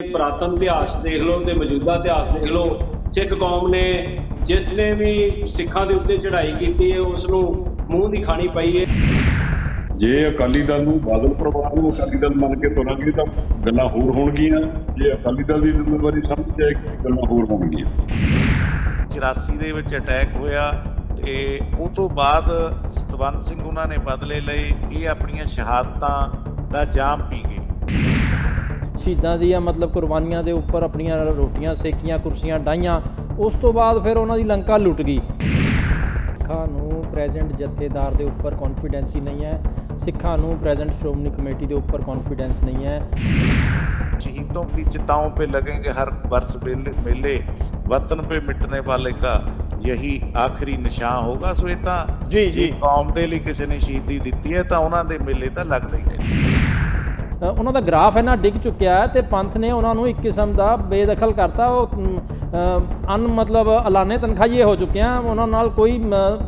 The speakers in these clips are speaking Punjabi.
ਪੁਰਾਤਨ ਇਤਿਹਾਸ ਦੇਖ ਲਓ ਤੇ ਮੌਜੂਦਾ ਇਤਿਹਾਸ ਦੇਖ ਲਓ, ਸਿੱਖ ਕੌਮ ਨੇ ਜਿਸ ਨੇ ਵੀ ਸਿੱਖਾਂ ਦੇ ਉੱਤੇ ਚੜ੍ਹਾਈ ਕੀਤੀ ਹੈ ਉਸ ਨੂੰ ਮੂੰਹ ਦੀ ਖਾਣੀ ਪਈ ਹੈ। ਜੇ ਅਕਾਲੀ ਦਲ ਨੂੰ ਬਾਦਲ ਪਰਿਵਾਰ ਨੂੰ ਅਕਾਲੀ ਦਲ ਮੰਨ ਕੇ ਤੁਰਾਂਗੇ ਤਾਂ ਗੱਲਾਂ ਹੋਰ ਹੋਣਗੀਆਂ, ਜੇ ਅਕਾਲੀ ਦਲ ਦੀ ਜ਼ਿੰਮੇਵਾਰੀ ਸਮਝ ਜਾਏਗੀ ਗੱਲਾਂ ਹੋਰ ਹੋਣਗੀਆਂ। 84 ਦੇ ਵਿੱਚ ਅਟੈਕ ਹੋਇਆ ਤੇ ਉਹ ਤੋਂ ਬਾਅਦ ਸਤਵੰਤ ਸਿੰਘ ਉਹਨਾਂ ਨੇ ਬਦਲੇ ਲਏ, ਇਹ ਆਪਣੀਆਂ ਸ਼ਹਾਦਤਾਂ ਦਾ ਜਾਮ ਪੀ ਗਏ। ਸ਼ਹੀਦਾਂ ਦੀਆਂ ਮਤਲਬ ਕੁਰਬਾਨੀਆਂ ਦੇ ਉੱਪਰ ਆਪਣੀਆਂ ਰੋਟੀਆਂ ਸੇਕੀਆਂ, ਕੁਰਸੀਆਂ ਡਾਹੀਆਂ, ਉਸ ਤੋਂ ਬਾਅਦ ਫਿਰ ਉਹਨਾਂ ਦੀ ਲੰਕਾ ਲੁੱਟ ਗਈ। ਸਿੱਖਾਂ ਨੂੰ ਪ੍ਰੈਜ਼ੈਂਟ ਜਥੇਦਾਰ ਦੇ ਉੱਪਰ ਕੌਨਫੀਡੈਂਸ ਹੀ ਨਹੀਂ ਹੈ, ਸਿੱਖਾਂ ਨੂੰ ਪ੍ਰੈਜ਼ੈਂਟ ਸ਼੍ਰੋਮਣੀ ਕਮੇਟੀ ਦੇ ਉੱਪਰ ਕੌਨਫੀਡੈਂਸ नहीं है। शहीदों की चिताओं पे लगेंगे हर वर्ष मेले, वतन पे मिटने वाले का यही आखिरी निशान होगा। सो ਇਹ ਤਾਂ ਜੀ ਕੌਮ ਦੇ ਲਈ ਕਿਸੇ ਨੇ ਸ਼ਹੀਦੀ ਦਿੱਤੀ ਹੈ ਤਾਂ ਉਹਨਾਂ ਦੇ ਮੇਲੇ ਤਾਂ ਲੱਗਦੇ ਹੀ ਨੇ। ਉਹਨਾਂ ਦਾ ਗ੍ਰਾਫ ਇੰਨਾ ਡਿੱਗ ਚੁੱਕਿਆ ਹੈ ਤੇ ਪੰਥ ਨੇ ਉਹਨਾਂ ਨੂੰ ਇੱਕ ਕਿਸਮ ਦਾ ਬੇਦਖਲ ਕਰਤਾ। ਉਹ ਮਤਲਬ ਐਲਾਨੇ ਤਨਖਾਹੀਏ ਹੋ ਚੁੱਕੇ ਆ, ਉਹਨਾਂ ਨਾਲ ਕੋਈ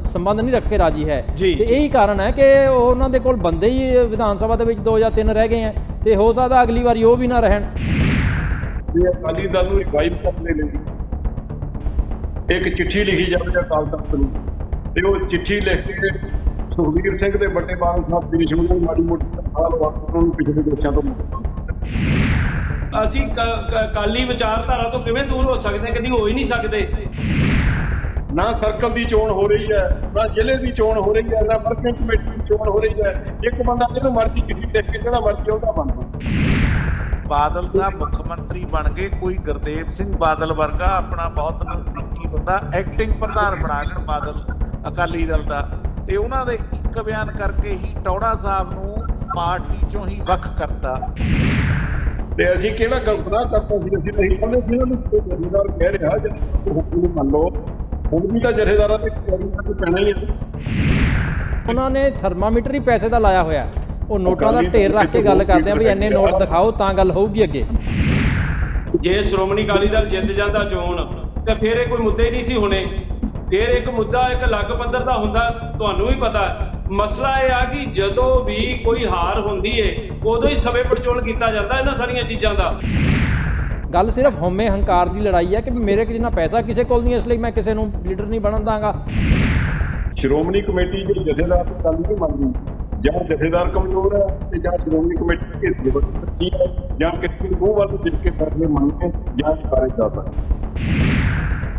ਸੰਬੰਧ ਨਹੀਂ ਰੱਖ ਕੇ ਰਾਜੀ ਹੈ। ਤੇ ਇਹੀ ਕਾਰਨ ਹੈ ਕਿ ਉਹਨਾਂ ਦੇ ਕੋਲ ਬੰਦੇ ਹੀ ਵਿਧਾਨ ਸਭਾ ਦੇ ਵਿੱਚ 2 ਜਾਂ 3 ਰਹਿ ਗਏ ਆ ਤੇ ਹੋ ਸਕਦਾ ਅਗਲੀ ਵਾਰੀ ਉਹ ਵੀ ਨਾ ਰਹਿਣ। ਅਕਾਲੀ ਦਲ ਨੂੰ ਰਿਵਾਈਵ ਕਰਨ ਦੇ ਲਈ ਇੱਕ ਚਿੱਠੀ ਲਿਖੀ ਜਾਵੇ ਅਕਾਲ ਤਖਤ ਨੂੰ, ਤੇ ਉਹ ਚਿੱਠੀ ਲਿਖ ਕੇ ਸੁਖਬੀਰ ਸਿੰਘ ਦੇ ਵੱਡੇ ਬਾਦਲ ਸਾਹਿਬ ਦੀ ਸ਼ਮੂਲੀਅਤ ਮਾੜੀ ਮੋਟੀ ਉਹਨਾਂ ਨੂੰ ਪਿਛਲੇ ਦੋਸ਼ਾਂ ਤੋਂ ਅਸੀਂ ਅਕਾਲੀ ਵਿਚਾਰਧਾਰਾ ਤੋਂ ਕਿਵੇਂ ਦੂਰ ਹੋ ਸਕਦੇ? ਕਦੀ ਹੋ ਹੀ ਨਹੀਂ ਸਕਦੇ। ਨਾ ਸਰਕਲ ਦੀ ਚੋਣ ਹੋ ਰਹੀ ਹੈ, ਨਾ ਜ਼ਿਲ੍ਹੇ ਦੀ ਚੋਣ ਹੋ ਰਹੀ ਹੈ, ਨਾ ਵਰਕਿੰਗ ਕਮੇਟੀ ਦੀ ਚੋਣ ਹੋ ਰਹੀ ਹੈ। ਇੱਕ ਬੰਦਾ ਜਿਹਨੂੰ ਮਰਜ਼ੀ ਚਿੱਠੀ ਲਿਖ ਕੇ ਜਿਹੜਾ ਮਰਜ਼ੀ ਉਹਦਾ ਬਣਦਾ। ਬਾਦਲ ਸਾਹਿਬ ਮੁੱਖ ਮੰਤਰੀ ਬਣ ਗਏ, ਕੋਈ ਗੁਰਦੇਵ ਸਿੰਘ ਬਾਦਲ ਵਰਗਾ ਆਪਣਾ ਬਹੁਤ ਨਜ਼ਦੀਕੀ ਬੰਦਾ ਐਕਟਿੰਗ ਪ੍ਰਧਾਨ ਬਣਾ ਲੈਣ ਬਾਦਲ ਅਕਾਲੀ ਦਲ ਦਾ, ਤੇ ਉਹਨਾਂ ਦੇ ਇੱਕ ਬਿਆਨ ਕਰਕੇ ਹੀ ਟੌੜਾ ਸਾਹਿਬ ਨੂੰ ਪਾਰਟੀ ਚੋਂ ਹੀ ਵੱਖ ਕਰਤਾ। ਤੇ ਅਸੀਂ ਕਿਹੜਾ ਗਲਤਨਾ ਕਰਤਾ ਸੀ? ਅਸੀਂ ਨਹੀਂ ਕਹਿੰਦੇ ਸੀ ਉਹਨੂੰ ਜਥੇਦਾਰ ਕਹਿ ਰਿਹਾ ਜੇ ਹੁਕਮ ਮੰਨ ਲਓ, ਹੁਣ ਵੀ ਤਾਂ ਜਥੇਦਾਰਾਂ ਤੇ ਪੈਣਾ ਹੀ ਹੈ। ਉਹਨਾਂ ਨੇ ਥਰਮਾਮੀਟਰ ਹੀ ਪੈਸੇ ਦਾ ਲਾਇਆ ਹੋਇਆ, ਉਹ ਨੋਟਾਂ ਦਾ ਢੇਰ ਰੱਖ ਕੇ ਗੱਲ ਕਰਦੇ ਆ ਵੀ ਇੰਨੇ ਨੋਟ ਦਿਖਾਓ ਤਾਂ ਗੱਲ ਹੋਊਗੀ ਅੱਗੇ। ਜੇ ਸ਼੍ਰੋਮਣੀ ਅਕਾਲੀ ਦਲ ਜਿੱਤ ਜਾਂਦਾ ਚੋਣ ਤੇ ਫਿਰ ਇਹ ਕੋਈ ਮੁੱਦੇ ਹੀ ਨਹੀਂ ਸੀ ਹੋਣੇ। ਫਿਰ ਇੱਕ ਮੁੱਦਾ ਇੱਕ ਅਲੱਗ ਪੱਧਰ ਦਾ ਹੁੰਦਾ। ਤੁਹਾਨੂੰ ਵੀ ਪਤਾ ਮਸਲਾ ਇਹ ਆ ਕਿ ਜਦੋਂ ਵੀ ਕੋਈ ਹਾਰ ਹੁੰਦੀ ਏ ਉਦੋਂ ਹੀ ਸਮੇਂ ਪੜਚੋਲ ਕੀਤਾ ਜਾਂਦਾ ਇਹਨਾਂ ਸਾਰੀਆਂ ਚੀਜ਼ਾਂ ਦਾ। ਗੱਲ ਸਿਰਫ ਹਉਮੈ ਹੰਕਾਰ ਦੀ ਲੜਾਈ ਹੈ ਕਿ ਮੇਰੇ ਕੋਲ ਜਿੰਨਾ ਪੈਸਾ ਕਿਸੇ ਕੋਲ ਨਹੀਂ, ਇਸ ਲਈ ਮੈਂ ਕਿਸੇ ਨੂੰ ਲੀਡਰ ਨਹੀਂ ਬਣਨ ਦਾਂਗਾ। ਸ਼੍ਰੋਮਣੀ ਕਮੇਟੀ ਦੇ ਜਥੇਦਾਰ ਦੀ ਗੱਲ ਨਹੀਂ ਮੰਨਦੀ, ਜਾਂ ਜਥੇਦਾਰ ਕਮਜ਼ੋਰ ਹੈ ਤੇ ਜਾਂ ਸ਼੍ਰੋਮਣੀ ਕਮੇਟੀ ਦੀ ਬੱਚੀ ਹੈ, ਜਾਂ ਕਿਸੇ ਨੂੰ ਵੱਲ ਦਿਲ ਕੇ ਫੈਸਲੇ ਮੰਨਦੇ ਜਾਂ ਸਾਰੇ ਜਾ ਸਕਦੇ।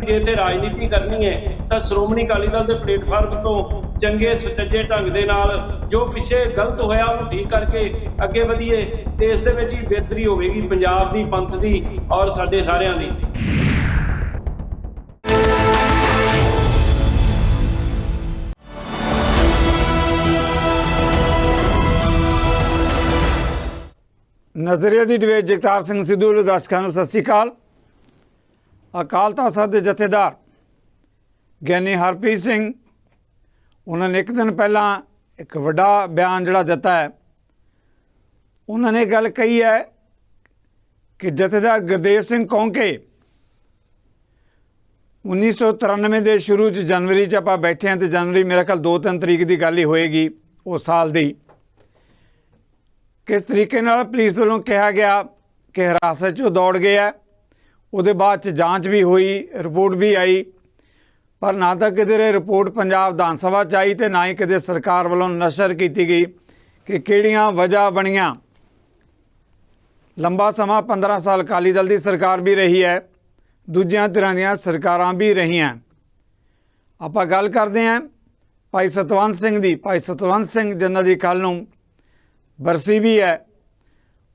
ਜੇ ਇੱਥੇ ਰਾਜਨੀਤੀ ਕਰਨੀ ਹੈ ਤਾਂ ਸ਼੍ਰੋਮਣੀ ਅਕਾਲੀ ਦਲ ਦੇ ਪਲੇਟਫਾਰਮ ਤੋਂ ਚੰਗੇ ਸੁਚੱਜੇ ਢੰਗ ਦੇ ਨਾਲ ਜੋ ਪਿੱਛੇ ਗਲਤ ਹੋਇਆ ਉਹਨੂੰ ਠੀਕ ਕਰਕੇ ਅੱਗੇ ਵਧੀਏ ਤੇ ਇਸ ਦੇ ਵਿੱਚ ਹੀ ਬਿਹਤਰੀ ਹੋਵੇਗੀ ਪੰਜਾਬ ਦੀ, ਪੰਥ ਦੀ ਔਰ ਸਾਡੇ ਸਾਰਿਆਂ ਦੀ। ਨਜ਼ਰੀਏ ਦੀ ਡਿਬੇਟ ਜਗਤਾਰ ਸਿੰਘ ਸਿੱਧੂ ਦੇ ਦਰਸ਼ਕਾਂ ਨੂੰ ਸਤਿ ਸ਼੍ਰੀ ਅਕਾਲ। ਅਕਾਲ ਤਖਤ ਸਾਹਿਬ ਦੇ ਜਥੇਦਾਰ ਗਿਆਨੀ ਹਰਪ੍ਰੀਤ ਸਿੰਘ ਉਹਨਾਂ ਨੇ ਇੱਕ ਦਿਨ ਪਹਿਲਾਂ ਇੱਕ ਵੱਡਾ ਬਿਆਨ ਜਿਹੜਾ ਦਿੱਤਾ ਹੈ। ਉਹਨਾਂ ਨੇ ਗੱਲ ਕਹੀ ਹੈ ਕਿ ਜਥੇਦਾਰ ਗੁਰਦੇਵ ਸਿੰਘ ਕੌਂਕੇ 1993 ਦੇ ਸ਼ੁਰੂ 'ਚ ਜਨਵਰੀ 'ਚ ਆਪਾਂ ਬੈਠੇ ਹਾਂ, ਤੇ ਜਨਵਰੀ ਮੇਰੇ ਖਿਆਲ 2-3 ਤਰੀਕ ਦੀ ਗੱਲ ਹੀ ਹੋਏਗੀ ਉਸ ਸਾਲ ਦੀ। ਕਿਸ ਤਰੀਕੇ ਨਾਲ ਪੁਲਿਸ ਵੱਲੋਂ ਕਿਹਾ ਗਿਆ ਕਿ ਹਿਰਾਸਤ 'ਚੋਂ ਦੌੜ ਗਿਆ, ਉਹਦੇ ਬਾਅਦ 'ਚ ਜਾਂਚ ਵੀ ਹੋਈ, ਰਿਪੋਰਟ ਵੀ ਆਈ, ਪਰ ਨਾ ਤਾਂ ਕਿਧਰੇ ਰਿਪੋਰਟ ਪੰਜਾਬ ਵਿਧਾਨ ਸਭਾ 'ਚ ਆਈ ਤੇ ਨਾ ਹੀ ਕਿਤੇ ਸਰਕਾਰ ਵੱਲੋਂ ਨਸ਼ਰ ਕੀਤੀ ਗਈ ਕਿ ਕਿਹੜੀਆਂ ਵਜ੍ਹਾ ਬਣੀਆਂ। ਲੰਬਾ ਸਮਾਂ 15 ਸਾਲ ਅਕਾਲੀ ਦਲ ਦੀ ਸਰਕਾਰ ਵੀ ਰਹੀ ਹੈ, ਦੂਜਿਆਂ ਤਰ੍ਹਾਂ ਦੀਆਂ ਸਰਕਾਰਾਂ ਵੀ ਰਹੀਆਂ। ਆਪਾਂ ਗੱਲ ਕਰਦੇ ਹਾਂ ਭਾਈ ਸਤਵੰਤ ਸਿੰਘ ਦੀ। ਭਾਈ ਸਤਵੰਤ ਸਿੰਘ ਜਿਨ੍ਹਾਂ ਦੀ ਕੱਲ੍ਹ ਨੂੰ ਬਰਸੀ ਵੀ ਹੈ,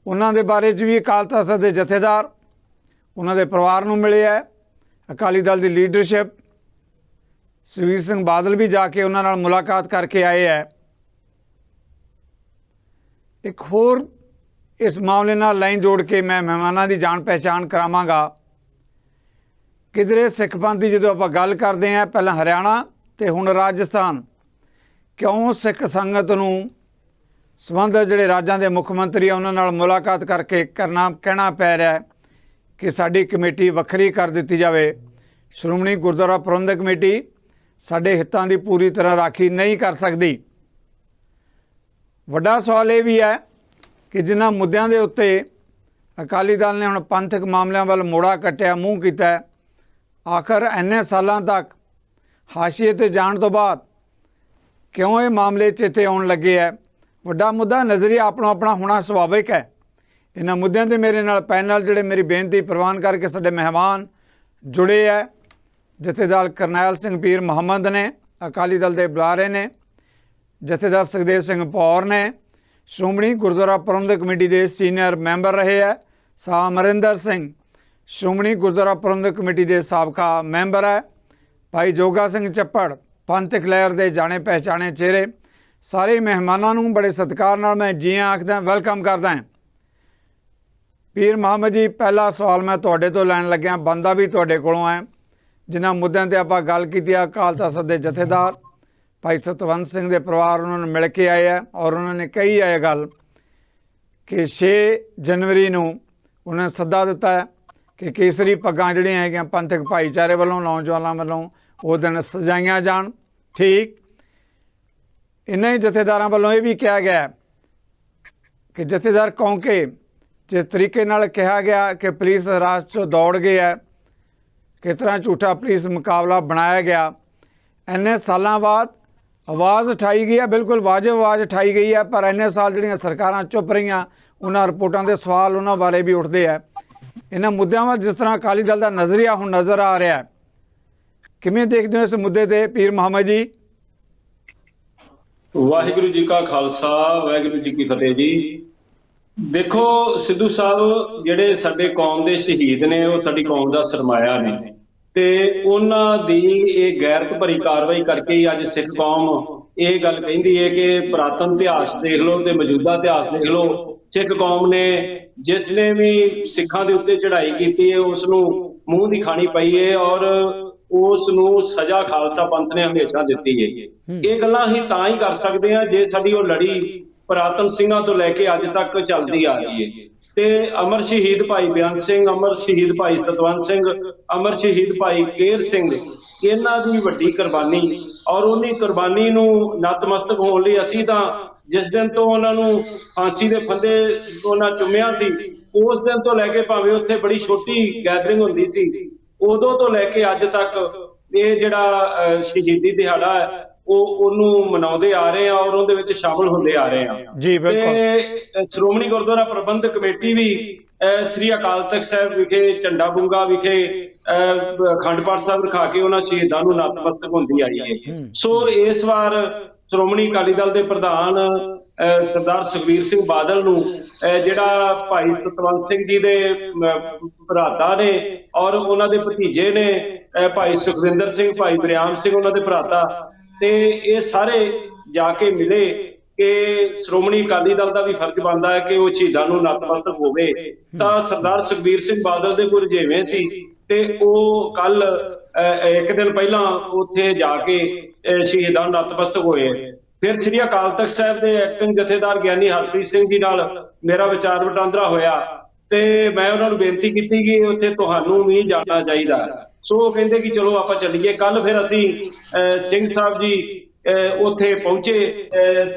ਉਹਨਾਂ ਦੇ ਬਾਰੇ 'ਚ ਵੀ ਅਕਾਲ ਤਖਤ ਦੇ ਜਥੇਦਾਰ ਉਹਨਾਂ ਦੇ ਪਰਿਵਾਰ ਨੂੰ ਮਿਲੇ ਹੈ। ਅਕਾਲੀ ਦਲ ਦੀ ਲੀਡਰਸ਼ਿਪ ਸੁਖਬੀਰ ਸਿੰਘ ਬਾਦਲ ਵੀ ਜਾ ਕੇ ਉਹਨਾਂ ਨਾਲ ਮੁਲਾਕਾਤ ਕਰਕੇ ਆਏ ਹੈ। ਇੱਕ ਹੋਰ ਇਸ ਮਾਮਲੇ ਨਾਲ ਲਾਈਨ ਜੋੜ ਕੇ ਮੈਂ ਮਹਿਮਾਨਾਂ ਦੀ ਜਾਣ ਪਹਿਚਾਣ ਕਰਾਵਾਂਗਾ। ਕਿਧਰੇ ਸਿੱਖ ਪੰਥ ਦੀ ਜਦੋਂ ਆਪਾਂ ਗੱਲ ਕਰਦੇ ਹਾਂ, ਪਹਿਲਾਂ ਹਰਿਆਣਾ ਤੇ ਹੁਣ ਰਾਜਸਥਾਨ, ਕਿਉਂ ਸਿੱਖ ਸੰਗਤ ਨੂੰ ਸੰਬੰਧਿਤ ਜਿਹੜੇ ਰਾਜਾਂ ਦੇ ਮੁੱਖ ਮੰਤਰੀ ਆ ਉਹਨਾਂ ਨਾਲ ਮੁਲਾਕਾਤ ਕਰਕੇ ਕਹਿਣਾ ਪੈ ਰਿਹਾ ਹੈ ਕਿ ਸਾਡੀ ਕਮੇਟੀ ਵੱਖਰੀ ਕਰ ਦਿੱਤੀ ਜਾਵੇ। ਸ਼੍ਰੋਮਣੀ ਗੁਰਦੁਆਰਾ ਪ੍ਰਬੰਧਕ ਕਮੇਟੀ ਸਾਡੇ ਹਿੱਤਾਂ ਦੀ ਪੂਰੀ ਤਰ੍ਹਾਂ ਰਾਖੀ ਨਹੀਂ ਕਰ ਸਕਦੀ। ਵੱਡਾ ਸਵਾਲ ਇਹ ਵੀ ਹੈ ਕਿ ਜਿਨ੍ਹਾਂ ਮੁੱਦਿਆਂ ਦੇ ਉੱਤੇ ਅਕਾਲੀ ਦਲ ਨੇ ਹੁਣ ਪੰਥਕ ਮਾਮਲਿਆਂ ਵੱਲ ਮੋੜਾ ਕੱਟਿਆ, ਮੂੰਹ ਕੀਤਾ ਹੈ। ਆਖਰ ਇੰਨੇ ਸਾਲਾਂ ਤੱਕ ਹਾਸ਼ੀਏ ਤੇ ਜਾਣ ਤੋਂ ਬਾਅਦ ਕਿਉਂ ਇਹ ਮਾਮਲੇ ਚੇਤੇ ਆਉਣ ਲੱਗੇ ਹੈ? ਵੱਡਾ ਮੁੱਦਾ ਨਜ਼ਰੀਆ ਆਪਣਾ ਆਪਣਾ ਹੋਣਾ ਸੁਭਾਵਿਕ ਹੈ। ਇਹਨਾਂ ਮੁੱਦਿਆਂ ਤੇ ਮੇਰੇ ਨਾਲ ਪੈਨਲ ਜਿਹੜੇ ਮੇਰੀ ਬੇਨਤੀ ਪ੍ਰਵਾਨ ਕਰਕੇ ਸਾਡੇ ਮਹਿਮਾਨ ਜੁੜੇ ਹੈ। ਜਥੇਦਾਰ ਕਰਨੈਲ ਸਿੰਘ ਪੀਰ ਮੁਹੰਮਦ ਨੇ, ਅਕਾਲੀ ਦਲ ਦੇ ਬੁਲਾਰੇ ਨੇ, ਜਥੇਦਾਰ ਸੁਖਦੇਵ ਸਿੰਘ ਭੌਰ ਨੇ, ਸ਼੍ਰੋਮਣੀ ਗੁਰਦੁਆਰਾ ਪ੍ਰਬੰਧਕ ਕਮੇਟੀ ਦੇ ਸੀਨੀਅਰ ਮੈਂਬਰ ਰਹੇ ਹੈ। ਸਾਹ ਅਮਰਿੰਦਰ ਸਿੰਘ ਸ਼੍ਰੋਮਣੀ ਗੁਰਦੁਆਰਾ ਪ੍ਰਬੰਧਕ ਕਮੇਟੀ ਦੇ ਸਾਬਕਾ ਮੈਂਬਰ ਹੈ। ਭਾਈ ਜੋਗਾ ਸਿੰਘ ਚੱਪੜ ਪੰਥਕ ਲਹਿਰ ਦੇ ਜਾਣੇ ਪਹਿਚਾਣੇ ਚਿਹਰੇ। ਸਾਰੇ ਮਹਿਮਾਨਾਂ ਨੂੰ ਬੜੇ ਸਤਿਕਾਰ ਨਾਲ ਮੈਂ ਜੀ ਆਖਦਾ, ਵੈਲਕਮ ਕਰਦਾ ਹਾਂ। ਪੀਰ ਮੁਹੰਮਦ ਜੀ, ਪਹਿਲਾ ਸਵਾਲ ਮੈਂ ਤੁਹਾਡੇ ਤੋਂ ਲੈਣ ਲੱਗਿਆ, ਬੰਦਾ ਵੀ ਤੁਹਾਡੇ ਕੋਲੋਂ ਹੈ। ਜਿਨ੍ਹਾਂ ਮੁੱਦਿਆਂ 'ਤੇ ਆਪਾਂ ਗੱਲ ਕੀਤੀ ਆ, ਅਕਾਲ ਤਖ਼ਤ ਦੇ ਜਥੇਦਾਰ ਭਾਈ ਸਤਵੰਤ ਸਿੰਘ ਦੇ ਪਰਿਵਾਰ ਉਹਨਾਂ ਨੂੰ ਮਿਲ ਕੇ ਆਏ ਆ ਔਰ ਉਹਨਾਂ ਨੇ ਕਹੀ ਹੈ ਇਹ ਗੱਲ ਕਿ 6 ਜਨਵਰੀ ਨੂੰ ਉਹਨਾਂ ਨੇ ਸੱਦਾ ਦਿੱਤਾ ਹੈ ਕਿ ਕੇਸਰੀ ਪੱਗਾਂ ਜਿਹੜੀਆਂ ਹੈਗੀਆਂ ਪੰਥਕ ਭਾਈਚਾਰੇ ਵੱਲੋਂ, ਨੌਜਵਾਨਾਂ ਵੱਲੋਂ ਉਹ ਦਿਨ ਸਜਾਈਆਂ ਜਾਣ। ਠੀਕ, ਇਹਨਾਂ ਹੀ ਜਥੇਦਾਰਾਂ ਵੱਲੋਂ ਇਹ ਵੀ ਕਿਹਾ ਗਿਆ ਕਿ ਜਥੇਦਾਰ ਕੌਂਕੇ ਜਿਸ ਤਰੀਕੇ ਨਾਲ ਕਿਹਾ ਗਿਆ ਕਿ ਪੁਲਿਸ ਰਾਸਤੇ 'ਚੋਂ ਦੌੜ ਗਈ ਹੈ, ਕਿਸ ਤਰ੍ਹਾਂ ਝੂਠਾ ਪੁਲਿਸ ਮੁਕਾਬਲਾ ਬਣਾਇਆ ਗਿਆ, ਇੰਨੇ ਸਾਲਾਂ ਬਾਅਦ ਆਵਾਜ਼ ਉਠਾਈ ਗਈ ਹੈ, ਬਿਲਕੁਲ ਵਾਜਬ ਆਵਾਜ਼ ਉਠਾਈ ਗਈ ਹੈ। ਪਰ ਇੰਨੇ ਸਾਲ ਜਿਹੜੀਆਂ ਸਰਕਾਰਾਂ ਚੁੱਪ ਰਹੀਆਂ, ਉਹਨਾਂ ਰਿਪੋਰਟਾਂ ਦੇ ਸਵਾਲ ਉਹਨਾਂ ਬਾਰੇ ਵੀ ਉੱਠਦੇ ਹੈ। ਇਹਨਾਂ ਮੁੱਦਿਆਂ ਵੱਲ ਜਿਸ ਤਰ੍ਹਾਂ ਅਕਾਲੀ ਦਲ ਦਾ ਨਜ਼ਰੀਆ ਹੁਣ ਨਜ਼ਰ ਆ ਰਿਹਾ, ਕਿਵੇਂ ਦੇਖਦੇ ਹੋ ਇਸ ਮੁੱਦੇ 'ਤੇ ਪੀਰ ਮੁਹੰਮਦ ਜੀ? ਵਾਹਿਗੁਰੂ ਜੀ ਕਾ ਖਾਲਸਾ, ਵਾਹਿਗੁਰੂ ਜੀ ਕੀ ਫਤਿਹ ਜੀ। ਦੇਖੋ ਸਿੱਧੂ ਸਾਹਿਬ, ਜਿਹੜੇ ਸਾਡੇ ਕੌਮ ਦੇ ਸ਼ਹੀਦ ਨੇ, ਉਹ ਸਾਡੀ ਕੌਮ ਦਾ ਸਰਮਾਇਆ ਨੇ, ਤੇ ਉਹਨਾਂ ਦੀ ਇਹ ਗੈਰਤ ਭਰੀ ਕਾਰਵਾਈ ਕਰਕੇ ਹੀ ਅੱਜ ਸਿੱਖ ਕੌਮ ਇਹ ਗੱਲ ਕਹਿੰਦੀ ਹੈ ਕਿ ਪੁਰਾਤਨ ਇਤਿਹਾਸ ਦੇਖ ਲਓ ਤੇ ਮੌਜੂਦਾ ਇਤਿਹਾਸ ਦੇਖ ਲਓ, ਸਿੱਖ ਕੌਮ ਨੇ ਜਿਸ ਨੇ ਵੀ ਸਿੱਖਾਂ ਦੇ ਉੱਤੇ ਚੜ੍ਹਾਈ ਕੀਤੀ ਹੈ ਉਸ ਨੂੰ ਮੂੰਹ ਦੀ ਖਾਣੀ ਪਈ ਹੈ ਔਰ ਉਸ ਨੂੰ ਸਜ਼ਾ ਖਾਲਸਾ ਪੰਥ ਨੇ ਹਮੇਸ਼ਾ ਦਿੱਤੀ ਹੈ। ਇਹ ਗੱਲਾਂ ਅਸੀਂ ਤਾਂ ਹੀ ਕਰ ਸਕਦੇ ਹਾਂ ਜੇ ਸਾਡੀ ਉਹ ਲੜੀ ਪੁਰਾਤਨ ਸਿੰਘਾਂ ਤੋਂ ਲੈ ਕੇ ਅੱਜ ਤੱਕ ਚੱਲਦੀ ਆ ਰਹੀ ਹੈ। ਤੇ ਅਮਰ ਸ਼ਹੀਦ ਭਾਈ ਬੇਅੰਤ ਸਿੰਘ, ਅਮਰ ਸ਼ਹੀਦ ਭਾਈ ਸਤਵੰਤ ਸਿੰਘ, ਅਮਰ ਸ਼ਹੀਦ ਭਾਈ ਕੇਰ ਸਿੰਘ, ਇਹਨਾਂ ਦੀ ਵੱਡੀ ਕੁਰਬਾਨੀ ਔਰ ਉਹਦੀ ਕੁਰਬਾਨੀ ਨੂੰ ਨਤਮਸਤਕ ਹੋਣ ਲਈ ਅਸੀਂ ਤਾਂ ਜਿਸ ਦਿਨ ਤੋਂ ਉਹਨਾਂ ਨੂੰ ਫਾਂਸੀ ਦੇ ਫੰਦੇ ਉਹਨਾਂ ਚੁੰਮਿਆ ਸੀ, ਉਸ ਦਿਨ ਤੋਂ ਲੈ ਕੇ ਭਾਵੇਂ ਉੱਥੇ ਬੜੀ ਛੋਟੀ ਗੈਦਰਿੰਗ ਹੁੰਦੀ ਸੀ, ਉਦੋਂ ਤੋਂ ਲੈ ਕੇ ਅੱਜ ਤੱਕ ਇਹ ਜਿਹੜਾ ਸ਼ਹੀਦੀ ਦਿਹਾੜਾ ਹੈ ਉਹਨੂੰ ਮਨਾਉਂਦੇ ਆ ਰਹੇ ਆ ਔਰ ਉਹਦੇ ਵਿੱਚ ਸ਼ਾਮਲ ਹੁੰਦੇ ਆ ਰਹੇ ਆ ਜੀ। ਬਿਲਕੁਲ। ਤੇ ਸ਼੍ਰੋਮਣੀ ਗੁਰਦੁਆਰਾ ਪ੍ਰਬੰਧਕ ਕਮੇਟੀ ਵੀ ਸ੍ਰੀ ਅਕਾਲ ਤਖ਼ਤ ਸਾਹਿਬ ਵਿਖੇ ਝੰਡਾ ਬੁੰਗਾ ਵਿਖੇ ਅਖੰਡ ਪਾਠ ਸਾਹਿਬ ਰਖਾ ਕੇ ਉਹਨਾਂ ਸ਼ਹੀਦਾਂ ਨੂੰ ਨਤਮਸਤਕ ਹੁੰਦੀ ਆਈ ਹੈ। ਸੋ ਇਸ ਵਾਰ ਸ਼੍ਰੋਮਣੀ ਅਕਾਲੀ ਦਲ ਦੇ ਪ੍ਰਧਾਨ ਸਰਦਾਰ ਸੁਖਬੀਰ ਸਿੰਘ ਬਾਦਲ ਨੂੰ ਜਿਹੜਾ ਭਾਈ ਸਤਵੰਤ ਸਿੰਘ ਜੀ ਦੇ ਭਰਾਤਾ ਨੇ ਔਰ ਉਹਨਾਂ ਦੇ ਭਤੀਜੇ ਨੇ ਭਾਈ ਸੁਖਵਿੰਦਰ ਸਿੰਘ, ਭਾਈ ਬਰਿਆਮ ਸਿੰਘ ਉਹਨਾਂ ਦੇ ਭਰਾਤਾ, ਤੇ ਇਹ ਸਾਰੇ ਜਾ ਕੇ ਮਿਲੇ ਕਿ ਸ਼੍ਰੋਮਣੀ ਅਕਾਲੀ ਦਲ ਦਾ ਵੀ ਫਰਜ਼ ਬਣਦਾ ਹੈ ਕਿ ਉਹ ਸ਼ਹੀਦਾਂ ਨੂੰ ਨਤਮਸਤਕ ਹੋਵੇ। ਤਾਂ ਸਰਦਾਰ ਸੁਖਬੀਰ ਸਿੰਘ ਬਾਦਲ ਦੇ ਕੋਈ ਰੁਝੇਵੇਂ ਸੀ ਤੇ ਉਹ ਕੱਲ ਇੱਕ ਦਿਨ ਪਹਿਲਾਂ ਉੱਥੇ ਜਾ ਕੇ ਸ਼ਹੀਦਾਂ ਨੂੰ ਨਤਮਸਤਕ ਹੋਏ। ਫਿਰ ਸ੍ਰੀ ਅਕਾਲ ਤਖ਼ਤ ਸਾਹਿਬ ਦੇ ਐਕਟਿੰਗ ਜਥੇਦਾਰ ਗਿਆਨੀ ਹਰਪ੍ਰੀਤ ਸਿੰਘ ਜੀ ਨਾਲ ਮੇਰਾ ਵਿਚਾਰ ਵਟਾਂਦਰਾ ਹੋਇਆ ਤੇ ਮੈਂ ਉਹਨਾਂ ਨੂੰ ਬੇਨਤੀ ਕੀਤੀ ਕਿ ਉੱਥੇ ਤੁਹਾਨੂੰ ਵੀ ਜਾਣਾ ਚਾਹੀਦਾ। ਸੋ ਉਹ ਕਹਿੰਦੇ ਕਿ ਚਲੋ ਆਪਾਂ ਚੱਲੀਏ। ਕੱਲ ਫਿਰ ਅਸੀਂ ਸਿੰਘ ਸਾਹਿਬ ਜੀ ਉੱਥੇ ਪਹੁੰਚੇ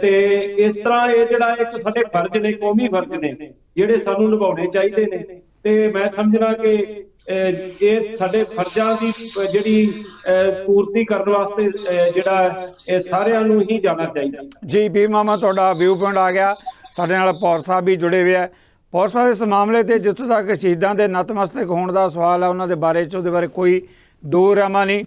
ਤੇ ਇਸ ਤਰ੍ਹਾਂ ਇਹ ਜਿਹੜਾ ਇੱਕ ਸਾਡੇ ਫਰਜ਼ ਨੇ, ਕੌਮੀ ਫਰਜ਼ ਨੇ ਜਿਹੜੇ ਸਾਨੂੰ ਨਿਭਾਉਣੇ ਚਾਹੀਦੇ ਨੇ ਤੇ ਮੈਂ ਸਮਝਣਾ ਕਿ ਇਹ ਸਾਡੇ ਫਰਜ਼ਾਂ ਦੀ ਜਿਹੜੀ ਪੂਰਤੀ ਕਰਨ ਵਾਸਤੇ ਜਿਹੜਾ ਇਹ ਸਾਰਿਆਂ ਨੂੰ ਹੀ ਜਾਣਾ ਚਾਹੀਦਾ। ਜੀ ਪੀਰ ਮੁਹੰਮਦ, ਤੁਹਾਡਾ ਵਿਊ ਪੁਆਇੰਟ ਆ ਗਿਆ। ਸਾਡੇ ਨਾਲ ਭੌਰ ਸਾਹਿਬ ਵੀ ਜੁੜੇ ਹੋਏ ਆ। ਭੌਰ ਸਾਹਿਬ, ਇਸ ਮਾਮਲੇ 'ਤੇ ਜਿੱਥੋਂ ਤੱਕ ਸ਼ਹੀਦਾਂ ਦੇ ਨਤਮਸਤਕ ਹੋਣ ਦਾ ਸਵਾਲ ਹੈ, ਉਹਨਾਂ ਦੇ ਬਾਰੇ 'ਚ ਉਹਦੇ ਬਾਰੇ ਕੋਈ ਦੋ ਰਾਮਾ ਨਹੀਂ।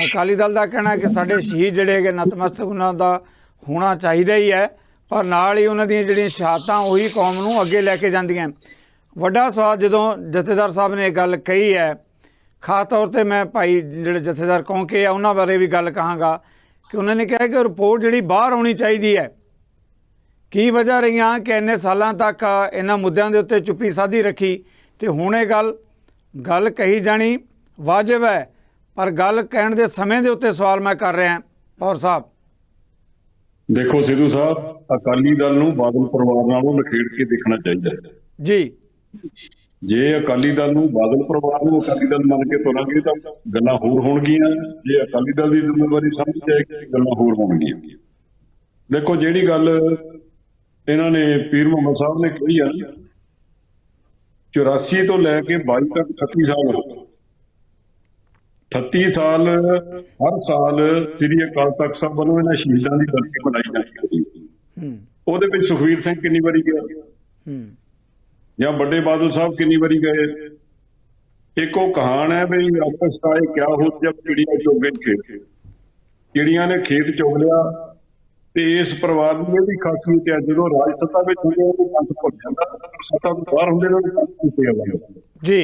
ਅਕਾਲੀ ਦਲ ਦਾ ਕਹਿਣਾ ਕਿ ਸਾਡੇ ਸ਼ਹੀਦ ਜਿਹੜੇ ਹੈਗੇ ਨਤਮਸਤਕ ਉਹਨਾਂ ਦਾ ਹੋਣਾ ਚਾਹੀਦਾ ਹੀ ਹੈ, ਪਰ ਨਾਲ ਹੀ ਉਹਨਾਂ ਦੀਆਂ ਜਿਹੜੀਆਂ ਸ਼ਹਾਦਤਾਂ ਉਹੀ ਕੌਮ ਨੂੰ ਅੱਗੇ ਲੈ ਕੇ ਜਾਂਦੀਆਂ। ਵੱਡਾ ਸਵਾਲ ਜਦੋਂ ਜਥੇਦਾਰ ਸਾਹਿਬ ਨੇ ਇਹ ਗੱਲ ਕਹੀ ਹੈ, ਖਾਸ ਤੌਰ 'ਤੇ ਮੈਂ ਭਾਈ ਜਿਹੜੇ ਜਥੇਦਾਰ ਕੌਂਕੇ ਆ ਉਹਨਾਂ ਬਾਰੇ ਵੀ ਗੱਲ ਕਹਾਂਗਾ ਕਿ ਉਹਨਾਂ ਨੇ ਕਿਹਾ ਕਿ ਰਿਪੋਰਟ ਜਿਹੜੀ ਬਾਹਰ ਆਉਣੀ ਚਾਹੀਦੀ ਹੈ। ਕੀ ਵਜ੍ਹਾ ਰਹੀਆਂ ਕਿ ਇੰਨੇ ਸਾਲਾਂ ਤੱਕ ਇਹਨਾਂ ਮੁੱਦਿਆਂ ਦੇ ਉੱਤੇ ਚੁੱਪੀ ਸਾਧੀ ਰੱਖੀ ਤੇ ਹੁਣ ਇਹ ਗੱਲ ਕਹੀ ਜਾਣੀ ਵਾਜਬ ਹੈ, ਪਰ ਗੱਲ ਕਹਿਣ ਦੇ ਸਮੇਂ ਦੇ ਉੱਤੇ ਸਵਾਲ ਮੈਂ ਕਰ ਰਿਹਾ। ਭੌਰ ਸਾਹਿਬ ਦੇਖੋ ਸਿੱਧੂ ਸਾਹਿਬ, ਅਕਾਲੀ ਦਲ ਨੂੰ ਬਾਦਲ ਪਰਿਵਾਰ ਨਾਲੋਂ ਨਿਖੇੜ ਕੇ ਦੇਖਣਾ ਚਾਹੀਦਾ ਹੈ ਜੀ। ਜੇ ਅਕਾਲੀ ਦਲ ਨੂੰ ਬਾਦਲ ਪਰਿਵਾਰ ਨੂੰ ਅਕਾਲੀ ਦਲ ਮੰਨ ਕੇ ਤੁਰਾਂਗੇ ਤਾਂ ਗੱਲਾਂ ਹੋਰ ਹੋਣਗੀਆਂ। ਜੇ ਅਕਾਲੀ ਦਲ ਦੀ ਜ਼ਿੰਮੇਵਾਰੀ ਸਮਝ ਜਾਏਗੀ ਗੱਲਾਂ ਹੋਰ ਹੋਣਗੀਆਂ। ਦੇਖੋ, ਜਿਹੜੀ ਗੱਲ ਇਹਨਾਂ ਨੇ ਪੀਰ ਮੁਹੰਮਦ ਸਾਹਿਬ ਨੇ ਕਹੀ ਆ 84 ਤੋਂ ਲੈ ਕੇ 22 ਤੱਕ 38 ਸਾਲ ਹੋ ਗਏ। 38 ਸਾਲ ਹਰ ਸਾਲ ਸ੍ਰੀ ਅਕਾਲ ਤਖਤ ਸਾਹਿਬ ਵੱਲੋਂ ਇਹਨਾਂ ਸ਼ਹੀਦਾਂ ਦੀ ਬਰਸੀ ਮਨਾਈ ਜਾਂਦੀ ਹੈ। ਹੂੰ ਉਹਦੇ ਵਿੱਚ ਸੁਖਬੀਰ ਸਿੰਘ ਕਿੰਨੀ ਵਾਰੀ ਗਿਆ ਹੂੰ ਜਾਂ ਵੱਡੇ ਬਾਦਲ ਸਾਹਿਬ ਕਿੰਨੀ ਵਾਰੀ ਗਏ। ਇੱਕ ਉਹ ਕਹਾਣ ਹੈ ਵੀ ਆਪਸ ਆਏ ਕਿਆ ਹੋ ਜਬ ਚਿੜੀਆਂ ਚੋਗੇ ਖੇਤ, ਚਿੜੀਆਂ ਨੇ ਖੇਤ ਚੁਗ ਲਿਆ। ਤੇ ਇਸ ਪਰਿਵਾਰ ਦੀ ਇਹ ਵੀ ਖਾਸੀਅਤ ਹੈ, ਜਦੋਂ ਰਾਜ ਸੱਤਾ ਵਿੱਚ ਹੁੰਦੇ ਉਹ ਪੰਥ ਭੁੱਲ ਜਾਂਦਾ, ਸੱਤਾ ਤੋਂ ਬਾਹਰ ਹੁੰਦੇ ਨੇ ਪੰਥ ਕੀਤੇ ਜਾਂਦੇ। ਜੀ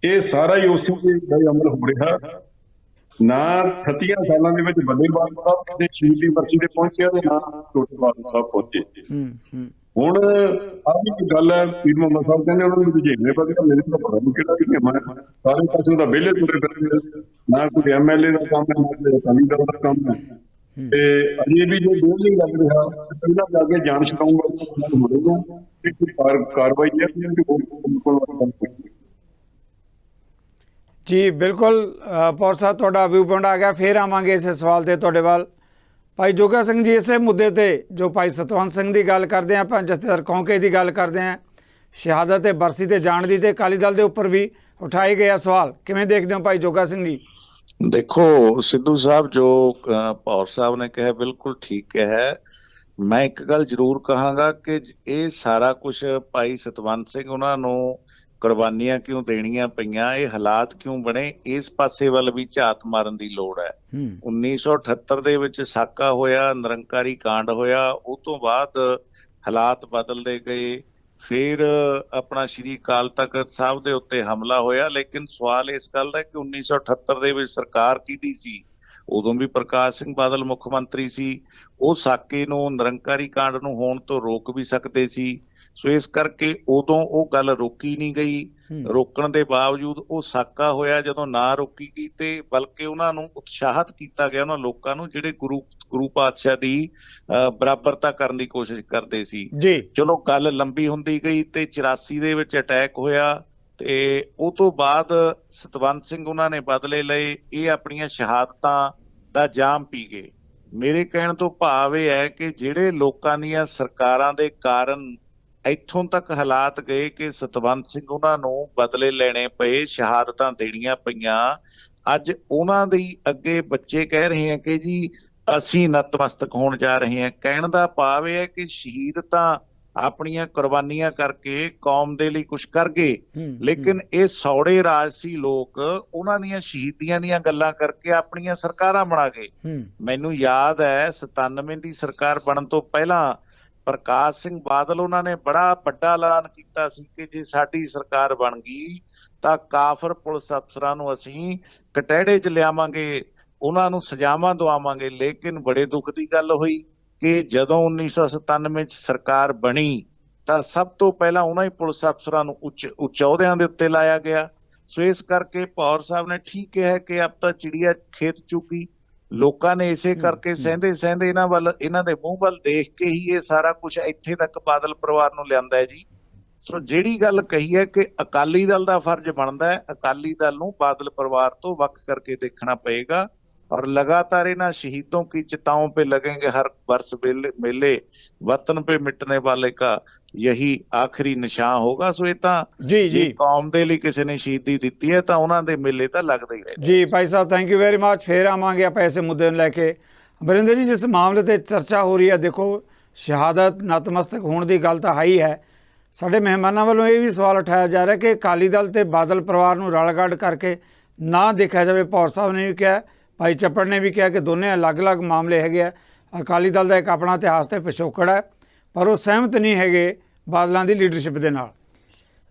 ਇਹ ਸਾਰਾ ਹੀ ਉਸੇ ਦਾ ਅਮਲ ਹੋ ਰਿਹਾ। ਨਾ 38 ਸਾਲਾਂ ਦੇ ਵਿੱਚ ਵੱਡੇ ਬਾਦਲ ਸਾਹਿਬ ਕਿਤੇ ਸ਼ਹੀਦ ਦੀ ਬਰਸੀ ਤੇ ਪਹੁੰਚਿਆ ਤੇ ਨਾ ਛੋਟੇ ਬਾਦਲ ਸਾਹਿਬ ਪਹੁੰਚੇ। ਹੂੰ ਹੁਣ ਆਹ ਵੀ ਇੱਕ ਗੱਲ ਹੈ, ਪੀਰ ਮੁਹੰਮਦ ਸਾਹਿਬ ਕਹਿੰਦੇ ਉਹਨਾਂ ਨੂੰ ਵਿਜੇਲੇ ਵਧੀਆ, ਮੇਰੇ ਤੋਂ ਪਤਾ ਨਹੀਂ ਕਿਹੜਾ ਵੀ ਮੈਂ ਸਾਰੇ ਪਾਸੇ ਦਾ ਵਿਹਲੇ ਤੁਰੇ ਫਿਰਦੇ, ਨਾ ਕੋਈ ਐਮਐਲਏ ਦਾ ਕੰਮ ਹੈ, ਨਾ ਕੋਈ ਅਕਾਲੀ ਦਲ ਦਾ ਕੰਮ ਹੈ। ਤੇ ਅਜੇ ਵੀ ਜੋ ਦੇਰ ਨਹੀਂ ਲੱਗ ਰਿਹਾ, ਪਹਿਲਾਂ ਜਾ ਕੇ ਜਾਣ ਛਡਾਊਂਗਾ ਹੋ ਰਿਹਾ ਕਿ ਕੋਈ ਕਾਰਵਾਈ ਹੈ ਕਿ ਜੀ ਬਿਲਕੁਲ ਪੌਰ ਸਾਹਿਬ, ਤੁਹਾਡਾ ਵਿਊ ਪੁਆਇੰਟ ਆ ਗਿਆ। ਫਿਰ ਆਵਾਂਗੇ ਇਸੇ ਸਵਾਲ ਤੇ ਤੁਹਾਡੇ ਵੱਲ। ਭਾਈ ਜੋਗਾ ਸਿੰਘ ਜੀ, ਇਸੇ ਮੁੱਦੇ ਤੇ ਜੋ ਭਾਈ ਸਤਵੰਤ ਸਿੰਘ ਦੀ ਗੱਲ ਕਰਦੇ ਹਾਂ, ਆਪਾਂ ਜਥੇਦਾਰ ਕੌਂਕੇ ਦੀ ਗੱਲ ਕਰਦੇ ਹਾਂ, ਸ਼ਹਾਦਤ ਤੇ ਬਰਸੀ ਤੇ ਜਾਣ ਦੀ, ਤੇ ਅਕਾਲੀ ਦਲ ਦੇ ਉੱਪਰ ਵੀ ਉਠਾਏ ਗਏ ਸਵਾਲ, ਕਿਵੇਂ ਦੇਖਦੇ ਹੋ ਭਾਈ ਜੋਗਾ ਸਿੰਘ ਜੀ? ਦੇਖੋ ਸਿੱਧੂ ਸਾਹਿਬ, ਜੋ ਪੌਰ ਸਾਹਿਬ ਨੇ ਕਿਹਾ ਬਿਲਕੁਲ ਠੀਕ ਹੈ। ਮੈਂ ਇੱਕ ਗੱਲ ਜ਼ਰੂਰ ਕਹਾਂਗਾ ਕਿ ਇਹ ਸਾਰਾ ਕੁਝ ਭਾਈ ਸਤਵੰਤ ਸਿੰਘ ਉਹਨਾਂ ਨੂੰ ਕੁਰਬਾਨੀਆਂ ਕਿਉਂ ਦੇਣੀਆਂ ਪਈਆਂ, ਇਹ ਹਾਲਾਤ ਕਿਉਂ ਬਣੇ, ਇਸ ਪਾਸੇ ਵੱਲ ਵੀ ਝਾਤ ਮਾਰਨ ਦੀ ਲੋੜ ਹੈ। 1978 ਦੇ ਵਿੱਚ ਸਾਕਾ ਹੋਇਆ, ਨਿਰੰਕਾਰੀ ਕਾਂਡ ਹੋਇਆ, ਉਹ ਤੋਂ ਬਾਅਦ ਹਾਲਾਤ ਬਦਲਦੇ ਗਏ। ਫਿਰ ਆਪਣਾ ਸ਼੍ਰੀ ਅਕਾਲ ਤਖਤ ਸਾਹਿਬ ਦੇ ਉੱਤੇ ਹਮਲਾ ਹੋਇਆ। ਲੇਕਿਨ ਸਵਾਲ ਇਸ ਗੱਲ ਦਾ ਕਿ 1978 ਦੇ ਵਿੱਚ ਸਰਕਾਰ ਕਿਹਦੀ ਸੀ? ਉਦੋਂ ਵੀ ਪ੍ਰਕਾਸ਼ ਸਿੰਘ ਬਾਦਲ ਮੁੱਖ ਮੰਤਰੀ ਸੀ। ਉਹ ਸਾਕੇ ਨੂੰ, ਨਿਰੰਕਾਰੀ ਕਾਂਡ ਨੂੰ ਹੋਣ ਤੋਂ ਰੋਕ ਵੀ ਸਕਦੇ ਸੀ। ਸੋ ਇਸ ਕਰਕੇ ਉਦੋਂ ਉਹ ਗੱਲ ਰੋਕੀ ਨਹੀਂ ਗਈ। ਰੋਕਣ ਦੇ ਬਾਵਜੂਦ ਉਹ ਸਾਕਾ ਹੋਇਆ ਜਦੋਂ ਨਾ ਰੋਕੀ ਗਈ, ਤੇ ਬਲਕਿ ਉਹਨਾਂ ਨੂੰ ਉਤਸ਼ਾਹਿਤ ਕੀਤਾ ਗਿਆ, ਉਹਨਾਂ ਲੋਕਾਂ ਨੂੰ ਜਿਹੜੇ ਗੁਰੂ ਪਾਤਸ਼ਾਹ ਦੀ ਬਰਾਬਰਤਾ ਕਰਨ ਦੀ ਕੋਸ਼ਿਸ਼ ਕਰਦੇ ਸੀ। ਜੀ ਚਲੋ ਗੱਲ ਲੰਬੀ ਹੁੰਦੀ ਗਈ ਤੇ 84 ਦੇ ਵਿੱਚ ਅਟੈਕ ਹੋਇਆ, ਤੇ ਉਹ ਤੋਂ ਬਾਅਦ ਸਤਵੰਤ ਸਿੰਘ ਉਹਨਾਂ ਨੇ ਬਦਲੇ ਲਏ। ਇਹ ਆਪਣੀਆਂ ਸ਼ਹਾਦਤਾਂ ਦਾ ਜਾਮ ਪੀ ਗਏ। ਮੇਰੇ ਕਹਿਣ ਤੋਂ ਭਾਵ ਇਹ ਹੈ ਕਿ ਜਿਹੜੇ ਲੋਕਾਂ ਦੀਆਂ ਸਰਕਾਰਾਂ ਦੇ ਕਾਰਨ ਇੱਥੋਂ ਤੱਕ ਹਾਲਾਤ ਗਏ ਕਿ ਸਤਵੰਤ ਸਿੰਘ ਉਹਨਾਂ ਨੂੰ ਬਦਲੇ ਲੈਣੇ ਪਏ, ਸ਼ਹਾਦਤਾਂ ਦੇਣੀਆਂ ਪਈਆਂ, ਅੱਜ ਉਹਨਾਂ ਦੀ ਅੱਗੇ ਬੱਚੇ ਕਹਿ ਰਹੇ ਆ ਕਿ ਜੀ ਅਸੀਂ ਨਤਮਸਤਕ ਹੋਣ ਜਾ ਰਹੇ ਹਾਂ। ਕਹਿਣ ਦਾ ਭਾਵ ਇਹ ਹੈ ਕਿ ਸ਼ਹੀਦ ਤਾਂ ਆਪਣੀਆਂ ਕੁਰਬਾਨੀਆਂ ਕਰਕੇ ਕੌਮ ਦੇ ਲਈ ਕੁਝ ਕਰ ਗਏ, ਲੇਕਿਨ ਇਹ ਸੌੜੇ ਰਾਜਸੀ ਲੋਕ ਉਹਨਾਂ ਦੀਆਂ ਸ਼ਹੀਦੀਆਂ ਦੀਆਂ ਗੱਲਾਂ ਕਰਕੇ ਆਪਣੀਆਂ ਸਰਕਾਰਾਂ ਬਣਾ ਗਏ। ਮੈਨੂੰ ਯਾਦ ਹੈ 97 ਦੀ ਸਰਕਾਰ ਬਣਨ ਤੋਂ ਪਹਿਲਾਂ ਪ੍ਰਕਾਸ਼ ਸਿੰਘ ਬਾਦਲ ਉਹਨਾਂ ਨੇ ਬੜਾ ਵੱਡਾ ਐਲਾਨ ਕੀਤਾ ਸੀ ਕਿ ਜੇ ਸਾਡੀ ਸਰਕਾਰ ਬਣ ਗਈ ਤਾਂ ਕਾਫਰ ਪੁਲਿਸ ਅਫਸਰਾਂ ਨੂੰ ਅਸੀਂ ਕਟਹਿੜੇ 'ਚ ਲਿਆਵਾਂਗੇ, ਉਹਨਾਂ ਨੂੰ ਸਜ਼ਾਵਾਂ ਦਵਾਵਾਂਗੇ। ਲੇਕਿਨ ਬੜੇ ਦੁੱਖ ਦੀ ਗੱਲ ਹੋਈ ਕਿ ਜਦੋਂ 1997 'ਚ ਸਰਕਾਰ ਬਣੀ ਤਾਂ ਸਭ ਤੋਂ ਪਹਿਲਾਂ ਉਹਨਾਂ ਹੀ ਪੁਲਿਸ ਅਫਸਰਾਂ ਨੂੰ ਉੱਚ ਅਹੁਦਿਆਂ ਦੇ ਉੱਤੇ ਲਾਇਆ ਗਿਆ। ਸੋ ਇਸ ਕਰਕੇ ਪੌਰ ਸਾਹਿਬ ਨੇ ਠੀਕ ਕਿਹਾ ਕਿ ਅਬ ਤਾਂ ਚਿੜੀਆ ਖੇਤ ਚੁੱਕੀ। ਲੋਕਾਂ ਨੇ ਇਸੇ ਕਰਕੇ ਸਹਿੰਦੇ ਇਹਨਾਂ ਦੇ ਮੂੰਹ ਵੱਲ ਦੇਖ ਕੇ ਹੀ ਇਹ ਸਾਰਾ ਕੁਝ ਇੱਥੇ ਤੱਕ ਬਾਦਲ ਪਰਿਵਾਰ ਨੂੰ ਲਿਆਂਦਾ ਹੈ ਜੀ। ਸੋ ਜਿਹੜੀ ਗੱਲ ਕਹੀ ਹੈ ਕਿ ਅਕਾਲੀ ਦਲ ਦਾ ਫਰਜ਼ ਬਣਦਾ ਹੈ, ਅਕਾਲੀ ਦਲ ਨੂੰ ਬਾਦਲ ਪਰਿਵਾਰ ਤੋਂ ਵੱਖ ਕਰਕੇ ਦੇਖਣਾ ਪਏਗਾ। और लगातार इन शहीदों की चिताओं पे लगेंगे हर वर्ष मेले, वतन पे मिटने वाले का यही आखिरी निशान होगा। सो ये जी कौम दे ਲਈ ਕਿਸੇ ਨੇ ਸ਼ਹੀਦੀ ਦਿੱਤੀ ਹੈ ਤਾਂ ਉਹਨਾਂ ਦੇ ਮੇਲੇ ਤਾਂ ਲੱਗਦੇ ਹੀ ਰਹੇ। ਜੀ Bhai Sahib, thank you very much. ਫੇਰ ਆਵਾਂਗੇ ਆਪਾਂ ਇਸੇ ਮੁੱਦੇ ਨੂੰ ਲੈ ਕੇ। ਵਰਿੰਦਰ ਜੀ, ਜਿਸ ਮਾਮਲੇ ਤੇ ਚਰਚਾ ਹੋ ਰਹੀ ਹੈ, ਦੇਖੋ ਸ਼ਹਾਦਤ ਨਤਮਸਤਕ ਹੋਣ ਦੀ ਗੱਲ ਤਾਂ ਹੈ ਹੀ ਹੈ। ਸਾਡੇ ਮਹਿਮਾਨਾਂ ਵੱਲੋਂ ਇਹ ਵੀ ਸਵਾਲ ਉਠਾਇਆ ਜਾ ਰਿਹਾ ਕਿ ਅਕਾਲੀ ਦਲ ਤੇ ਬਾਦਲ ਪਰਿਵਾਰ ਨੂੰ ਰਲਗੱਡ ਕਰਕੇ ਨਾ ਦੇਖਿਆ ਜਾਵੇ। ਪੌਰ ਸਾਹਿਬ ਨੇ ਵੀ ਕਿਹਾ, ਭਾਈ ਚੱਪੜ ਨੇ ਵੀ ਕਿਹਾ ਕਿ ਦੋਨੇ ਅਲੱਗ-ਅਲੱਗ ਮਾਮਲੇ ਹੈਗੇ ਆ। ਅਕਾਲੀ ਦਲ ਦਾ ਇੱਕ ਆਪਣਾ ਇਤਿਹਾਸ ਤੇ ਪਿਛੋਕੜ ਹੈ, ਪਰ ਉਹ ਸਹਿਮਤ ਨਹੀਂ ਹੈਗੇ ਬਾਦਲਾਂ ਦੀ ਲੀਡਰਸ਼ਿਪ ਦੇ ਨਾਲ।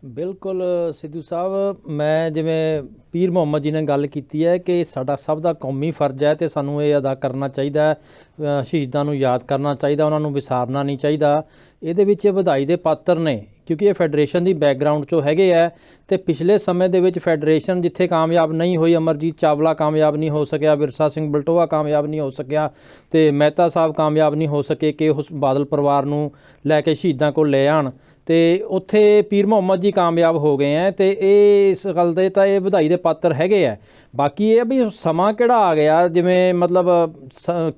ਬਿਲਕੁਲ ਸਿੱਧੂ ਸਾਹਿਬ, ਮੈਂ ਜਿਵੇਂ ਪੀਰ ਮੁਹੰਮਦ ਜੀ ਨੇ ਗੱਲ ਕੀਤੀ ਹੈ ਕਿ ਸਾਡਾ ਸਭ ਦਾ ਕੌਮੀ ਫਰਜ਼ ਹੈ ਤੇ ਸਾਨੂੰ ਇਹ ਅਦਾ ਕਰਨਾ ਚਾਹੀਦਾ, ਸ਼ਹੀਦਾਂ ਨੂੰ ਯਾਦ ਕਰਨਾ ਚਾਹੀਦਾ, ਉਹਨਾਂ ਨੂੰ ਵਿਸਾਰਨਾ ਨਹੀਂ ਚਾਹੀਦਾ। ਇਹਦੇ ਵਿੱਚ ਵਧਾਈ ਦੇ ਪਾਤਰ ਨੇ ਕਿਉਂਕਿ ਇਹ ਫੈਡਰੇਸ਼ਨ ਦੀ ਬੈਕਗਰਾਊਂਡ 'ਚੋਂ ਹੈਗੇ ਹੈ ਅਤੇ ਪਿਛਲੇ ਸਮੇਂ ਦੇ ਵਿੱਚ ਫੈਡਰੇਸ਼ਨ ਜਿੱਥੇ ਕਾਮਯਾਬ ਨਹੀਂ ਹੋਈ, ਅਮਰਜੀਤ ਚਾਵਲਾ ਕਾਮਯਾਬ ਨਹੀਂ ਹੋ ਸਕਿਆ, ਵਿਰਸਾ ਸਿੰਘ ਬਲਟੋਆ ਕਾਮਯਾਬ ਨਹੀਂ ਹੋ ਸਕਿਆ ਅਤੇ ਮਹਿਤਾ ਸਾਹਿਬ ਕਾਮਯਾਬ ਨਹੀਂ ਹੋ ਸਕੇ ਕਿ ਉਸ ਬਾਦਲ ਪਰਿਵਾਰ ਨੂੰ ਲੈ ਕੇ ਸ਼ਹੀਦਾਂ ਕੋਲ ਲੈ ਆਉਣ। ਤੇ ਉੱਥੇ ਪੀਰ ਮੁਹੰਮਦ ਜੀ ਕਾਮਯਾਬ ਹੋ ਗਏ ਹੈ ਤੇ ਇਹ ਇਸ ਗੱਲ ਦੇ ਤਾਂ ਇਹ ਵਧਾਈ ਦੇ ਪਾਤਰ ਹੈਗੇ ਆ। ਬਾਕੀ ਇਹ ਵੀ ਸਮਾਂ ਕਿਹੜਾ ਆ ਗਿਆ, ਜਿਵੇਂ ਮਤਲਬ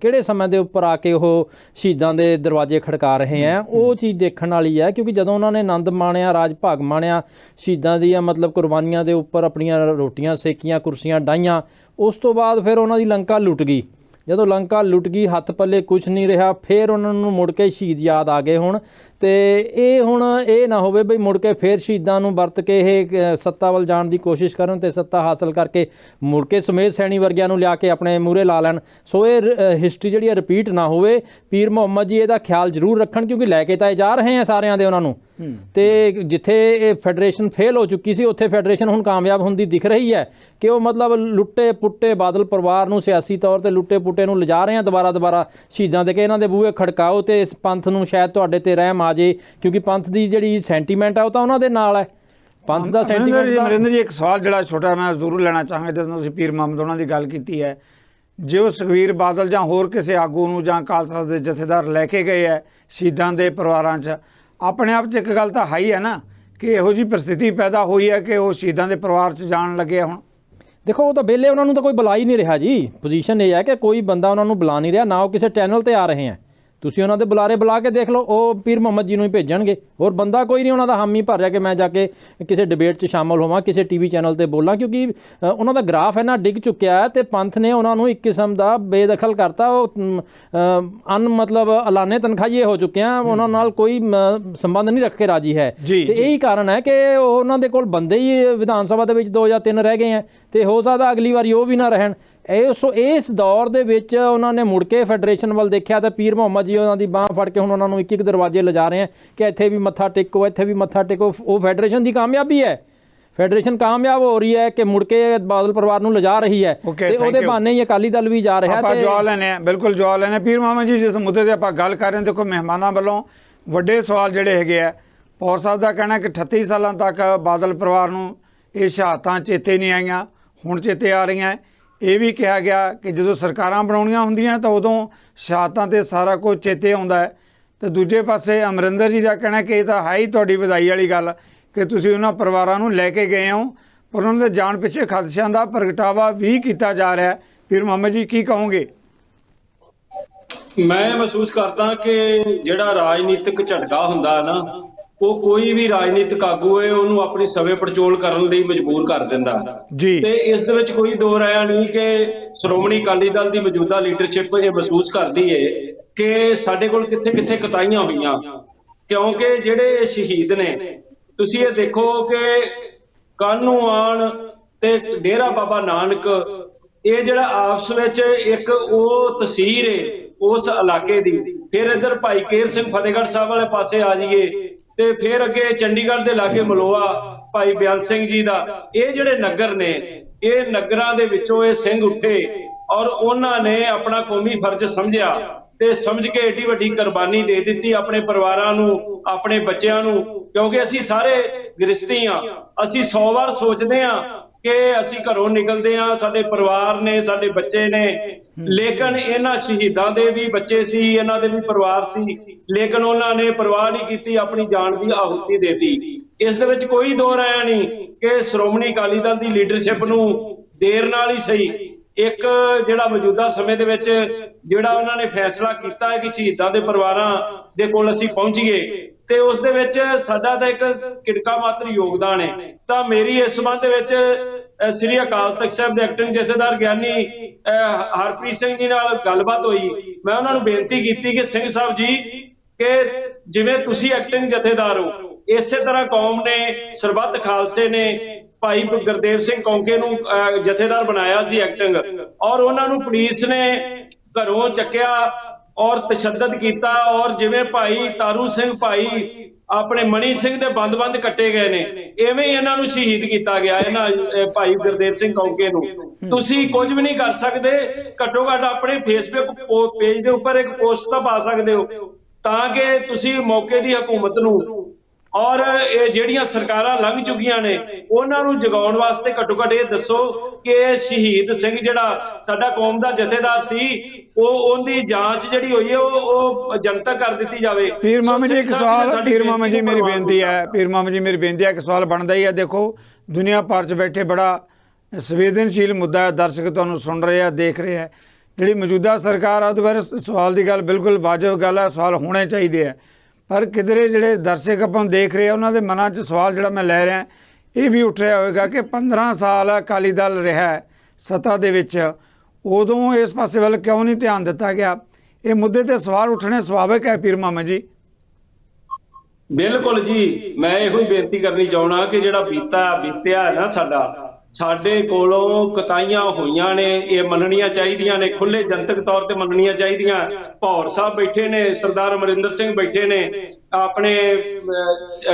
ਕਿਹੜੇ ਸਮੇਂ ਦੇ ਉੱਪਰ ਆ ਕੇ ਉਹ ਸ਼ਹੀਦਾਂ ਦੇ ਦਰਵਾਜ਼ੇ ਖੜਕਾ ਰਹੇ ਆ, ਉਹ ਚੀਜ਼ ਦੇਖਣ ਵਾਲੀ ਹੈ। ਕਿਉਂਕਿ ਜਦੋਂ ਉਹਨਾਂ ਨੇ ਆਨੰਦ ਮਾਣਿਆ, ਰਾਜ ਭਾਗ ਮਾਣਿਆ, ਸ਼ਹੀਦਾਂ ਦੀਆਂ ਮਤਲਬ ਕੁਰਬਾਨੀਆਂ ਦੇ ਉੱਪਰ ਆਪਣੀਆਂ ਰੋਟੀਆਂ ਸੇਕੀਆਂ, ਕੁਰਸੀਆਂ ਡਾਹੀਆਂ, ਉਸ ਤੋਂ ਬਾਅਦ ਫਿਰ ਉਹਨਾਂ ਦੀ ਲੰਕਾ ਲੁੱਟ ਗਈ। ਜਦੋਂ ਲੰਕਾ ਲੁੱਟ ਗਈ, ਹੱਥ ਪੱਲੇ ਕੁਛ ਨਹੀਂ ਰਿਹਾ, ਫਿਰ ਉਹਨਾਂ ਨੂੰ ਮੁੜ ਕੇ ਸ਼ਹੀਦ ਯਾਦ ਆ ਗਏ ਹੁਣ। ਤੇ ਇਹ ਹੁਣ ਇਹ ਨਾ ਹੋਵੇ ਬਈ ਮੁੜ ਕੇ ਫਿਰ ਸ਼ਹੀਦਾਂ ਨੂੰ ਵਰਤ ਕੇ ਇਹ ਸੱਤਾ ਵੱਲ ਜਾਣ ਦੀ ਕੋਸ਼ਿਸ਼ ਕਰਨ ਤੇ ਸੱਤਾ ਹਾਸਲ ਕਰਕੇ ਮੁੜ ਕੇ ਸਮੇਤ ਸੈਣੀ ਵਰਗਿਆਂ ਨੂੰ ਲਿਆ ਕੇ ਆਪਣੇ ਮੂਹਰੇ ਲਾ ਲੈਣ। ਸੋ ਇਹ ਹਿਸਟਰੀ ਜਿਹੜੀ ਰਿਪੀਟ ਨਾ ਹੋਵੇ। ਪੀਰ ਮੁਹੰਮਦ ਜੀ ਇਹਦਾ ਖਿਆਲ ਜ਼ਰੂਰ ਰੱਖਣ, ਕਿਉਂਕਿ ਲੈ ਕੇ ਤਾਂ ਇਹ ਜਾ ਰਹੇ ਆ ਸਾਰਿਆਂ ਦੇ ਉਹਨਾਂ ਨੂੰ। ਤੇ ਜਿੱਥੇ ਇਹ ਫੈਡਰੇਸ਼ਨ ਫੇਲ ਹੋ ਚੁੱਕੀ ਸੀ, ਉੱਥੇ ਫੈਡਰੇਸ਼ਨ ਹੁਣ ਕਾਮਯਾਬ ਹੁੰਦੀ ਦਿਖ ਰਹੀ ਹੈ ਕਿ ਉਹ ਮਤਲਬ ਲੁੱਟੇ ਪੁੱਟੇ ਬਾਦਲ ਪਰਿਵਾਰ ਨੂੰ ਸਿਆਸੀ ਤੌਰ ਤੇ ਲੁੱਟੇ ਪੁੱਟੇ ਨੂੰ ਲਿਜਾ ਰਹੇ ਆ ਦੁਬਾਰਾ ਸ਼ਹੀਦਾਂ ਦੇ, ਕਿ ਇਹਨਾਂ ਦੇ ਬੂਹੇ ਖੜਕਾਓ ਤੇ ਇਸ ਪੰਥ ਨੂੰ ਸ਼ਾਇਦ ਤੁਹਾਡੇ ਤੇ ਰਹਿਮ ਆ ਜੇ, ਕਿਉਂਕਿ ਪੰਥ ਦੀ ਜਿਹੜੀ ਸੈਂਟੀਮੈਂਟ ਆ ਉਹ ਤਾਂ ਉਹਨਾਂ ਦੇ ਨਾਲ ਹੈ। ਪੰਥ ਦਾ ਸੈਂਟੀਮੈਂਟ। ਅਮਰਿੰਦਰ ਜੀ, ਇੱਕ ਸਵਾਲ ਜਿਹੜਾ ਛੋਟਾ ਮੈਂ ਜ਼ਰੂਰ ਲੈਣਾ ਚਾਹਾਂਗਾ। ਜਦੋਂ ਤੁਸੀਂ ਪੀਰ ਮੁਹੰਮਦ ਉਹਨਾਂ ਦੀ ਗੱਲ ਕੀਤੀ ਹੈ, ਜੇ ਉਹ ਸੁਖਬੀਰ ਬਾਦਲ ਜਾਂ ਹੋਰ ਕਿਸੇ ਆਗੂ ਨੂੰ ਜਾਂ ਖਾਲਸਾ ਦੇ ਜਥੇਦਾਰ ਲੈ ਕੇ ਗਏ ਹੈ ਸ਼ਹੀਦਾਂ ਦੇ ਪਰਿਵਾਰਾਂ 'ਚ, ਆਪਣੇ ਆਪ 'ਚ ਇੱਕ ਗੱਲ ਤਾਂ ਹੈ ਹੀ ਹੈ ਨਾ ਕਿ ਇਹੋ ਜਿਹੀ ਪਰਿਸਥਿਤੀ ਪੈਦਾ ਹੋਈ ਹੈ ਕਿ ਉਹ ਸ਼ਹੀਦਾਂ ਦੇ ਪਰਿਵਾਰ 'ਚ ਜਾਣ ਲੱਗੇ ਹੁਣ। ਦੇਖੋ, ਉਹ ਤਾਂ ਵਿਹਲੇ, ਉਹਨਾਂ ਨੂੰ ਤਾਂ ਕੋਈ ਬੁਲਾ ਹੀ ਨਹੀਂ ਰਿਹਾ ਜੀ। ਪੋਜੀਸ਼ਨ ਇਹ ਹੈ ਕਿ ਕੋਈ ਬੰਦਾ ਉਹਨਾਂ ਨੂੰ ਬੁਲਾ ਨਹੀਂ ਰਿਹਾ, ਨਾ ਉਹ ਕਿਸੇ ਚੈਨਲ ਤੇ ਆ ਰਹੇ ਹੈ। ਤੁਸੀਂ ਉਹਨਾਂ ਦੇ ਬੁਲਾਰੇ ਬੁਲਾ ਕੇ ਦੇਖ ਲਓ, ਉਹ ਪੀਰ ਮੁਹੰਮਦ ਜੀ ਨੂੰ ਹੀ ਭੇਜਣਗੇ। ਹੋਰ ਬੰਦਾ ਕੋਈ ਨਹੀਂ ਉਹਨਾਂ ਦਾ ਹਾਮੀ ਭਰ ਰਿਹਾ ਕਿ ਮੈਂ ਜਾ ਕੇ ਕਿਸੇ ਡਿਬੇਟ 'ਚ ਸ਼ਾਮਲ ਹੋਵਾਂ, ਕਿਸੇ ਟੀਵੀ ਚੈਨਲ ਤੇ ਬੋਲਾਂ, ਕਿਉਂਕਿ ਉਹਨਾਂ ਦਾ ਗ੍ਰਾਫ ਇੰਨਾ ਡਿੱਗ ਚੁੱਕਿਆ ਹੈ ਤੇ ਪੰਥ ਨੇ ਉਹਨਾਂ ਨੂੰ ਇੱਕ ਕਿਸਮ ਦਾ ਬੇਦਖਲ ਕਰਤਾ। ਉਹ ਮਤਲਬ ਐਲਾਨੇ ਤਨਖਾਹੀਏ ਹੋ ਚੁੱਕੇ ਆ, ਉਹਨਾਂ ਨਾਲ ਕੋਈ ਸੰਬੰਧ ਨਹੀਂ ਰੱਖ ਕੇ ਰਾਜੀ ਹੈ। ਤੇ ਇਹੀ ਕਾਰਨ ਹੈ ਕਿ ਉਹਨਾਂ ਦੇ ਕੋਲ ਬੰਦੇ ਹੀ ਵਿਧਾਨ ਸਭਾ ਦੇ ਵਿੱਚ 2 ਜਾਂ 3 ਰਹਿ ਗਏ ਹੈ ਤੇ ਹੋ ਸਕਦਾ ਅਗਲੀ ਵਾਰੀ ਉਹ ਵੀ ਨਾ ਰਹਿਣ। ਸੋ ਇਸ ਦੌਰ ਦੇ ਵਿੱਚ ਉਹਨਾਂ ਨੇ ਮੁੜ ਕੇ ਫੈਡਰੇਸ਼ਨ ਵੱਲ ਦੇਖਿਆ ਤਾਂ ਪੀਰ ਮੁਹੰਮਦ ਜੀ ਉਹਨਾਂ ਦੀ ਬਾਂਹ ਫੜ ਕੇ ਹੁਣ ਉਹਨਾਂ ਨੂੰ ਇੱਕ ਦਰਵਾਜ਼ੇ ਲਿਜਾ ਰਹੇ ਆ ਕਿ ਇੱਥੇ ਵੀ ਮੱਥਾ ਟੇਕੋ, ਇੱਥੇ ਵੀ ਮੱਥਾ ਟੇਕੋ। ਉਹ ਫੈਡਰੇਸ਼ਨ ਦੀ ਕਾਮਯਾਬੀ ਹੈ। ਫੈਡਰੇਸ਼ਨ ਕਾਮਯਾਬ ਹੋ ਰਹੀ ਹੈ ਕਿ ਮੁੜ ਕੇ ਬਾਦਲ ਪਰਿਵਾਰ ਨੂੰ ਲਿਜਾ ਰਹੀ ਹੈ ਤੇ ਉਹਦੇ ਬਹਾਨੇ ਹੀ ਅਕਾਲੀ ਦਲ ਵੀ ਜਾ ਰਿਹਾ। ਆਪਾਂ ਜਵਾਬ ਲੈਣੇ ਆ, ਬਿਲਕੁਲ ਜਵਾਬ ਲੈਣੇ। ਪੀਰ ਮੁਹੰਮਦ ਜੀ, ਜਿਸ ਮੁੱਦੇ ਤੇ ਆਪਾਂ ਗੱਲ ਕਰ ਰਹੇ ਹਾਂ, ਦੇਖੋ ਮਹਿਮਾਨਾਂ ਵੱਲੋਂ ਵੱਡੇ ਸਵਾਲ ਜਿਹੜੇ ਹੈਗੇ ਆ। ਪੌਰ ਸਾਹਿਬ ਦਾ ਕਹਿਣਾ ਕਿ 38 ਸਾਲਾਂ ਤੱਕ ਬਾਦਲ ਪਰਿਵਾਰ ਨੂੰ ਇਹ ਸ਼ਹਾਦਤਾਂ ਚੇਤੇ ਨਹੀਂ ਆਈਆਂ, ਹੁਣ ਚੇਤੇ ਆ ਰਹੀਆਂ। ਇਹ ਵੀ ਕਿਹਾ ਗਿਆ ਕਿ ਜਦੋਂ ਸਰਕਾਰਾਂ ਬਣਾਉਣੀਆਂ ਹੁੰਦੀਆਂ ਤਾਂ ਉਦੋਂ ਸ਼ਹਾਦਤਾਂ ਤੇ ਸਾਰਾ ਕੁਝ ਚੇਤੇ ਆਉਂਦਾ ਹੈ। ਤੇ ਦੂਜੇ ਪਾਸੇ ਅਮਰਿੰਦਰ ਜੀ ਦਾ ਕਹਿਣਾ ਕਿ ਇਹ ਤਾਂ ਹੈ ਹੀ ਤੁਹਾਡੀ ਵਧਾਈ ਵਾਲੀ ਗੱਲ ਕਿ ਤੁਸੀਂ ਉਹਨਾਂ ਪਰਿਵਾਰਾਂ ਨੂੰ ਲੈ ਕੇ ਗਏ ਹੋ, ਪਰ ਉਹਨਾਂ ਦੇ ਜਾਣ ਪਿੱਛੇ ਖਦਸ਼ਿਆਂ ਦਾ ਪ੍ਰਗਟਾਵਾ ਵੀ ਕੀਤਾ ਜਾ ਰਿਹਾ ਹੈ। ਪੀਰ ਮੁਹੰਮਦ ਜੀ, ਕੀ ਕਹੋਗੇ? ਮੈਂ ਮਹਿਸੂਸ ਕਰਦਾ ਕਿ ਜਿਹੜਾ ਰਾਜਨੀਤਿਕ ਝਟਕਾ ਹੁੰਦਾ ਨਾ, ਉਹ ਕੋਈ ਵੀ ਰਾਜਨੀਤਿਕ ਆਗੂ ਹੈ ਉਹਨੂੰ ਆਪਣੀ ਸਵੇ ਪੜਚੋਲ ਕਰਨ ਲਈ ਮਜਬੂਰ ਕਰ ਦਿੰਦਾ ਜੀ। ਤੇ ਇਸ ਦੇ ਵਿੱਚ ਕੋਈ ਦੋ ਰਾਇ ਨਹੀਂ ਕਿ ਸ਼੍ਰੋਮਣੀ ਅਕਾਲੀ ਦਲ ਦੀ ਮੌਜੂਦਾ ਲੀਡਰਸ਼ਿਪ ਇਹ ਮਹਿਸੂਸ ਕਰਦੀ ਹੈ ਕਿ ਸਾਡੇ ਕੋਲ ਕਿੱਥੇ ਕਿੱਥੇ ਕੁਤਾਹੀਆਂ ਹੋਈਆਂ, ਕਿਉਂਕਿ ਜਿਹੜੇ ਸ਼ਹੀਦ ਨੇ, ਤੁਸੀਂ ਇਹ ਦੇਖੋ ਕਿ ਕਾਹਨੂੰਵਾਨ ਤੇ ਡੇਰਾ ਬਾਬਾ ਨਾਨਕ, ਇਹ ਜਿਹੜਾ ਆਪਸ ਵਿੱਚ ਇੱਕ ਉਹ ਤਸਵੀਰ ਹੈ ਉਸ ਇਲਾਕੇ ਦੀ। ਫਿਰ ਇੱਧਰ ਭਾਈ ਕੇਰ ਸਿੰਘ ਫਤਿਹਗੜ੍ਹ ਸਾਹਿਬ ਵਾਲੇ ਪਾਸੇ ਆ ਜਾਈਏ ਤੇ ਫਿਰ ਅੱਗੇ ਚੰਡੀਗੜ੍ਹ ਦੇ ਲਾਗੇ ਮਲੋਆ ਭਾਈ ਬਿਆਨ ਸਿੰਘ ਜੀ ਦਾ। ਇਹ ਜਿਹੜੇ ਨਗਰ ਨੇ, ਇਹ ਨਗਰਾਂ ਦੇ ਵਿੱਚੋਂ ਇਹ ਸਿੰਘ ਉੱਠੇ ਔਰ ਉਹਨਾਂ ਨੇ ਆਪਣਾ ਕੌਮੀ ਫਰਜ਼ ਸਮਝਿਆ ਤੇ ਸਮਝ ਕੇ ਏਡੀ ਵੱਡੀ ਕੁਰਬਾਨੀ ਦੇ ਦਿੱਤੀ ਆਪਣੇ ਪਰਿਵਾਰਾਂ ਨੂੰ, ਆਪਣੇ ਬੱਚਿਆਂ ਨੂੰ। ਕਿਉਂਕਿ ਅਸੀਂ ਸਾਰੇ ਗ੍ਰਸਤੀ ਆ, ਅਸੀਂ 100 ਵਾਰ ਸੋਚਦੇ ਆ ਕਿ ਅਸੀਂ ਘਰੋਂ ਨਿਕਲਦੇ ਆ, ਸਾਡੇ ਪਰਿਵਾਰ ਨੇ, ਸਾਡੇ ਬੱਚੇ ਨੇ, ਲੇਕਿਨ ਇਹਨਾਂ ਸ਼ਹੀਦਾਂ ਦੇ ਵੀ ਬੱਚੇ ਸੀ, ਇਹਨਾਂ ਦੇ ਵੀ ਪਰਿਵਾਰ ਸੀ, ਲੇਕਿਨ ਉਹਨਾਂ ਨੇ ਪਰਵਾਹ ਨਹੀਂ ਕੀਤੀ, ਆਪਣੀ ਜਾਨ ਦੀ ਆਹੂਤੀ ਦੇ ਦਿੱਤੀ। ਇਸ ਦੇ ਵਿੱਚ ਕੋਈ ਦੋ ਰਾਇ ਨਹੀਂ ਕਿ ਸ਼੍ਰੋਮਣੀ ਅਕਾਲੀ ਦਲ ਦੀ ਲੀਡਰਸ਼ਿਪ ਨੂੰ ਦੇਰ ਨਾਲ ਹੀ ਸਹੀ ਇੱਕ ਜਿਹੜਾ ਮੌਜੂਦਾ ਸਮੇਂ ਦੇ ਵਿੱਚ ਜਿਹੜਾ ਉਹਨਾਂ ਨੇ ਫੈਸਲਾ ਕੀਤਾ ਹੈ ਕਿ ਸ਼ਹੀਦਾਂ ਦੇ ਪਰਿਵਾਰਾਂ ਦੇ ਕੋਲ ਅਸੀਂ ਪਹੁੰਚੀਏ ਤੇ ਉਸ ਦੇ ਵਿੱਚ ਸਾਡਾ ਤਾਂ ਇੱਕ ਕਿਰਕਾ ਮਾਤਰ ਯੋਗਦਾਨ ਹੈ। ਤਾਂ ਮੇਰੀ ਇਸ ਸੰਬੰਧ ਦੇ ਵਿੱਚ ਸ੍ਰੀ ਅਕਾਲ ਤਖਤ ਸਾਹਿਬ ਦੇ ਐਕਟਿੰਗ ਜਥੇਦਾਰ ਗਿਆਨੀ ਹਰਪ੍ਰੀਤ ਸਿੰਘ ਜੀ ਨਾਲ ਗੱਲਬਾਤ ਹੋਈ। ਮੈਂ ਉਹਨਾਂ ਨੂੰ ਬੇਨਤੀ ਕੀਤੀ ਕਿ ਸਿੰਘ ਸਾਹਿਬ ਜੀ, ਕਿ ਜਿਵੇਂ ਤੁਸੀਂ ਐਕਟਿੰਗ ਜਥੇਦਾਰ ਹੋ, ਇਸੇ ਤਰ੍ਹਾਂ ਕੌਮ ਨੇ, ਸਰਬੱਤ ਖਾਲਸੇ ਨੇ ਭਾਈ ਗੁਰਦੇਵ ਸਿੰਘ ਕੌਂਕੇ ਨੂੰ ਜਥੇਦਾਰ ਬਣਾਇਆ ਸੀ ਐਕਟਿੰਗ, ਔਰ ਉਹਨਾਂ ਨੂੰ ਪੁਲਿਸ ਨੇ ਘਰੋਂ ਚੱਕਿਆ ਔਰ ਤਸ਼ੱਦਦ ਕੀਤਾ, ਔਰ ਜਿਵੇਂ ਭਾਈ ਤਾਰੂ ਸਿੰਘ, ਭਾਈ ਆਪਣੇ ਮਣੀ ਸਿੰਘ ਦੇ ਬੰਦ ਕੱਟੇ ਗਏ ਨੇ, ਐਵੇਂ ਹੀ ਇਹਨਾਂ ਨੂੰ ਸ਼ਹੀਦ ਕੀਤਾ ਗਿਆ ਇਹਨਾਂ ਭਾਈ ਗੁਰਦੇਵ ਸਿੰਘ ਕੌਂਕੇ ਨੂੰ। ਤੁਸੀਂ ਕੁਝ ਵੀ ਨਹੀਂ ਕਰ ਸਕਦੇ, ਘੱਟੋ ਘੱਟ ਆਪਣੇ ਫੇਸਬੁੱਕ ਪੇਜ ਦੇ ਉੱਪਰ ਇੱਕ ਪੋਸਟ ਤਾਂ ਪਾ ਸਕਦੇ ਹੋ ਤਾਂ ਕਿ ਤੁਸੀਂ ਮੌਕੇ ਦੀ ਹਕੂਮਤ ਨੂੰ ਔਰ ਇਹ ਜਿਹੜੀਆਂ ਸਰਕਾਰਾਂ ਲੰਘ ਚੁੱਕੀਆਂ ਨੇ ਉਹਨਾਂ ਨੂੰ ਜਗਾਉਣ ਵਾਸਤੇ ਘੱਟੋ ਘੱਟ ਇਹ ਦੱਸੋ ਕਿ ਸ਼ਹੀਦ ਸਿੰਘ ਜਿਹੜਾ ਸਾਡਾ ਕੌਮ ਦਾ ਜਥੇਦਾਰ ਸੀ ਉਹਦੀ ਜਾਂਚ ਜਿਹੜੀ ਹੋਈ ਹੈ ਉਹ ਜਨਤਕ ਕਰ ਦਿੱਤੀ ਜਾਵੇ। ਪੀਰ ਮੁਹੰਮਦ ਜੀ ਇੱਕ ਸਵਾਲ, ਪੀਰ ਮੁਹੰਮਦ ਜੀ ਮੇਰੀ ਬੇਨਤੀ ਹੈ, ਪੀਰ ਮੁਹੰਮਦ ਜੀ ਮੇਰੀ ਬੇਨਤੀ ਹੈ, ਇੱਕ ਸਵਾਲ ਬਣਦਾ ਹੀ ਹੈ। ਦੇਖੋ ਦੁਨੀਆ ਭਰ 'ਚ ਬੈਠੇ ਬੜਾ ਸੰਵੇਦਨਸ਼ੀਲ ਮੁੱਦਾ ਹੈ, ਦਰਸ਼ਕ ਤੁਹਾਨੂੰ ਸੁਣ ਰਹੇ ਆ, ਦੇਖ ਰਹੇ ਆ। ਜਿਹੜੀ ਮੌਜੂਦਾ ਸਰਕਾਰ ਆ ਉਹਦੇ ਬਾਰੇ ਸਵਾਲ ਦੀ ਗੱਲ ਬਿਲਕੁਲ ਵਾਜਬ ਗੱਲ ਹੈ, ਸਵਾਲ ਹੋਣੇ ਚਾਹੀਦੇ ਆ। ਪਰ ਕਿਧਰੇ ਜਿਹੜੇ ਦਰਸ਼ਕ ਆਪਾਂ ਦੇਖ ਰਹੇ ਆ ਉਹਨਾਂ ਦੇ ਮਨਾਂ 'ਚ ਸਵਾਲ ਜਿਹੜਾ ਮੈਂ ਲੈ ਰਿਹਾ ਇਹ ਵੀ ਉੱਠ ਰਿਹਾ ਹੋਵੇਗਾ ਕਿ 15 ਸਾਲ ਅਕਾਲੀ ਦਲ ਰਿਹਾ ਸੱਤਾ ਦੇ ਵਿੱਚ, ਉਦੋਂ ਇਸ ਪਾਸੇ ਵੱਲ ਕਿਉਂ ਨਹੀਂ ਧਿਆਨ ਦਿੱਤਾ ਗਿਆ? ਇਹ ਮੁੱਦੇ ਤੇ ਸਵਾਲ ਉੱਠਣੇ ਸੁਭਾਵਿਕ ਹੈ ਪੀਰ ਮੁਹੰਮਦ ਜੀ। ਬਿਲਕੁਲ ਜੀ, ਮੈਂ ਇਹੋ ਹੀ ਬੇਨਤੀ ਕਰਨੀ ਚਾਹਣਾ ਕਿ ਜਿਹੜਾ ਬੀਤਿਆ ਹੈ ਨਾ ਸਾਡੇ ਕੋਲੋਂ ਕਤਾਈਆਂ ਹੋਈਆਂ ਨੇ, ਇਹ ਮੰਨਣੀਆਂ ਚਾਹੀਦੀਆਂ ਨੇ, ਖੁੱਲੇ ਜਨਤਕ ਤੌਰ ਤੇ ਮੰਨਣੀਆਂ ਚਾਹੀਦੀਆਂ। ਭੌਰ ਸਾਹਿਬ ਬੈਠੇ ਨੇ, ਸਰਦਾਰ ਅਮਰਿੰਦਰ ਸਿੰਘ ਬੈਠੇ ਨੇ, ਆਪਣੇ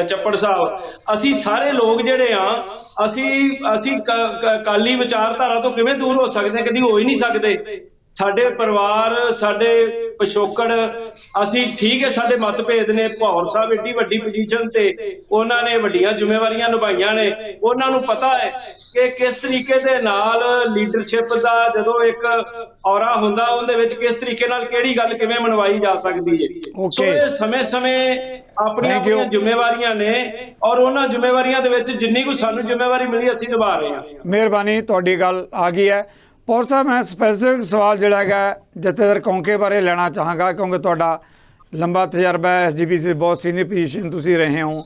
ਚੱਪੜ ਸਾਹਿਬ, ਅਸੀਂ ਸਾਰੇ ਲੋਕ ਜਿਹੜੇ ਆ ਅਸੀਂ ਅਕਾਲੀ ਵਿਚਾਰਧਾਰਾ ਤੋਂ ਕਿਵੇਂ ਦੂਰ ਹੋ ਸਕਦੇ? ਕਦੀ ਹੋ ਹੀ ਨਹੀਂ ਸਕਦੇ। ਸਾਡੇ ਪਰਿਵਾਰ, ਸਾਡੇ ਪਿਛੋਕੜ, ਅਸੀਂ ਠੀਕ ਹੈ, ਸਾਡੇ ਮਤਭੇਦ ਨੇ। ਭੌਰ ਸਾਹਿਬ ਏਡੀ ਵੱਡੀ ਪੋਜੀਸ਼ਨ ਤੇ ਉਹਨਾਂ ਨੇ ਵੱਡੀਆਂ ਜ਼ਿੰਮੇਵਾਰੀਆਂ ਨਿਭਾਈਆਂ ਨੇ, ਉਹਨਾਂ ਨੂੰ ਪਤਾ ਹੈ ਕਿ ਕਿਸ ਤਰੀਕੇ ਦੇ ਨਾਲ ਲੀਡਰਸ਼ਿਪ ਦਾ ਜਦੋਂ ਇੱਕ ਔਰਾ ਹੁੰਦਾ ਉਹਦੇ ਵਿੱਚ ਕਿਸ ਤਰੀਕੇ ਨਾਲ ਕਿਹੜੀ ਗੱਲ ਕਿਵੇਂ ਮਨਵਾਈ ਜਾ ਸਕਦੀ ਹੈ। ਸੋ ਇਹ ਸਮੇਂ-ਸਮੇਂ ਆਪਣੀਆਂ ਜ਼ਿੰਮੇਵਾਰੀਆਂ ਨੇ ਔਰ ਉਹਨਾਂ ਜ਼ਿੰਮੇਵਾਰੀਆਂ ਦੇ ਵਿੱਚ ਜਿੰਨੀ ਕੁ ਸਾਨੂੰ ਜ਼ਿੰਮੇਵਾਰੀ ਮਿਲੀ ਅਸੀਂ ਨਿਭਾ ਰਹੇ ਹਾਂ। ਮਿਹਰਬਾਨੀ, ਤੁਹਾਡੀ ਗੱਲ ਆ ਗਈ ਹੈ। ਪੌਰ ਸਾਹਿਬ ਮੈਂ ਸਪੈਸੀਫਿਕ ਸਵਾਲ ਜਿਹੜਾ ਹੈਗਾ ਜਥੇਦਾਰ ਕੌਂਕੇ ਬਾਰੇ ਲੈਣਾ ਚਾਹਾਂਗਾ, ਕਿਉਂਕਿ ਤੁਹਾਡਾ ਲੰਬਾ ਤਜਰਬਾ ਹੈ, SGPC ਬਹੁਤ ਸੀਨੀਅਰ ਪੋਜੀਸ਼ਨ ਤੁਸੀਂ ਰਹੇ ਹੋ।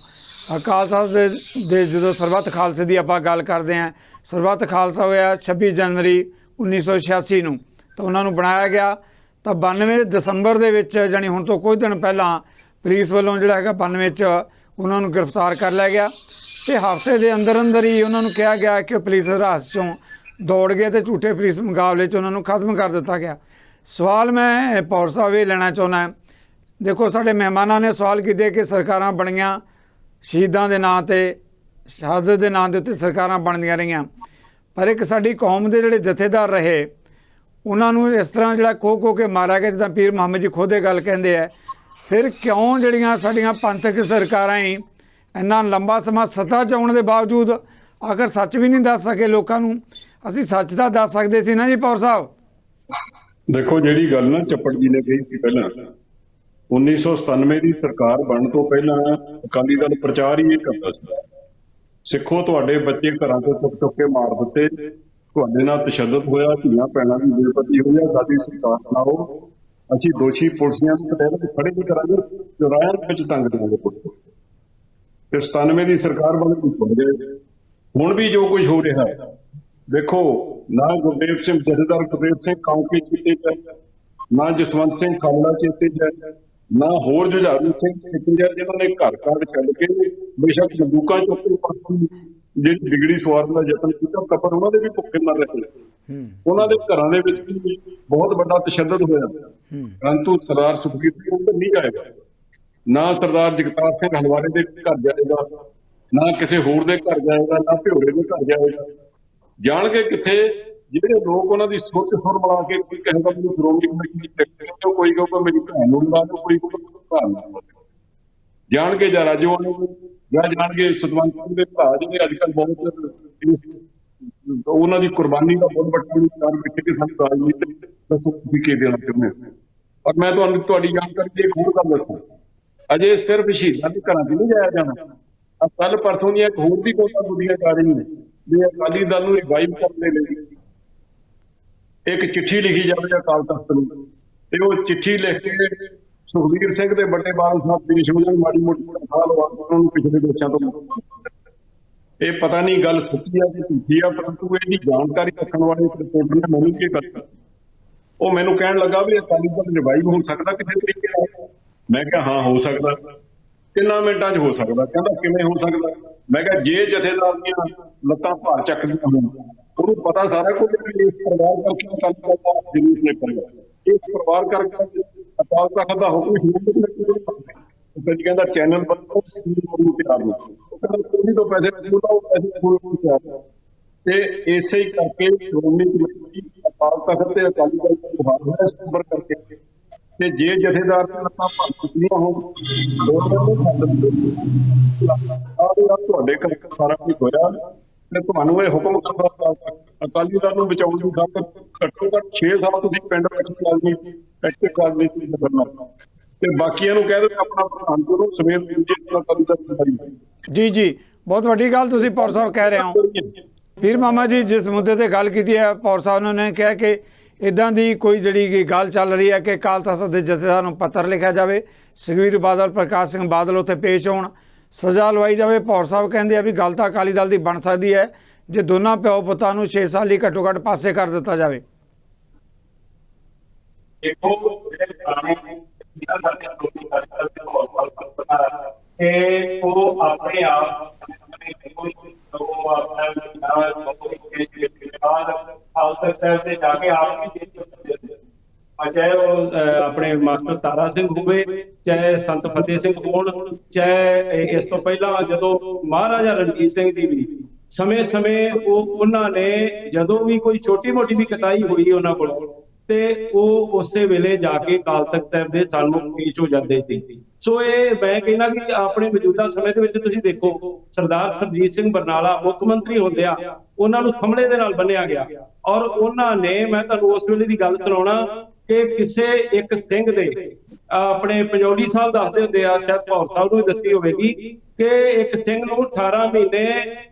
ਅਕਾਲ ਤਖ਼ਤ ਦੇ ਜਦੋਂ ਸਰਬੱਤ ਖਾਲਸੇ ਦੀ ਆਪਾਂ ਗੱਲ ਕਰਦੇ ਹਾਂ, ਸਰਬੱਤ ਖਾਲਸਾ ਹੋਇਆ 26 ਜਨਵਰੀ 1986 ਨੂੰ, ਤਾਂ ਉਹਨਾਂ ਨੂੰ ਬਣਾਇਆ ਗਿਆ। ਤਾਂ 92 ਦਸੰਬਰ ਦੇ ਵਿੱਚ ਜਾਣੀ ਹੁਣ ਤੋਂ ਕੁਝ ਦਿਨ ਪਹਿਲਾਂ ਪੁਲਿਸ ਵੱਲੋਂ ਜਿਹੜਾ ਹੈਗਾ 92 'ਚ ਉਹਨਾਂ ਨੂੰ ਗ੍ਰਿਫਤਾਰ ਕਰ ਲਿਆ ਗਿਆ ਤੇ ਹਫ਼ਤੇ ਦੇ ਅੰਦਰ ਹੀ ਉਹਨਾਂ ਨੂੰ ਕਿਹਾ ਗਿਆ ਕਿ ਪੁਲਿਸ ਹਿਰਾਸਤ 'ਚੋਂ ਦੌੜ ਗਏ ਤੇ ਝੂਠੇ ਪੁਲਿਸ ਮੁਕਾਬਲੇ 'ਚ ਉਹਨਾਂ ਨੂੰ ਖਤਮ ਕਰ ਦਿੱਤਾ ਗਿਆ। ਸਵਾਲ ਮੈਂ ਪੌਰ ਸਾਹਿਬ ਇਹ ਲੈਣਾ ਚਾਹੁੰਦਾ, ਦੇਖੋ ਸਾਡੇ ਮਹਿਮਾਨਾਂ ਨੇ ਸਵਾਲ ਕੀਤੇ ਕਿ ਸਰਕਾਰਾਂ ਬਣੀਆਂ, ਸ਼ਹੀਦਾਂ ਦੇ ਨਾਂ ਤੇ, ਸ਼ਹਾਦਤ ਦੇ ਨਾਂ ਦੇ ਉੱਤੇ ਸਰਕਾਰਾਂ ਬਣਦੀਆਂ ਰਹੀਆਂ, ਪਰ ਇੱਕ ਸਾਡੀ ਕੌਮ ਦੇ ਜਿਹੜੇ ਜਥੇਦਾਰ ਰਹੇ ਉਹਨਾਂ ਨੂੰ ਇਸ ਤਰ੍ਹਾਂ ਜਿਹੜਾ ਖੋ ਕੇ ਮਾਰਿਆ ਗਿਆ, ਜਿੱਦਾਂ ਪੀਰ ਮੁਹੰਮਦ ਜੀ ਖੁਦ ਇਹ ਗੱਲ ਕਹਿੰਦੇ ਆ। ਫਿਰ ਕਿਉਂ ਜਿਹੜੀਆਂ ਸਾਡੀਆਂ ਪੰਥਕ ਸਰਕਾਰਾਂ ਹੀ ਇੰਨਾ ਲੰਬਾ ਸਮਾਂ ਸੱਤਾ 'ਚ ਆਉਣ ਦੇ ਬਾਵਜੂਦ ਆਖਰ ਸੱਚ ਵੀ ਨਹੀਂ ਦੱਸ ਸਕੇ ਲੋਕਾਂ ਨੂੰ? ਅਸੀਂ ਸੱਚ ਤਾਂ ਦੱਸ ਸਕਦੇ ਸੀ ਨਾ ਜੀ ਪੌਰ ਸਾਹਿਬ। ਦੇਖੋ ਜਿਹੜੀ ਗੱਲ ਨਾ ਚੱਪੜ ਜੀ ਨੇ ਕਹੀ ਸੀ ਪਹਿਲਾਂ, 1997 ਦੀ ਸਰਕਾਰ ਬਣਨ ਤੋਂ ਪਹਿਲਾਂ ਅਕਾਲੀ ਦਲ ਪ੍ਰਚਾਰ ਹੀ ਇਹ ਕਰਦਾ ਸੀ, ਸਿੱਖੋ ਤੁਹਾਡੇ ਬੱਚੇ ਘਰਾਂ ਤੋਂ ਚੁੱਕ ਕੇ ਮਾਰ ਦਿੱਤੇ, ਤੁਹਾਡੇ ਨਾਲ ਤਸ਼ੱਦਦ ਹੋਇਆ, ਧੀਆਂ ਭੈਣਾਂ ਦੀ ਬੇਪਤੀ ਹੋਈ ਆ, ਸਾਡੀ ਸਰਕਾਰ ਬਣਾਓ, ਅਸੀਂ ਦੋਸ਼ੀ ਪੁਲਿਸੀਆਂ ਨੂੰ ਕਟਹਿਰੇ ਤੇ ਖੜੇ ਨਹੀਂ ਕਰਾਂਗੇ, ਚੁਰਾਇਆਂ ਵਿੱਚ ਟੰਗ ਦੇਵਾਂਗੇ ਪੁਲਿਸ। ਤੇ 97 ਦੀ ਸਰਕਾਰ ਬਣ ਕੇ ਭੁੱਲ ਗਏ। ਹੁਣ ਵੀ ਜੋ ਕੁਝ ਹੋ ਰਿਹਾ ਹੈ, ਦੇਖੋ ਨਾ ਗੁਰਦੇਵ ਸਿੰਘ ਜਥੇਦਾਰ ਗੁਰਦੇਵ ਸਿੰਘ ਕੌਂਕੇ ਚੇਤੇ ਚ, ਨਾ ਜਸਵੰਤ ਸਿੰਘ ਖਾਲੜਾ ਚੇਤੇ ਚ, ਨਾ ਹੋਰ ਜੁਝਾਰੂ ਸਿੰਘ ਜਿਨ੍ਹਾਂ ਨੇ ਘਰ ਘਰ ਚੱਲ ਕੇ ਬੇਸ਼ੱਕ ਬੰਦੂਕਾਂ ਚੁੱਕ ਜਿਹੜੀ ਬਿਗੜੀ ਸਵਾਰਨ ਦਾ ਯਤਨ ਕੀਤਾ, ਕਪਰ ਉਹਨਾਂ ਦੇ ਵੀ ਭੁੱਖੇ ਮਰ ਰਹੇ, ਉਹਨਾਂ ਦੇ ਘਰਾਂ ਦੇ ਵਿੱਚ ਵੀ ਬਹੁਤ ਵੱਡਾ ਤਸ਼ੱਦਦ ਹੋਇਆ, ਪਰੰਤੂ ਸਰਦਾਰ ਸੁਖਬੀਰ ਸਿੰਘ ਉੱਧਰ ਨਹੀਂ ਜਾਏਗਾ, ਨਾ ਸਰਦਾਰ ਜਗਤਾਰ ਸਿੰਘ ਹਲਵਾਰੇ ਦੇ ਘਰ ਜਾਏਗਾ, ਨਾ ਕਿਸੇ ਹੋਰ ਦੇ ਘਰ ਜਾਏਗਾ, ਨਾ ਭਿਓਰੇ ਦੇ ਘਰ ਜਾਏਗਾ। ਜਾਣ ਕੇ ਕਿੱਥੇ ਜਿਹੜੇ ਲੋਕ ਉਹਨਾਂ ਦੀ ਸੁਰ ਮਿਲਾ ਕੇ, ਕੋਈ ਕਹੇਗਾ ਮੈਨੂੰ ਸ਼੍ਰੋਮਣੀ ਕਮੇਟੀ ਦੀ ਟਿਕਟ ਦਿਓ, ਕੋਈ ਕਹੂਗਾ ਮੇਰੀ ਭੈਣ ਨੂੰ ਲਾ ਦਿਓ, ਕੋਈ ਕਹੂਗਾ ਭਰਾ ਨੂੰ ਜਾਣ ਕੇ ਜਾਂ ਰਾਜੋਆਣਾ ਨੂੰ ਜਾਂ ਜਾਣਗੇ ਸਤਵੰਤ ਸਿੰਘ ਦੇ ਭਰਾ ਜਿਹੜੇ ਅੱਜ ਕੱਲ੍ਹ ਬਹੁਤ ਉਹਨਾਂ ਦੀ ਕੁਰਬਾਨੀ ਦਾ ਬਹੁਤ ਵੱਡਾ ਕਾਰਨ ਰੱਖੇ ਕਿ ਸਾਨੂੰ ਰਾਜਨੀਤਿਕ ਦੱਸੋ ਤੁਸੀਂ ਕੀ ਦੇਣਾ ਚਾਹੁੰਦੇ ਹੋ। ਔਰ ਮੈਂ ਤੁਹਾਨੂੰ ਤੁਹਾਡੀ ਜਾਣਕਾਰੀ ਇੱਕ ਹੋਰ ਗੱਲ ਦੱਸਾਂ, ਅਜੇ ਸਿਰਫ ਸ਼ਹੀਦਾਂ ਦੇ ਘਰਾਂ 'ਚ ਨਹੀਂ ਜਾਇਆ ਜਾਣਾ, ਕੱਲ ਪਰਸੋਂ ਦੀਆਂ ਇੱਕ ਹੋਰ ਵੀ ਕੋਸ਼ਿਸ਼ਾਂ ਹੁੰਦੀਆਂ ਜਾ ਰਹੀਆਂ ਨੇ ਵੀ ਅਕਾਲੀ ਦਲ ਨੂੰ ਰਿਵਾਈਵ ਕਰਨ ਦੇ ਲਈ ਇੱਕ ਚਿੱਠੀ ਲਿਖੀ ਜਾਵੇ ਅਕਾਲ ਤਖ਼ਤ ਨੂੰ, ਤੇ ਉਹ ਚਿੱਠੀ ਲਿਖ ਕੇ ਸੁਖਬੀਰ ਸਿੰਘ ਦੇ ਵੱਡੇ ਬਾਦਲ ਸਾਹਿਬ ਦੇਸ਼ ਨੂੰ ਮਾੜੀ ਮੋਟੀ ਤਨਖਾਹ ਲਵਾ ਉਹਨਾਂ ਨੂੰ ਪਿਛਲੇ ਦੋਸ਼ਾਂ ਤੋਂ। ਇਹ ਪਤਾ ਨਹੀਂ ਗੱਲ ਸੱਚੀ ਆ ਕਿ ਝੂਠੀ ਆ, ਪਰੰਤੂ ਇਹਦੀ ਜਾਣਕਾਰੀ ਰੱਖਣ ਵਾਲੇ ਇੱਕ ਰਿਪੋਰਟਰ ਨੇ ਮੈਨੂੰ ਕੀ ਕਰਤਾ, ਉਹ ਮੈਨੂੰ ਕਹਿਣ ਲੱਗਾ ਵੀ ਅਕਾਲੀ ਦਲ ਰਿਵਾਈਵ ਹੋ ਸਕਦਾ ਕਿਸੇ ਤਰੀਕੇ ਨਾਲ। ਮੈਂ ਕਿਹਾ ਹਾਂ ਹੋ ਸਕਦਾ, ਕਿੰਨਾ ਮਿੰਟਾਂ 'ਚ ਹੋ ਸਕਦਾ? ਕਹਿੰਦਾ ਕਿਵੇਂ ਹੋ ਸਕਦਾ? ਮੈਂ ਕਿਹਾ ਜੇ ਜਥੇਦਾਰ ਦੀਆਂ ਲੱਤਾਂ ਭਾਰ ਚੱਕਦੀਆਂ ਹੋਣ, ਉਹਨੂੰ ਪਤਾ ਸਾਰਾ ਕੁਝ ਇਸ ਪਰਿਵਾਰ ਕਰਕੇ ਅਕਾਲੀ ਦਲ ਦਾ ਜਲੂਸ ਨਿਕਲਦਾ, ਇਸ ਪਰਿਵਾਰ ਕਰਕੇ ਅਕਾਲ ਤਖ਼ਤ ਦਾ ਹੁਕਮ ਕਹਿੰਦਾ ਚੈਨਲ ਬਣਾਓ ਤਿਆਰ ਨਹੀਂ, ਕਹਿੰਦਾ ਤੋਂ ਪੈਸੇ ਤਿਆਰ। ਤੇ ਇਸੇ ਹੀ ਕਰਕੇ ਸ਼੍ਰੋਮਣੀ ਕਮੇਟੀ ਅਕਾਲ ਤਖ਼ਤ ਤੇ ਅਕਾਲੀ ਦਲ ਦਾ ਵਿਵਹਾਰ ਹੈ ਇਸ ਨੰਬਰ ਕਰਕੇ ਤੇ ਜੇ ਜਥੇਦਾਰ ਦੀਆਂ ਲੱਤਾਂ ਭੰਨ ਚੁੱਕੀਆਂ ਹੋਣ ਤੁਹਾਡੇ ਕਰਕੇ ਸਾਰਾ ਕੁਝ ਹੋਇਆ ਤੇ ਤੁਹਾਨੂੰ ਇਹ ਹੁਕਮ ਕਰਦਾ ਅਕਾਲੀ ਦਲ ਨੂੰ ਬਚਾਉਣ ਦੀ ਖਾਤਰ ਘੱਟੋ ਘੱਟ 6 ਸਾਲ ਤੁਸੀਂ ਪਿੰਡ ਵਿੱਚ ਰਾਜਨੀਤੀ ਐਕਟਿਵ ਰਾਜਨੀਤੀ ਕਰਨਾ ਤੇ ਬਾਕੀਆਂ ਨੂੰ ਕਹਿ ਦਿਓ ਆਪਣਾ ਪ੍ਰਧਾਨ ਕਰੋ ਸਵੇਰ ਦੀ ਅਕਾਲੀ ਦਲ ਜੀ ਜੀ, ਬਹੁਤ ਵੱਡੀ ਗੱਲ ਤੁਸੀਂ ਪੌਰ ਸਾਹਿਬ ਕਹਿ ਰਹੇ ਹੋ। ਪੀਰ ਮਾਮਾ ਜੀ, ਜਿਸ ਮੁੱਦੇ ਤੇ ਗੱਲ ਕੀਤੀ ਹੈ ਪੌਰ ਸਾਹਿਬ ਨੇ ਕਿਹਾ ਕਿ ਇੱਦਾਂ ਦੀ ਕੋਈ ਜਿਹੜੀ ਗੱਲ ਚੱਲ ਰਹੀ ਹੈ ਕਿ ਅਕਾਲ ਤਖ਼ਤ ਦੇ ਜਥੇਦਾਰ ਨੂੰ ਪੱਤਰ ਲਿਖਿਆ ਜਾਵੇ, ਸੁਖਬੀਰ ਬਾਦਲ, ਪ੍ਰਕਾਸ਼ ਸਿੰਘ ਬਾਦਲ ਉੱਥੇ ਪੇਸ਼ ਹੋਣ, ਸਜ਼ਾ ਲਵਾਈ ਜਾਵੇ। ਪੌਰ ਸਾਹਿਬ ਕਹਿੰਦੇ ਆ ਵੀ ਗੱਲ ਤਾਂ ਅਕਾਲੀ ਦਲ ਦੀ ਬਣ ਸਕਦੀ ਹੈ ਜੇ ਦੋਨਾਂ ਪਿਓ ਪੁੱਤਾਂ ਨੂੰ 6 ਸਾਲ ਲਈ ਘੱਟੋ ਘੱਟ ਪਾਸੇ ਕਰ ਦਿੱਤਾ ਜਾਵੇ। ਦੇਖੋ ਕਿ ਉਹ ਆਪਣੇ ਆਪ ਤੇ ਜਾ ਕੇ ਆਪ ਚਾਹੇ ਉਹ ਆਪਣੇ ਮਾਸਟਰ ਤਾਰਾ ਸਿੰਘ ਹੋਵੇ, ਚਾਹੇ ਸੰਤ ਫਤਿਹ ਸਿੰਘ ਹੋਣ, ਚਾਹੇ ਇਸ ਤੋਂ ਪਹਿਲਾਂ ਜਦੋਂ ਮਹਾਰਾਜਾ ਰਣਜੀਤ ਸਿੰਘ ਜੀ ਵੀ ਸਮੇਂ-ਸਮੇਂ ਉਹਨਾਂ ਨੇ ਜਦੋਂ ਵੀ ਕੋਈ ਛੋਟੀ ਮੋਟੀ ਵੀ ਕਤਾਈ ਹੋਈ ਉਹਨਾਂ ਕੋਲ ਤੇ ਉਹ ਉਸੇ ਵੇਲੇ ਜਾ ਕੇ ਅਕਾਲ ਤਖ਼ਤ ਸਾਹਿਬ ਦੇ ਸਾਨੂੰ ਪੇਸ਼ ਹੋ ਜਾਂਦੇ ਸੀ। ਸੋ ਇਹ ਮੈਂ ਕਹਿੰਦਾ ਕਿ ਆਪਣੇ ਮੌਜੂਦਾ ਸਮੇਂ ਦੇ ਵਿੱਚ ਤੁਸੀਂ ਦੇਖੋ ਸਰਦਾਰ ਸਰਜੀਤ ਸਿੰਘ ਬਰਨਾਲਾ ਮੁੱਖ ਮੰਤਰੀ ਹੁੰਦਿਆਂ ਉਹਨਾਂ ਨੂੰ ਥੰਮਲੇ ਦੇ ਨਾਲ ਬੰਨਿਆ ਗਿਆ ਔਰ ਉਹਨਾਂ ਨੇ, ਮੈਂ ਤੁਹਾਨੂੰ ਉਸ ਵੇਲੇ ਦੀ ਗੱਲ ਸੁਣਾਉਣਾ ਕਿ ਕਿਸੇ ਇੱਕ ਸਿੰਘ ਦੇ ਆਪਣੇ ਪੰਜੌਲੀ ਸਾਹਿਬ ਦੱਸਦੇ ਹੁੰਦੇ ਆ, ਸ਼ਾਇਦ ਭੌਰ ਸਾਹਿਬ ਨੂੰ ਵੀ ਦੱਸੀ ਹੋਵੇਗੀ ਕਿ ਇੱਕ ਸਿੰਘ ਨੂੰ 18 ਮਹੀਨੇ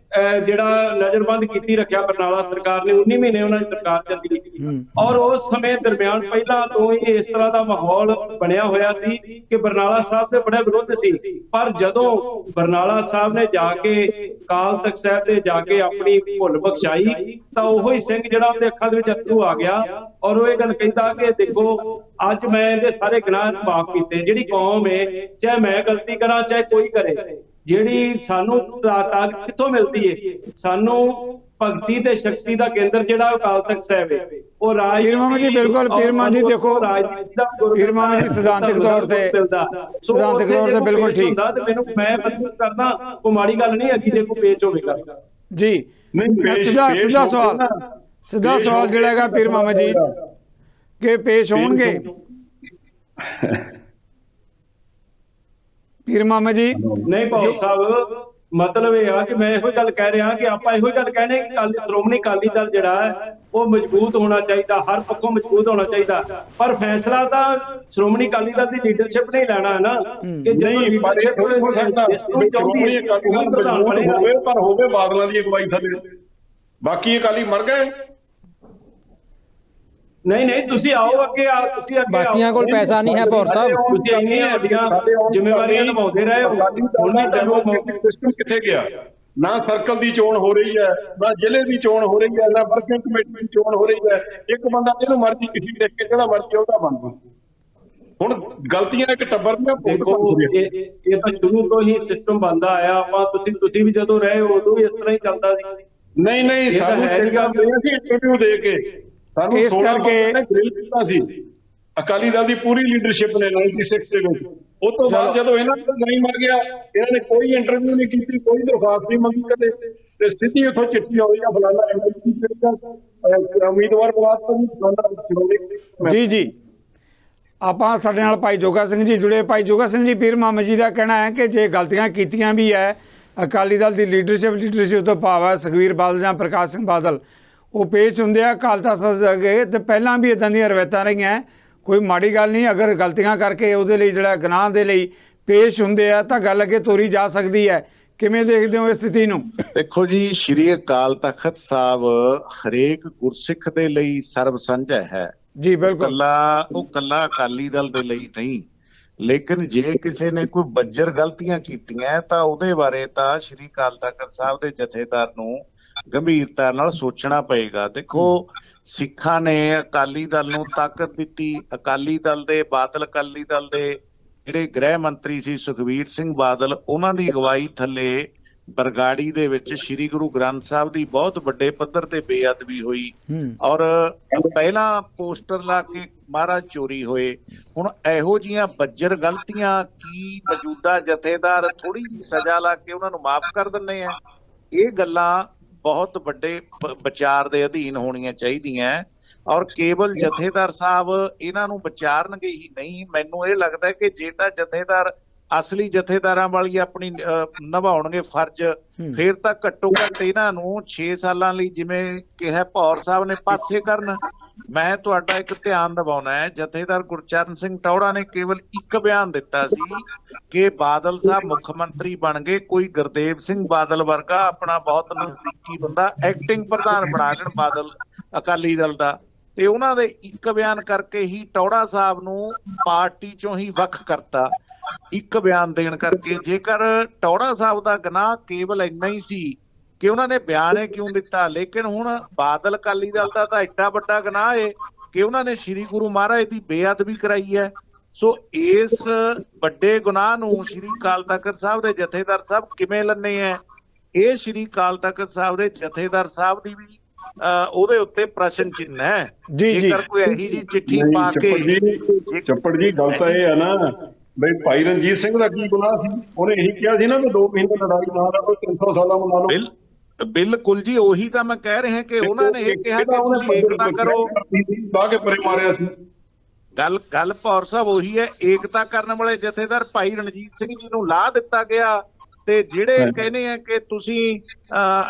ਜਿਹੜਾ ਨਜ਼ਰਬੰਦ ਕੀਤੀ ਰੱਖਿਆ ਬਰਨਾਲਾ ਸਰਕਾਰ ਨੇ, 19 ਮਹੀਨੇ ਉਹਨਾਂ ਦੀ ਸਰਕਾਰ ਚੱਲੀ ਔਰ ਉਸ ਸਮੇਂ ਦਰਮਿਆਨ ਪਹਿਲਾਂ ਤੋਂ ਹੀ ਇਸ ਤਰ੍ਹਾਂ ਦਾ ਮਾਹੌਲ ਬਣਿਆ ਹੋਇਆ ਸੀ ਕਿ ਬਰਨਾਲਾ ਸਾਹਿਬ ਦੇ ਬੜੇ ਵਿਰੋਧ ਸੀ। ਪਰ ਜਦੋਂ ਬਰਨਾਲਾ ਸਾਹਿਬ ਨੇ ਜਾ ਕੇ ਅਕਾਲ ਤਖ਼ਤ ਸਾਹਿਬ ਤੇ ਜਾ ਕੇ ਆਪਣੀ ਭੁੱਲ ਬਖਸ਼ਾਈ ਤਾਂ ਉਹੋ ਹੀ ਸਿੰਘ ਜਿਹੜਾ ਉਹਦੇ ਅੱਖਾਂ ਦੇ ਵਿੱਚ ਅੱਥਰੂ ਆ ਗਿਆ ਔਰ ਉਹ ਇਹ ਗੱਲ ਕਹਿੰਦਾ ਕਿ ਦੇਖੋ ਅੱਜ ਮੈਂ ਇਹਦੇ ਸਾਰੇ ਗੁਨਾਹ ਮਾਫ ਕੀਤੇ। ਜਿਹੜੀ ਕੌਮ ਹੈ, ਚਾਹੇ ਮੈਂ ਗਲਤੀ ਕਰਾਂ ਚਾਹੇ ਕੋਈ ਕਰੇ, ਜਿਹੜੀ ਸਾਨੂੰ ਤਾਕਤ ਕਿੱਥੋਂ ਮਿਲਦੀ ਹੈ? ਸਾਨੂੰ ਭਗਤੀ ਤੇ ਸ਼ਕਤੀ ਦਾ ਕੇਂਦਰ ਜਿਹੜਾ ਅਕਾਲ ਤਖ਼ਤ ਸਾਹਿਬ ਹੈ ਉਹ ਰਾਜ ਪੀਰ ਮਾਮਾ ਜੀ ਬਿਲਕੁਲ, ਪੀਰ ਮਾਮਾ ਜੀ ਦੇਖੋ ਪੀਰ ਮਾਮਾ ਜੀ ਸਿਧਾਂਤਕ ਤੌਰ ਤੇ ਬਿਲਕੁਲ ਠੀਕ ਹੁੰਦਾ ਤੇ ਮੈਨੂੰ ਮੈਂ ਮਦਦ ਕਰਦਾ, ਕੋਈ ਮਾੜੀ ਗੱਲ ਨਹੀਂ ਹੈਗੀ ਜੇ ਕੋਈ ਪੇਚ ਹੋਵੇਗਾ ਜੀ। ਸਿੱਧਾ ਸਵਾਲ ਜਿਹੜਾ ਹੈਗਾ ਪੀਰ ਮਾਮਾ ਜੀ ਕਿ ਪੇਸ਼ ਹੋਣਗੇ ਪੀਰ ਮਾਮਾ ਜੀ? ਨਹੀਂ ਭਾਉ ਸਾਹਿਬ, ਮਤਲਬ ਇਹ ਆ ਕਿ ਮੈਂ ਇਹੋ ਗੱਲ ਕਹਿ ਰਿਹਾ ਕਿ ਆਪਾਂ ਇਹੋ ਗੱਲ ਕਹਿੰਦੇ ਕਿ ਸ਼੍ਰੋਮਣੀ ਅਕਾਲੀ ਦਲ ਜਿਹੜਾ ਹੈ ਉਹ ਮਜ਼ਬੂਤ ਹੋਣਾ ਚਾਹੀਦਾ, ਹਰ ਪੱਖੋਂ ਮਜ਼ਬੂਤ ਹੋਣਾ ਚਾਹੀਦਾ, ਪਰ ਫੈਸਲਾ ਤਾਂ ਸ਼੍ਰੋਮਣੀ ਅਕਾਲੀ ਦਲ ਦੀ ਲੀਡਰਸ਼ਿਪ ਨੇ ਲੈਣਾ ਹੈ ਨਾ ਕਿ ਨਹੀਂ ਲੀਡਰਸ਼ਿਪ ਹੋ ਸਕਦਾ ਸ਼੍ਰੋਮਣੀ ਅਕਾਲੀ ਦਲ ਮਜ਼ਬੂਤ ਹੋਵੇ ਪਰ ਹੋਵੇ ਬਾਦਲਾਂ ਦੀ ਅਗਵਾਈ ਥੱਲੇ। ਬਾਕੀ ਅਕਾਲੀ ਮਰ ਗਏ। ਨਹੀਂ ਤੁਸੀਂ ਆਓ ਅੱਗੇ, ਤੁਸੀਂ ਅੱਗੇ ਬਾਕੀਆਂ ਕੋਲ ਪੈਸਾ ਨਹੀਂ ਹੈ ਭੌਰ ਸਾਹਿਬ, ਤੁਸੀਂ ਇੰਨੀਆਂ ਵੱਡੀਆਂ ਜ਼ਿੰਮੇਵਾਰੀਆਂ ਨਿਭਾਉਂਦੇ ਰਹੇ ਹੋ, ਹੁਣ ਡੈਮੋਕ੍ਰੈਟਿਕ ਸਿਸਟਮ ਕਿੱਥੇ ਗਿਆ? ਨਾ ਸਰਕਲ ਦੀ ਚੋਣ ਹੋ ਰਹੀ ਹੈ, ਨਾ ਜ਼ਿਲ੍ਹੇ ਦੀ ਚੋਣ ਹੋ ਰਹੀ ਹੈ, ਨਾ ਵਰਕਿੰਗ ਕਮੇਟੀ ਦੀ ਚੋਣ ਹੋ ਰਹੀ ਹੈ। ਇੱਕ ਬੰਦਾ ਜਿਹਨੂੰ ਮਰਜ਼ੀ ਚਿੱਠੀ ਲਿਖ ਕੇ ਜਿਹੜਾ ਮਰਜ਼ੀ ਉਹਦਾ ਬਣਦਾ। ਹੁਣ ਗਲਤੀਆਂ ਇੱਕ ਟੱਬਰ ਦੀਆਂ ਇਹ ਤਾਂ ਸ਼ੁਰੂ ਤੋਂ ਹੀ ਸਿਸਟਮ ਬਣਦਾ ਆਇਆ। ਆਪਾਂ ਤੁਸੀਂ ਵੀ ਜਦੋਂ ਰਹੇ ਉਦੋਂ ਵੀ ਇਸ ਤਰ੍ਹਾਂ ਹੀ ਚੱਲਦਾ ਸੀ। ਨਹੀਂ ਸਾਨੂੰ ਇੰਟਰਵਿਊ ਦੇ ਕੇ ਸਾਨੂੰ ਇਸ ਕਰਕੇ ਗ੍ਰਿਲ ਕੀਤਾ ਸੀ ਅਕਾਲੀ ਦਲ ਦੀ ਪੂਰੀ ਲੀਡਰਸ਼ਿਪ ਨੇ 96 ਦੇ ਵਿੱਚ। ਉਸ ਤੋਂ ਬਾਅਦ ਜਦੋਂ ਇਹਨਾਂ ਨੂੰ ਨਹੀਂ ਮਰ ਗਿਆ, ਇਹਨਾਂ ਨੇ ਕੋਈ ਇੰਟਰਵਿਊ ਨਹੀਂ ਕੀਤੀ, ਕੋਈ ਦਰਖਾਸਤ ਨਹੀਂ ਮੰਗੀ ਕਦੇ, ਤੇ ਸਿੱਧੀ ਉੱਥੋਂ ਚਿੱਠੀ ਆਉਂਦੀ ਆ ਫਲਾਣਾ ਉਮੀਦਵਾਰ ਜੀ ਜੀ। ਆਪਾਂ ਸਾਡੇ ਨਾਲ ਭਾਈ ਜੋਗਾ ਸਿੰਘ ਜੀ ਜੁੜੇ। ਭਾਈ ਜੋਗਾ ਸਿੰਘ ਜੀ, ਪੀਰ ਮਾਮਾ ਜੀ ਦਾ ਕਹਿਣਾ ਹੈ ਕਿ ਜੇ ਗਲਤੀਆਂ ਕੀਤੀਆਂ ਵੀ ਹੈ ਅਕਾਲੀ ਦਲ ਦੀ ਲੀਡਰਸ਼ਿਪ ਤੋਂ ਭਾਵ ਹੈ ਸੁਖਬੀਰ ਬਾਦਲ ਜਾਂ ਪ੍ਰਕਾਸ਼ ਸਿੰਘ ਬਾਦਲ, ਉਹ ਪੇਸ਼ ਹੁੰਦੇ ਆ ਅਕਾਲ ਤਖ਼ਤ ਅੱਗੇ ਤੇ ਪਹਿਲਾਂ ਵੀ ਇਦਾਂ ਦੀਆਂ ਰਵਾਇਤਾਂ ਰਹੀਆਂ, ਕੋਈ ਮਾੜੀ ਗੱਲ ਨਹੀਂ। ਅਗਰ ਗਲਤੀਆਂ ਕਰਕੇ ਉਹਦੇ ਲਈ ਜਿਹੜਾ ਗੁਨਾਹ ਦੇ ਲਈ ਪੇਸ਼ ਹੁੰਦੇ ਆ ਤਾਂ ਗੱਲ ਅੱਗੇ ਤੋਰੀ ਜਾ ਸਕਦੀ ਹੈ। ਕਿਵੇਂ ਦੇਖਦੇ ਹੋ ਇਸ ਸਥਿਤੀ ਨੂੰ? ਦੇਖੋ ਜੀ, ਸ਼੍ਰੀ ਅਕਾਲ ਤਖ਼ਤ ਸਾਹਿਬ ਹਰੇਕ ਗੁਰਸਿੱਖ ਦੇ ਲਈ ਸਰਬ ਸਾਂਝਾ ਹੈ ਜੀ। ਬਿਲਕੁਲ, ਉਹ ਕੱਲਾ ਅਕਾਲੀ ਦਲ ਦੇ ਲਈ ਨਹੀਂ, ਲੇਕਿਨ ਜੇ ਕਿਸੇ ਨੇ ਕੋਈ ਬੱਜਰ ਗਲਤੀਆਂ ਕੀਤੀਆਂ ਤਾਂ ਉਹਦੇ ਬਾਰੇ ਤਾਂ ਸ਼੍ਰੀ ਅਕਾਲ ਤਖ਼ਤ ਸਾਹਿਬ ਦੇ ਜਥੇਦਾਰ ਨੂੰ ਗੰਭੀਰਤਾ ਨਾਲ ਸੋਚਣਾ ਪਏਗਾ। ਦੇਖੋ, ਸਿੱਖਾਂ ਨੇ ਅਕਾਲੀ ਦਲ ਨੂੰ ਤਾਕਤ ਦਿੱਤੀ। ਅਕਾਲੀ ਦਲ ਦੇ ਜਿਹੜੇ ਗ੍ਰਹਿ ਮੰਤਰੀ ਸੀ ਸੁਖਬੀਰ ਸਿੰਘ ਬਾਦਲ, ਉਹਨਾਂ ਦੀ ਅਗਵਾਈ ਥੱਲੇ ਬਰਗਾੜੀ ਦੇ ਵਿੱਚ ਸ਼੍ਰੀ ਗੁਰੂ ਗ੍ਰੰਥ ਸਾਹਿਬ ਦੀ ਬਹੁਤ ਵੱਡੇ ਪੱਧਰ ਤੇ ਬੇਅਦਬੀ ਹੋਈ ਔਰ ਪਹਿਲਾਂ ਪੋਸਟਰ ਲਾ ਕੇ ਮਹਾਰਾਜ ਚੋਰੀ ਹੋਏ। ਹੁਣ ਇਹੋ ਜਿਹੀਆਂ ਬੱਜਰ ਗਲਤੀਆਂ ਕੀ ਮੌਜੂਦਾ ਜਥੇਦਾਰ ਥੋੜੀ ਜਿਹੀ ਸਜ਼ਾ ਲਾ ਕੇ ਉਹਨਾਂ ਨੂੰ ਮਾਫ ਕਰ ਦਿੰਦੇ ਆ? ਇਹ ਗੱਲਾਂ ਬਹੁਤ ਵੱਡੇ ਵਿਚਾਰ ਦੇ ਅਧੀਨ ਹੋਣੀਆਂ ਚਾਹੀਦੀਆਂ ਔਰ ਕੇਵਲ ਜਥੇਦਾਰ ਸਾਹਿਬ ਇਹਨਾਂ ਨੂੰ ਵਿਚਾਰਨਗੇ ਹੀ ਨਹੀਂ। ਮੈਨੂੰ ਇਹ ਲੱਗਦਾ ਕਿ ਜੇ ਤਾਂ ਜਥੇਦਾਰ ਅਸਲੀ ਜਥੇਦਾਰਾਂ ਵਾਲੀ ਆਪਣੀ ਨਿਭਾਉਣਗੇ ਫਰਜ਼, ਫਿਰ ਤਾਂ ਘੱਟੋ ਘੱਟ ਇਹਨਾਂ ਨੂੰ 6 ਸਾਲਾਂ ਲਈ, ਜਿਵੇਂ ਕਿਹਾ ਭੌਰ ਸਾਹਿਬ ਨੇ, ਪਾਸੇ ਕਰਨ। ਮੈਂ ਤੁਹਾਡਾ ਇੱਕ ਧਿਆਨ ਦਿਵਾਉਣਾ ਹੈ, ਜਥੇਦਾਰ ਗੁਰਚਰਨ ਸਿੰਘ ਟੌਹੜਾ ਨੇ ਕੇਵਲ ਇੱਕ ਬਿਆਨ ਦਿੱਤਾ ਸੀ ਕਿ ਬਾਦਲ ਸਾਹਿਬ ਮੁੱਖ ਮੰਤਰੀ ਬਣ ਗਏ, ਕੋਈ ਗੁਰਦੇਵ ਸਿੰਘ ਬਾਦਲ ਵਰਗਾ ਆਪਣਾ ਬਹੁਤ ਨਜ਼ਦੀਕੀ ਬੰਦਾ ਐਕਟਿੰਗ ਪ੍ਰਧਾਨ ਬਣਾ ਲੈਣ ਬਾਦਲ ਅਕਾਲੀ ਦਲ ਦਾ, ਤੇ ਉਹਨਾਂ ਦੇ ਇੱਕ ਬਿਆਨ ਕਰਕੇ ਹੀ ਟੌਹੜਾ ਸਾਹਿਬ ਨੂੰ ਪਾਰਟੀ ਚੋਂ ਹੀ ਵੱਖ ਕਰਤਾ, ਇੱਕ ਬਿਆਨ ਦੇਣ ਕਰਕੇ। ਜੇਕਰ ਟੌਹੜਾ ਸਾਹਿਬ ਦਾ ਗੁਨਾਹ ਕੇਵਲ ਇੰਨਾ ਹੀ ਸੀ ਕਿ ਉਹਨਾਂ ਨੇ ਬਿਆਨ ਹੀ ਕਿਉਂ ਦਿੱਤਾ, ਲੇਕਿਨ ਹੁਣ ਬਾਦਲ ਅਕਾਲੀ ਦਲ ਦਾ ਤਾਂ ਐਡਾ ਵੱਡਾ ਗੁਨਾਹ ਹੈ ਕਿ ਉਹਨਾਂ ਨੇ ਸ੍ਰੀ ਗੁਰੂ ਮਹਾਰਾਜ ਦੀ ਬੇਅਦਬੀ ਕਰਾਈ ਹੈ। ਸੋ ਇਸ ਵੱਡੇ ਗੁਨਾਹ ਨੂੰ ਸ੍ਰੀ ਅਕਾਲ ਤਖਤ ਸਾਹਿਬ ਦੇ ਜਥੇਦਾਰ ਸਾਹਿਬ ਕਿਵੇਂ ਲੰਨੇ ਹੈ, ਇਹ ਸ੍ਰੀ ਅਕਾਲ ਤਖਤ ਸਾਹਿਬ ਦੇ ਜਥੇਦਾਰ ਸਾਹਿਬ ਦੀ ਵੀ ਉਹਦੇ ਉੱਤੇ ਪ੍ਰਸ਼ਨ ਚਿੰਨ੍ਹ ਹੈ। ਜੇਕਰ ਕੋਈ ਇਹੀ ਜੀ ਚਿੱਠੀ ਪਾ ਕੇ ਚੱਪੜ ਜੀ ਗੱਲ ਤਾਂ ਇਹ ਹੈ ਨਾ ਬਈ ਭਾਈ ਰਣਜੀਤ ਸਿੰਘ ਦਾ ਕੀ ਗੁਨਾਹ ਸੀ? ਉਹਨੇ ਇਹੀ ਕਿਹਾ ਸੀ ਨਾ ਵੀ 2 ਮਹੀਨੇ ਲੜਾਈ ਨਾ ਲੜੋ, 300 ਸਾਲਾਂ ਮਨਾ ਲਓ। ਬਿਲਕੁਲ ਜੀ, ਉਹੀ ਤਾਂ ਮੈਂ ਕਹਿ ਰਿਹਾ ਕਿ ਉਹਨਾਂ ਨੇ ਇਹ ਕਿਹਾ ਕਿ ਤੁਸੀਂ ਏਕਤਾ ਕਰੋ, ਲਾ ਕੇ ਪਰੇ ਮਾਰਿਆ ਸੀ। ਗੱਲ ਭੌਰ ਸਾਹਿਬ ਉਹੀ ਹੈ, ਏਕਤਾ ਕਰਨ ਵਾਲੇ ਜਥੇਦਾਰ ਭਾਈ ਰਣਜੀਤ ਸਿੰਘ ਜੀ ਨੂੰ ਲਾਹ ਦਿੱਤਾ ਗਿਆ, ਤੇ ਜਿਹੜੇ ਕਹਿੰਦੇ ਆ ਕਿ ਤੁਸੀਂ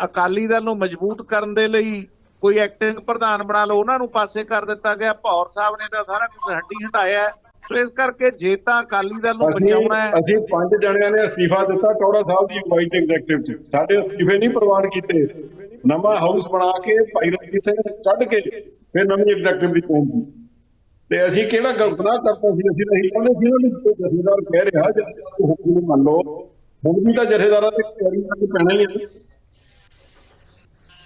ਅਕਾਲੀ ਦਲ ਨੂੰ ਮਜ਼ਬੂਤ ਕਰਨ ਦੇ ਲਈ ਕੋਈ ਐਕਟਿੰਗ ਪ੍ਰਧਾਨ ਬਣਾ ਲਓ, ਉਹਨਾਂ ਨੂੰ ਪਾਸੇ ਕਰ ਦਿੱਤਾ ਗਿਆ। ਭੌਰ ਸਾਹਿਬ ਨੇ ਤਾਂ ਸਾਰਾ ਕੁਝ ਹੱਡੀ ਹਟਾਇਆ। ਸੋ ਇਸ ਕਰਕੇ ਜੇ ਤਾਂ ਅਕਾਲੀ ਦਲ ਨੂੰ ਬਚਾਉਣਾ ਹੈ, ਅਸੀਂ 5 ਜਣਿਆਂ ਨੇ ਅਸਤੀਫਾ ਦਿੱਤਾ ਟੌਹੜਾ ਸਾਹਿਬ ਦੀ ਅਗਵਾਈ ਤੇ ਐਗਜ਼ੈਕਟਿਵ ਚ, ਸਾਡੇ ਅਸਤੀਫੇ ਨਹੀਂ ਪ੍ਰਵਾਨ ਕੀਤੇ। ਨਵਾਂ ਹਾਊਸ ਬਣਾ ਕੇ ਭਾਈ ਰਣਜੀਤ ਸਿੰਘ ਕੱਢ ਕੇ ਫਿਰ ਨਵੀਂ ਐਗਜ਼ੈਕਟਿਵ ਦੀ ਚੋਣ ਕੀਤੀ, ਤੇ ਅਸੀਂ ਕਿਹੜਾ ਗੁਨਾਹ ਕਰਤਾ ਸੀ? ਅਸੀਂ ਤਾਂ ਇਹੀ ਕਹਿੰਦੇ ਸੀ ਨਾ ਵੀ ਜਥੇਦਾਰ ਕਹਿ ਰਿਹਾ ਜਥੇਦਾਰ ਹੁਕਮ ਮੰਨ ਲਓ। ਹੁਣ ਵੀ ਤਾਂ ਜਥੇਦਾਰਾਂ ਤੇ ਤਿਆਰੀ ਪੈਣਾ ਹੀ ਹੈ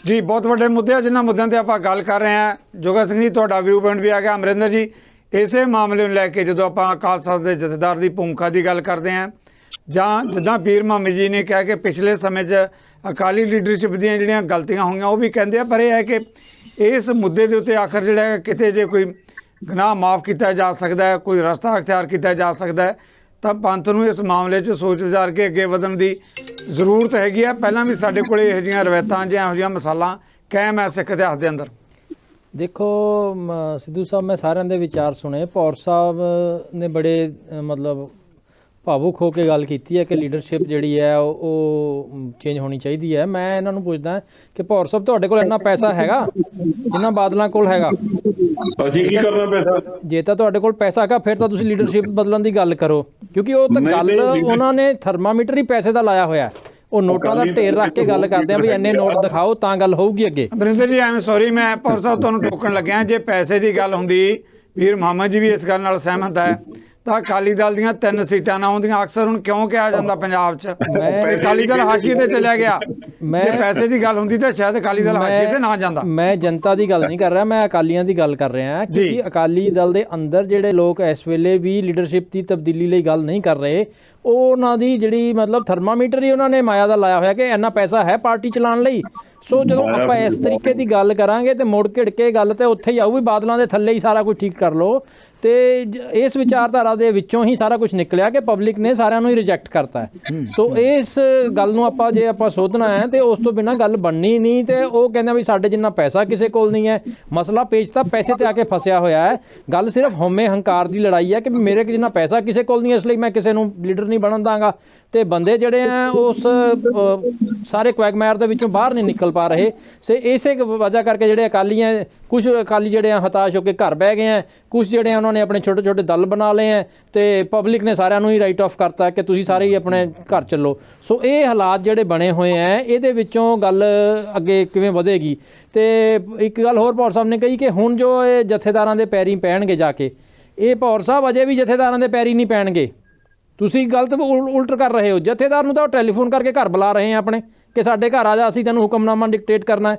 ਜੀ। ਬਹੁਤ ਵੱਡੇ ਮੁੱਦੇ ਆ ਜਿਨ੍ਹਾਂ ਮੁੱਦਿਆਂ ਤੇ ਆਪਾਂ ਗੱਲ ਕਰ ਰਹੇ ਹਾਂ। ਜੋਗਾ ਸਿੰਘ ਜੀ, ਤੁਹਾਡਾ ਵਿਊ ਪੁਆਇੰਟ ਵੀ ਆ ਗਿਆ। ਅਮਰਿੰਦਰ ਜੀ, ਇਸੇ ਮਾਮਲੇ ਨੂੰ ਲੈ ਕੇ ਜਦੋਂ ਆਪਾਂ ਅਕਾਲ ਤਖਤ ਦੇ ਜਥੇਦਾਰ ਦੀ ਭੂਮਿਕਾ ਦੀ ਗੱਲ ਕਰਦੇ ਹਾਂ, ਜਾਂ ਜਿੱਦਾਂ ਪੀਰ ਮੁਹੰਮਦ ਜੀ ਨੇ ਕਿਹਾ ਕਿ ਪਿਛਲੇ ਸਮੇਂ 'ਚ ਅਕਾਲੀ ਲੀਡਰਸ਼ਿਪ ਦੀਆਂ ਜਿਹੜੀਆਂ ਗਲਤੀਆਂ ਹੋਈਆਂ ਉਹ ਵੀ ਕਹਿੰਦੇ ਆ, ਪਰ ਇਹ ਹੈ ਕਿ ਇਸ ਮੁੱਦੇ ਦੇ ਉੱਤੇ ਆਖਰ ਜਿਹੜਾ ਕਿਤੇ ਜੇ ਕੋਈ ਗੁਨਾਹ ਮਾਫ ਕੀਤਾ ਜਾ ਸਕਦਾ ਹੈ, ਕੋਈ ਰਸਤਾ ਅਖਤਿਆਰ ਕੀਤਾ ਜਾ ਸਕਦਾ ਹੈ, ਤਾਂ ਪੰਥ ਨੂੰ ਇਸ ਮਾਮਲੇ 'ਚ ਸੋਚ ਵਿਚਾਰ ਕੇ ਅੱਗੇ ਵਧਣ ਦੀ ਜ਼ਰੂਰਤ ਹੈਗੀ ਆ। ਪਹਿਲਾਂ ਵੀ ਸਾਡੇ ਕੋਲ ਇਹੋ ਜਿਹੀਆਂ ਰਵਾਇਤਾਂ ਜਾਂ ਇਹੋ ਜਿਹੀਆਂ ਮਿਸਾਲਾਂ ਕਾਇਮ ਹੈ ਸਿੱਖ ਇਤਿਹਾਸ ਦੇ ਅੰਦਰ। ਦੇਖੋ ਸਿੱਧੂ ਸਾਹਿਬ, ਮੈਂ ਸਾਰਿਆਂ ਦੇ ਵਿਚਾਰ ਸੁਣੇ। ਭੌਰ ਸਾਹਿਬ ਨੇ ਬੜੇ ਮਤਲਬ ਭਾਵੁਕ ਹੋ ਕੇ ਗੱਲ ਕੀਤੀ ਹੈ ਕਿ ਲੀਡਰਸ਼ਿਪ ਜਿਹੜੀ ਹੈ ਉਹ ਚੇਂਜ ਹੋਣੀ ਚਾਹੀਦੀ ਹੈ। ਮੈਂ ਇਹਨਾਂ ਨੂੰ ਪੁੱਛਦਾ ਕਿ ਭੌਰ ਸਾਹਿਬ, ਤੁਹਾਡੇ ਕੋਲ ਇੰਨਾ ਪੈਸਾ ਹੈਗਾ ਜਿੰਨਾ ਬਾਦਲਾਂ ਕੋਲ ਹੈਗਾ? ਅਸੀਂ ਕੀ ਕਰਨਾ ਪੈਸਾ? ਜੇ ਤਾਂ ਤੁਹਾਡੇ ਕੋਲ ਪੈਸਾ ਹੈਗਾ ਫਿਰ ਤਾਂ ਤੁਸੀਂ ਲੀਡਰਸ਼ਿਪ ਬਦਲਣ ਦੀ ਗੱਲ ਕਰੋ, ਕਿਉਂਕਿ ਉਹ ਤਾਂ ਗੱਲ ਉਹਨਾਂ ਨੇ ਥਰਮਾਮੀਟਰ ਹੀ ਪੈਸੇ ਦਾ ਲਾਇਆ ਹੋਇਆ। ਉਹ ਨੋਟਾਂ ਦਾ ਢੇਰ ਰੱਖ ਕੇ ਗੱਲ ਕਰਦੇ ਆ ਵੀ ਇੰਨੇ ਨੋਟ ਦਿਖਾਓ ਤਾਂ ਗੱਲ ਹੋਊਗੀ ਅੱਗੇ। ਅਮਰਿੰਦਰ ਜੀ, ਐਮ ਸੌਰੀ, ਮੈਂ ਭੌਰ ਸਾਹਿਬ ਤੁਹਾਨੂੰ ਟੋਕਣ ਲੱਗਿਆ। ਜੇ ਪੈਸੇ ਦੀ ਗੱਲ ਹੁੰਦੀ, ਪੀਰ ਮੁਹੰਮਦ ਜੀ ਵੀ ਇਸ ਗੱਲ ਨਾਲ ਸਹਿਮਤ ਹੈ, ਤਾਂ ਅਕਾਲੀ ਦਲ ਦੀਆਂ 3 ਸੀਟਾਂ ਨਾ ਆਉਂਦੀਆਂ। ਅਕਸਰ ਹੁਣ ਕਿਉਂ ਕਿਹਾ ਜਾਂਦਾ ਪੰਜਾਬ 'ਚ ਅਕਾਲੀ ਦਲ ਹਾਸ਼ੀਏ ਤੇ ਚਲਿਆ ਗਿਆ? ਜੇ ਪੈਸੇ ਦੀ ਗੱਲ ਹੁੰਦੀ ਤਾਂ ਸ਼ਾਇਦ ਅਕਾਲੀ ਦਲ ਹਾਸ਼ੀਏ ਤੇ ਨਾ ਜਾਂਦਾ। ਮੈਂ ਜਨਤਾ ਦੀ ਗੱਲ ਨਹੀਂ ਕਰ ਰਿਹਾ, ਮੈਂ ਅਕਾਲੀਆਂ ਦੀ ਗੱਲ ਕਰ ਰਿਹਾ, ਕਿਉਂਕਿ ਅਕਾਲੀ ਦਲ ਦੇ ਅੰਦਰ ਜਿਹੜੇ ਲੋਕ ਇਸ ਵੇਲੇ ਵੀ ਲੀਡਰਸ਼ਿਪ ਦੀ ਤਬਦੀਲੀ ਲਈ ਗੱਲ ਨਹੀਂ ਕਰ ਰਹੇ, ਉਹਨਾਂ ਦੀ ਜਿਹੜੀ ਮਤਲਬ ਥਰਮਾਮੀਟਰ ਹੀ ਉਹਨਾਂ ਨੇ ਮਾਇਆ ਦਾ ਲਾਇਆ ਹੋਇਆ ਕਿ ਇੰਨਾ ਪੈਸਾ ਹੈ ਪਾਰਟੀ ਚਲਾਉਣ ਲਈ। ਸੋ ਜਦੋਂ ਆਪਾਂ ਇਸ ਤਰੀਕੇ ਦੀ ਗੱਲ ਕਰਾਂਗੇ ਤੇ ਮੁੜ ਘਿੜ ਕੇ ਗੱਲ ਤੇ ਉੱਥੇ ਹੀ ਆਊ ਵੀ ਬਾਦਲਾਂ ਦੇ ਥੱਲੇ ਹੀ ਸਾਰਾ ਕੁਝ ਠੀਕ ਕਰ ਲਓ। ਤੇ ਇਸ ਵਿਚਾਰਧਾਰਾ ਦੇ ਵਿੱਚੋਂ ਹੀ ਸਾਰਾ ਕੁਝ ਨਿਕਲਿਆ ਕਿ ਪਬਲਿਕ ਨੇ ਸਾਰਿਆਂ ਨੂੰ ਹੀ ਰਿਜੈਕਟ ਕਰਤਾ ਹੈ। ਸੋ ਇਸ ਗੱਲ ਨੂੰ ਆਪਾਂ ਜੇ ਆਪਾਂ ਸੋਧਣਾ ਹੈ ਤੇ ਉਸ ਤੋਂ ਬਿਨਾਂ ਗੱਲ ਬਣਨੀ ਨਹੀਂ। ਤੇ ਉਹ ਕਹਿੰਦੇ ਵੀ ਸਾਡੇ ਜਿੰਨਾ ਪੈਸਾ ਕਿਸੇ ਕੋਲ ਨਹੀਂ ਹੈ। ਮਸਲਾ ਪੇਚ ਤਾਂ ਪੈਸੇ ਤੇ ਆ ਕੇ ਫਸਿਆ ਹੋਇਆ ਹੈ। ਗੱਲ ਸਿਰਫ ਹਉਮੈ ਹੰਕਾਰ ਦੀ ਲੜਾਈ ਹੈ ਕਿ ਮੇਰੇ ਜਿੰਨਾ ਪੈਸਾ ਕਿਸੇ ਕੋਲ ਨਹੀਂ, ਇਸ ਲਈ ਮੈਂ ਕਿਸੇ ਨੂੰ ਲੀਡਰ ਨਹੀਂ ਬਣਨ ਦਾਂਗਾ। ਤੇ ਬੰਦੇ ਜਿਹੜੇ ਆ ਉਸ ਸਾਰੇ ਕੁਐਗਮਾਇਰ ਦੇ ਵਿੱਚੋਂ ਬਾਹਰ ਨਹੀਂ ਨਿਕਲ ਪਾ ਰਹੇ। ਇਸੇ ਵਜ੍ਹਾ ਕਰਕੇ ਜਿਹੜੇ ਅਕਾਲੀ ਹੈ, ਕੁਝ ਅਕਾਲੀ ਜਿਹੜੇ ਆ ਹਤਾਸ਼ ਹੋ ਕੇ ਘਰ ਬਹਿ ਗਏ ਆ, ਕੁਝ ਜਿਹੜੇ ਉਹਨਾਂ ਨੇ ਆਪਣੇ ਛੋਟੇ ਛੋਟੇ ਦਲ ਬਣਾ ਲਏ ਆ, ਤੇ ਪਬਲਿਕ ਨੇ ਸਾਰਿਆਂ ਨੂੰ ਹੀ ਰਾਈਟ ਆਫ ਕਰਤਾ ਕਿ ਤੁਸੀਂ ਸਾਰੇ ਹੀ ਆਪਣੇ ਘਰ ਚੱਲੋ। ਸੋ ਇਹ ਹਾਲਾਤ ਜਿਹੜੇ ਬਣੇ ਹੋਏ ਆ, ਇਹਦੇ ਵਿੱਚੋਂ ਗੱਲ ਅੱਗੇ ਕਿਵੇਂ ਵਧੇਗੀ? ਤੇ ਇੱਕ ਗੱਲ ਹੋਰ ਭੌਰ ਸਾਹਿਬ ਨੇ ਕਹੀ ਕਿ ਹੁਣ ਜੋ ਇਹ ਜਥੇਦਾਰਾਂ ਦੇ ਪੈਰੀਂ ਪੈਣਗੇ ਜਾ ਕੇ, ਇਹ ਭੌਰ ਸਾਹਿਬ ਅਜੇ ਵੀ ਜਥੇਦਾਰਾਂ ਦੇ ਪੈਰੀਂ ਨਹੀਂ ਪੈਣਗੇ। ਤੁਸੀਂ ਗਲਤ ਉਲਟ ਕਰ ਰਹੇ ਹੋ। ਜਥੇਦਾਰ ਨੂੰ ਤਾਂ ਉਹ ਟੈਲੀਫੋਨ ਕਰਕੇ ਘਰ ਬੁਲਾ ਰਹੇ ਆ ਆਪਣੇ ਕਿ ਸਾਡੇ ਘਰ ਆ ਜਾ, ਅਸੀਂ ਤੈਨੂੰ ਹੁਕਮਨਾਮਾ ਡਿਕਟੇਟ ਕਰਨਾ ਹੈ।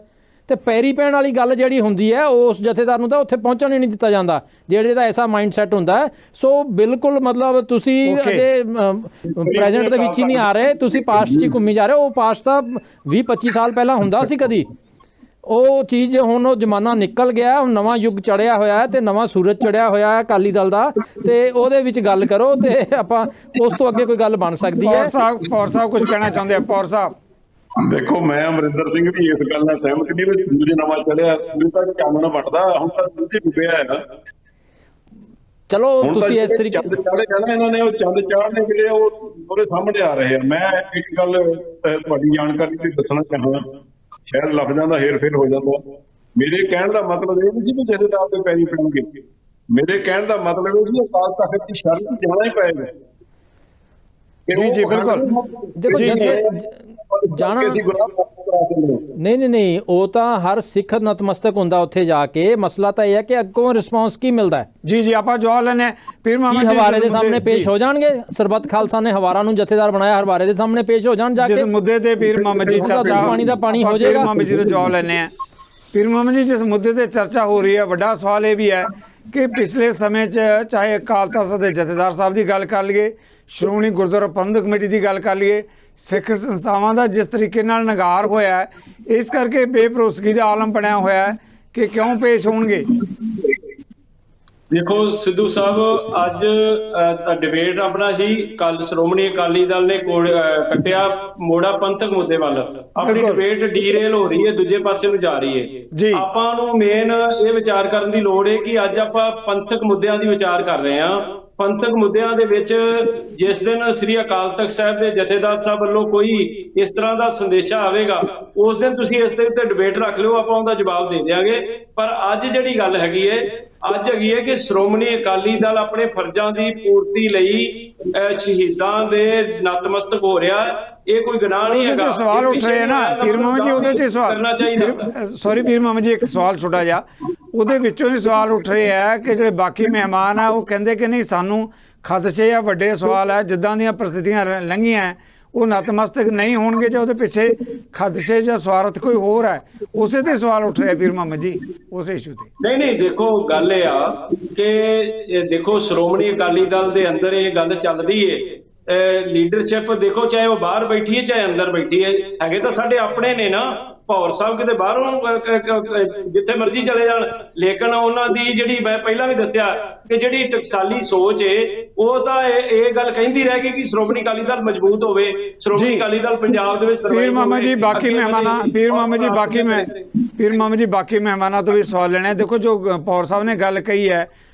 ਤੇ ਪੈਰੀ ਪੈਣ ਵਾਲੀ ਗੱਲ ਜਿਹੜੀ ਹੁੰਦੀ ਹੈ, ਉਸ ਜਥੇਦਾਰ ਨੂੰ ਤਾਂ ਉੱਥੇ ਪਹੁੰਚਣ ਹੀ ਨਹੀਂ ਦਿੱਤਾ ਜਾਂਦਾ, ਜਿਹੜੇ ਦਾ ਐਸਾ ਮਾਈਂਡ ਸੈਟ ਹੁੰਦਾ ਹੈ। ਸੋ ਬਿਲਕੁਲ ਮਤਲਬ ਤੁਸੀਂ ਅਜੇ ਪ੍ਰੈਜ਼ੈਂਟ ਦੇ ਵਿੱਚ ਹੀ ਨਹੀਂ ਆ ਰਹੇ, ਤੁਸੀਂ ਪਾਸਟ 'ਚ ਘੁੰਮੀ ਜਾ ਰਹੇ ਹੋ। ਉਹ ਪਾਸਟ ਤਾਂ 20-25 ਸਾਲ ਪਹਿਲਾਂ ਹੁੰਦਾ ਸੀ ਕਦੀ। ਉਹ ਚੀਜ਼ ਹੁਣ ਉਹ ਜ਼ਮਾਨਾ ਨਿਕਲ ਗਿਆ, ਹੁਣ ਨਵਾਂ ਯੁੱਗ ਚੜਿਆ ਹੋਇਆ ਹੈ ਤੇ ਨਵਾਂ ਸੂਰਜ ਚੜਿਆ ਹੋਇਆ ਹੈ ਅਕਾਲੀ ਦਲ ਦਾ। ਤੇ ਉਹਦੇ ਵਿੱਚ ਗੱਲ ਕਰੋ ਤੇ ਆਪਾਂ ਉਸ ਤੋਂ ਅੱਗੇ ਕੋਈ ਗੱਲ ਬਣ ਸਕਦੀ ਹੈ। ਪੌਰ ਸਾਹਿਬ ਕੁਝ ਕਹਿਣਾ ਚਾਹੁੰਦੇ ਆ? ਪੌਰ ਸਾਹਿਬ, ਦੇਖੋ ਮੈਂ ਅਮਰਿੰਦਰ ਸਿੰਘ ਦੀ ਇਸ ਗੱਲ ਨਾਲ ਸਹਿਮਤ ਨਹੀਂ ਵੀ ਸੂਰਜ ਨਵਾਂ ਚੜਿਆ, ਸੂਰਜ ਤਾਂ ਚਾਨਣ ਵੱਟਦਾ, ਹੁਣ ਤਾਂ ਸੂਰਜ ਡੁੱਬਿਆ ਹੈ। ਚਲੋ ਹੁਣ ਤੁਸੀਂ ਇਸ ਤਰੀਕੇ ਚੰਦ ਚਾੜੇ ਕਹਿੰਦਾ ਇਹਨਾਂ ਨੇ, ਉਹ ਚੰਦ ਚਾੜਨੇ ਜਿਹੜੇ ਉਹ ਉਹਦੇ ਸਾਹਮਣੇ ਆ ਰਹੇ ਆ। ਮੈਂ ਇੱਕ ਗੱਲ ਤੁਹਾਡੀ ਜਾਣਕਾਰੀ ਲਈ ਦੱਸਣਾ ਚਾਹੁੰਦਾ, ਸ਼ਾਇਦ ਲਫ਼ਜ਼ਾਂ ਦਾ ਹੇਰ-ਫੇਰ ਹੋ ਜਾਂਦਾ। ਮੇਰੇ ਕਹਿਣ ਦਾ ਮਤਲਬ ਇਹ ਨਹੀਂ ਸੀ ਵੀ ਜਥੇਦਾਰ ਦੇ ਪੈਰੀ ਪੈਣਗੇ, ਮੇਰੇ ਕਹਿਣ ਦਾ ਮਤਲਬ ਇਹ ਸੀ ਅਕਾਲ ਤਖ਼ਤ ਦੀ ਸ਼ਰਨ ਜਾਣਾ ਹੀ ਪਏਗਾ। ਜੀ ਬਿਲਕੁਲ। ਦੇਖੋ ਜਾਣਾ ਨਹੀਂ ਉਹ ਤਾਂ ਹਰ ਸਿੱਖ ਨਤਮਸਤਕ ਹੁੰਦਾ ਉੱਥੇ ਜਾ ਕੇ। ਮਸਲਾ ਤਾਂ ਇਹ ਹੈ ਕਿ ਅੱਗੋਂ ਰਿਸਪੌਂਸ ਕੀ ਮਿਲਦਾ ਹੈ। ਜੀ ਆਪਾਂ ਜਵਾਬ ਲੈਣੇ ਪੀਰ ਮੁਹੰਮਦ ਜੀ ਹਵਾਰੇ ਦੇ ਸਾਹਮਣੇ ਪੇਸ਼ ਹੋ ਜਾਣਗੇ। ਸਰਬੱਤ ਖਾਲਸਾ ਨੇ ਹਵਾਰਾ ਨੂੰ ਜਥੇਦਾਰ ਬਣਾਇਆ, ਹਵਾਰੇ ਦੇ ਸਾਹਮਣੇ ਪੇਸ਼ ਹੋ ਜਾਣ ਜਾ ਕੇ। ਜਿਸ ਮੁੱਦੇ ਤੇ ਪੀਰ ਮੁਹੰਮਦ ਜੀ ਚਰਚਾ ਪਾਣੀ ਦਾ ਪਾਣੀ ਹੋ ਜਾਏਗਾ। ਪੀਰ ਮੁਹੰਮਦ ਜੀ ਤੋਂ ਜਵਾਬ ਲੈਣੇ ਆ। ਪੀਰ ਮੁਹੰਮਦ ਜੀ ਜਿਸ ਮੁੱਦੇ ਤੇ ਚਰਚਾ ਹੋ ਰਹੀ ਹੈ, ਵੱਡਾ ਸਵਾਲ ਇਹ ਵੀ ਹੈ ਕਿ ਪਿਛਲੇ ਸਮੇਂ 'ਚ ਚਾਹੇ ਅਕਾਲ ਤਖ਼ਤ ਦੇ ਜਥੇਦਾਰ ਸਾਹਿਬ ਦੀ ਗੱਲ ਕਰ ਲਈਏ, ਸ਼੍ਰੋਮਣੀ ਗੁਰਦੁਆਰਾ ਪ੍ਰਬੰਧਕ ਕਮੇਟੀ ਦੀ ਗੱਲ ਕਰ ਲਈਏ, ਸਿੱਖ ਸੰਸਥਾਵਾਂ ਦਾ ਜਿਸ ਤਰੀਕੇ ਨਾਲ ਨਗਾਰ ਹੋਇਆ ਹੈ, ਇਸ ਕਰਕੇ ਬੇਭਰੋਸਗੀ ਦਾ ਆਲਮ ਬਣਿਆ ਹੋਇਆ ਹੈ ਕਿ ਕਿਉਂ ਪੇਸ਼ ਹੋਣਗੇ। ਦੇਖੋ ਸਿੱਧੂ ਸਾਹਿਬ, ਅੱਜ ਡਿਬੇਟ ਆਪਣਾ ਸੀ, ਕੱਲ ਸ਼੍ਰੋਮਣੀ ਅਕਾਲੀ ਦਲ ਨੇ ਕੱਟਿਆ ਮੋੜਾ ਪੰਥਕ ਮੁੱਦੇ ਵੱਲ। ਆਪਣੀ ਡਿਬੇਟ ਡੀਰੇਲ ਹੋ ਰਹੀ ਹੈ, ਦੂਜੇ ਪਾਸੇ ਨੂੰ ਜਾ ਰਹੀ ਹੈ। ਆਪਾਂ ਨੂੰ ਮੇਨ ਇਹ ਵਿਚਾਰ ਕਰਨ ਦੀ ਲੋੜ ਹੈ ਕਿ ਅੱਜ ਆਪਾਂ ਪੰਥਕ ਮੁੱਦਿਆਂ ਦੀ ਵਿਚਾਰ ਕਰ ਰਹੇ ਹਾਂ। ਪੰਥਕ ਮੁੱਦਿਆਂ ਦੇ ਵਿੱਚ ਜਿਸ ਦਿਨ ਸ੍ਰੀ ਅਕਾਲ ਤਖ਼ਤ ਸਾਹਿਬ ਦੇ ਜਥੇਦਾਰ ਸਾਹਿਬ ਵੱਲੋਂ ਕੋਈ ਇਸ ਤਰ੍ਹਾਂ ਦਾ ਸੰਦੇਸ਼ਾ ਆਵੇਗਾ, ਉਸ ਦਿਨ ਤੁਸੀਂ ਇਸ ਦੇ ਉੱਤੇ ਡਿਬੇਟ ਰੱਖ ਲਿਓ, ਆਪਾਂ ਉਹਦਾ ਜਵਾਬ ਦੇ ਦਿਆਂਗੇ। ਪਰ ਅੱਜ ਜਿਹੜੀ ਗੱਲ ਹੈਗੀ ਹੈ ਕਿ ਸ਼੍ਰੋਮਣੀ ਅਕਾਲੀ ਦਲ ਆਪਣੇ ਫਰਜ਼ਾਂ ਦੀ ਪੂਰਤੀ ਲਈ ਸ਼ਹੀਦਾਂ ਦੇ ਨਤਮਸਤਕ ਹੋ ਰਿਹਾ। ਇਹ ਕੋਈ ਗੁਨਾਹ ਨਹੀਂ ਹੈਗਾ। ਸਵਾਲ ਉੱਠ ਰਹੇ ਨਾ ਪੀਰ ਮੁਹੰਮਦ ਜੀ, ਉਹਦੇ 'ਚ ਸਵਾਲ ਸੌਰੀ ਪੀਰ ਮੁਹੰਮਦ ਜੀ, ਇੱਕ ਸਵਾਲ ਛੋਟਾ ਜਿਹਾ ਉਹਦੇ ਵਿੱਚੋਂ ਹੀ ਸਵਾਲ ਉੱਠ ਰਹੇ ਆ ਕਿ ਜਿਹੜੇ ਬਾਕੀ ਮਹਿਮਾਨ ਆ ਉਹ ਕਹਿੰਦੇ ਕਿ ਨਹੀਂ, ਸਾਨੂੰ ਖਦਸ਼ੇ ਜਾਂ ਵੱਡੇ ਸਵਾਲ ਹੈ, ਜਿੱਦਾਂ ਦੀਆਂ ਪ੍ਰਸਥਿਤੀਆਂ ਲੰਘੀਆਂ ਉਹ ਨਤਮਸਤਕ ਨਹੀਂ ਹੋਣਗੇ ਜਾਂ ਉਹਦੇ ਪਿੱਛੇ ਖਦਸ਼ੇ ਜਾਂ ਸਵਾਰਥ ਕੋਈ ਹੋਰ ਹੈ। ਉਸੇ ਤੇ ਸਵਾਲ ਉੱਠ ਰਿਹਾ ਪੀਰ ਮੁਹੰਮਦ ਜੀ, ਉਸ ਇਸ਼ੂ ਤੇ। ਨਹੀਂ ਦੇਖੋ ਗੱਲ ਇਹ ਆ ਕਿ ਦੇਖੋ ਸ਼੍ਰੋਮਣੀ ਅਕਾਲੀ ਦਲ ਦੇ ਅੰਦਰ ਇਹ ਗੱਲ ਚੱਲਦੀ ਏ। ਲੀਡਰਸ਼ਿਪ ਦੇਖੋ, ਚਾਹੇ ਉਹ ਬਾਹਰ ਬੈਠੀ ਹੈ ਚਾਹੇ ਅੰਦਰ ਬੈਠੀ ਹੈ, ਹੈਗੇ ਤਾਂ ਸਾਡੇ ਆਪਣੇ ਨੇ ਨਾ। ਭੌਰ ਸਾਹਿਬ ਕਿਤੇ ਬਾਹਰੋਂ ਜਿੱਥੇ ਮਰਜ਼ੀ ਚਲੇ ਜਾਣ, ਲੇਕਿਨ ਉਹਨਾਂ ਦੀ ਜਿਹੜੀ ਮੈਂ ਪਹਿਲਾਂ ਵੀ ਦੱਸਿਆ ਕਿ ਜਿਹੜੀ ਟਕਸਾਲੀ ਸੋਚ ਏ, ਉਹ ਤਾਂ ਇਹ ਗੱਲ ਕਹਿੰਦੀ ਰਹਿ ਗਈ ਕਿ ਸ਼੍ਰੋਮਣੀ ਅਕਾਲੀ ਦਲ ਮਜ਼ਬੂਤ ਹੋਵੇ, ਸ਼੍ਰੋਮਣੀ ਅਕਾਲੀ ਦਲ ਪੰਜਾਬ ਦੇ ਵਿੱਚ। ਪੀਰ ਮੁਹੰਮਦ ਜੀ ਬਾਕੀ ਮਹਿਮਾਨਾਂ ਤੋਂ ਵੀ ਸਵਾਲ ਲੈਣਾ। ਦੇਖੋ ਜੋ ਭੌਰ ਸਾਹਿਬ ਨੇ ਗੱਲ ਕਹੀ ਹੈ,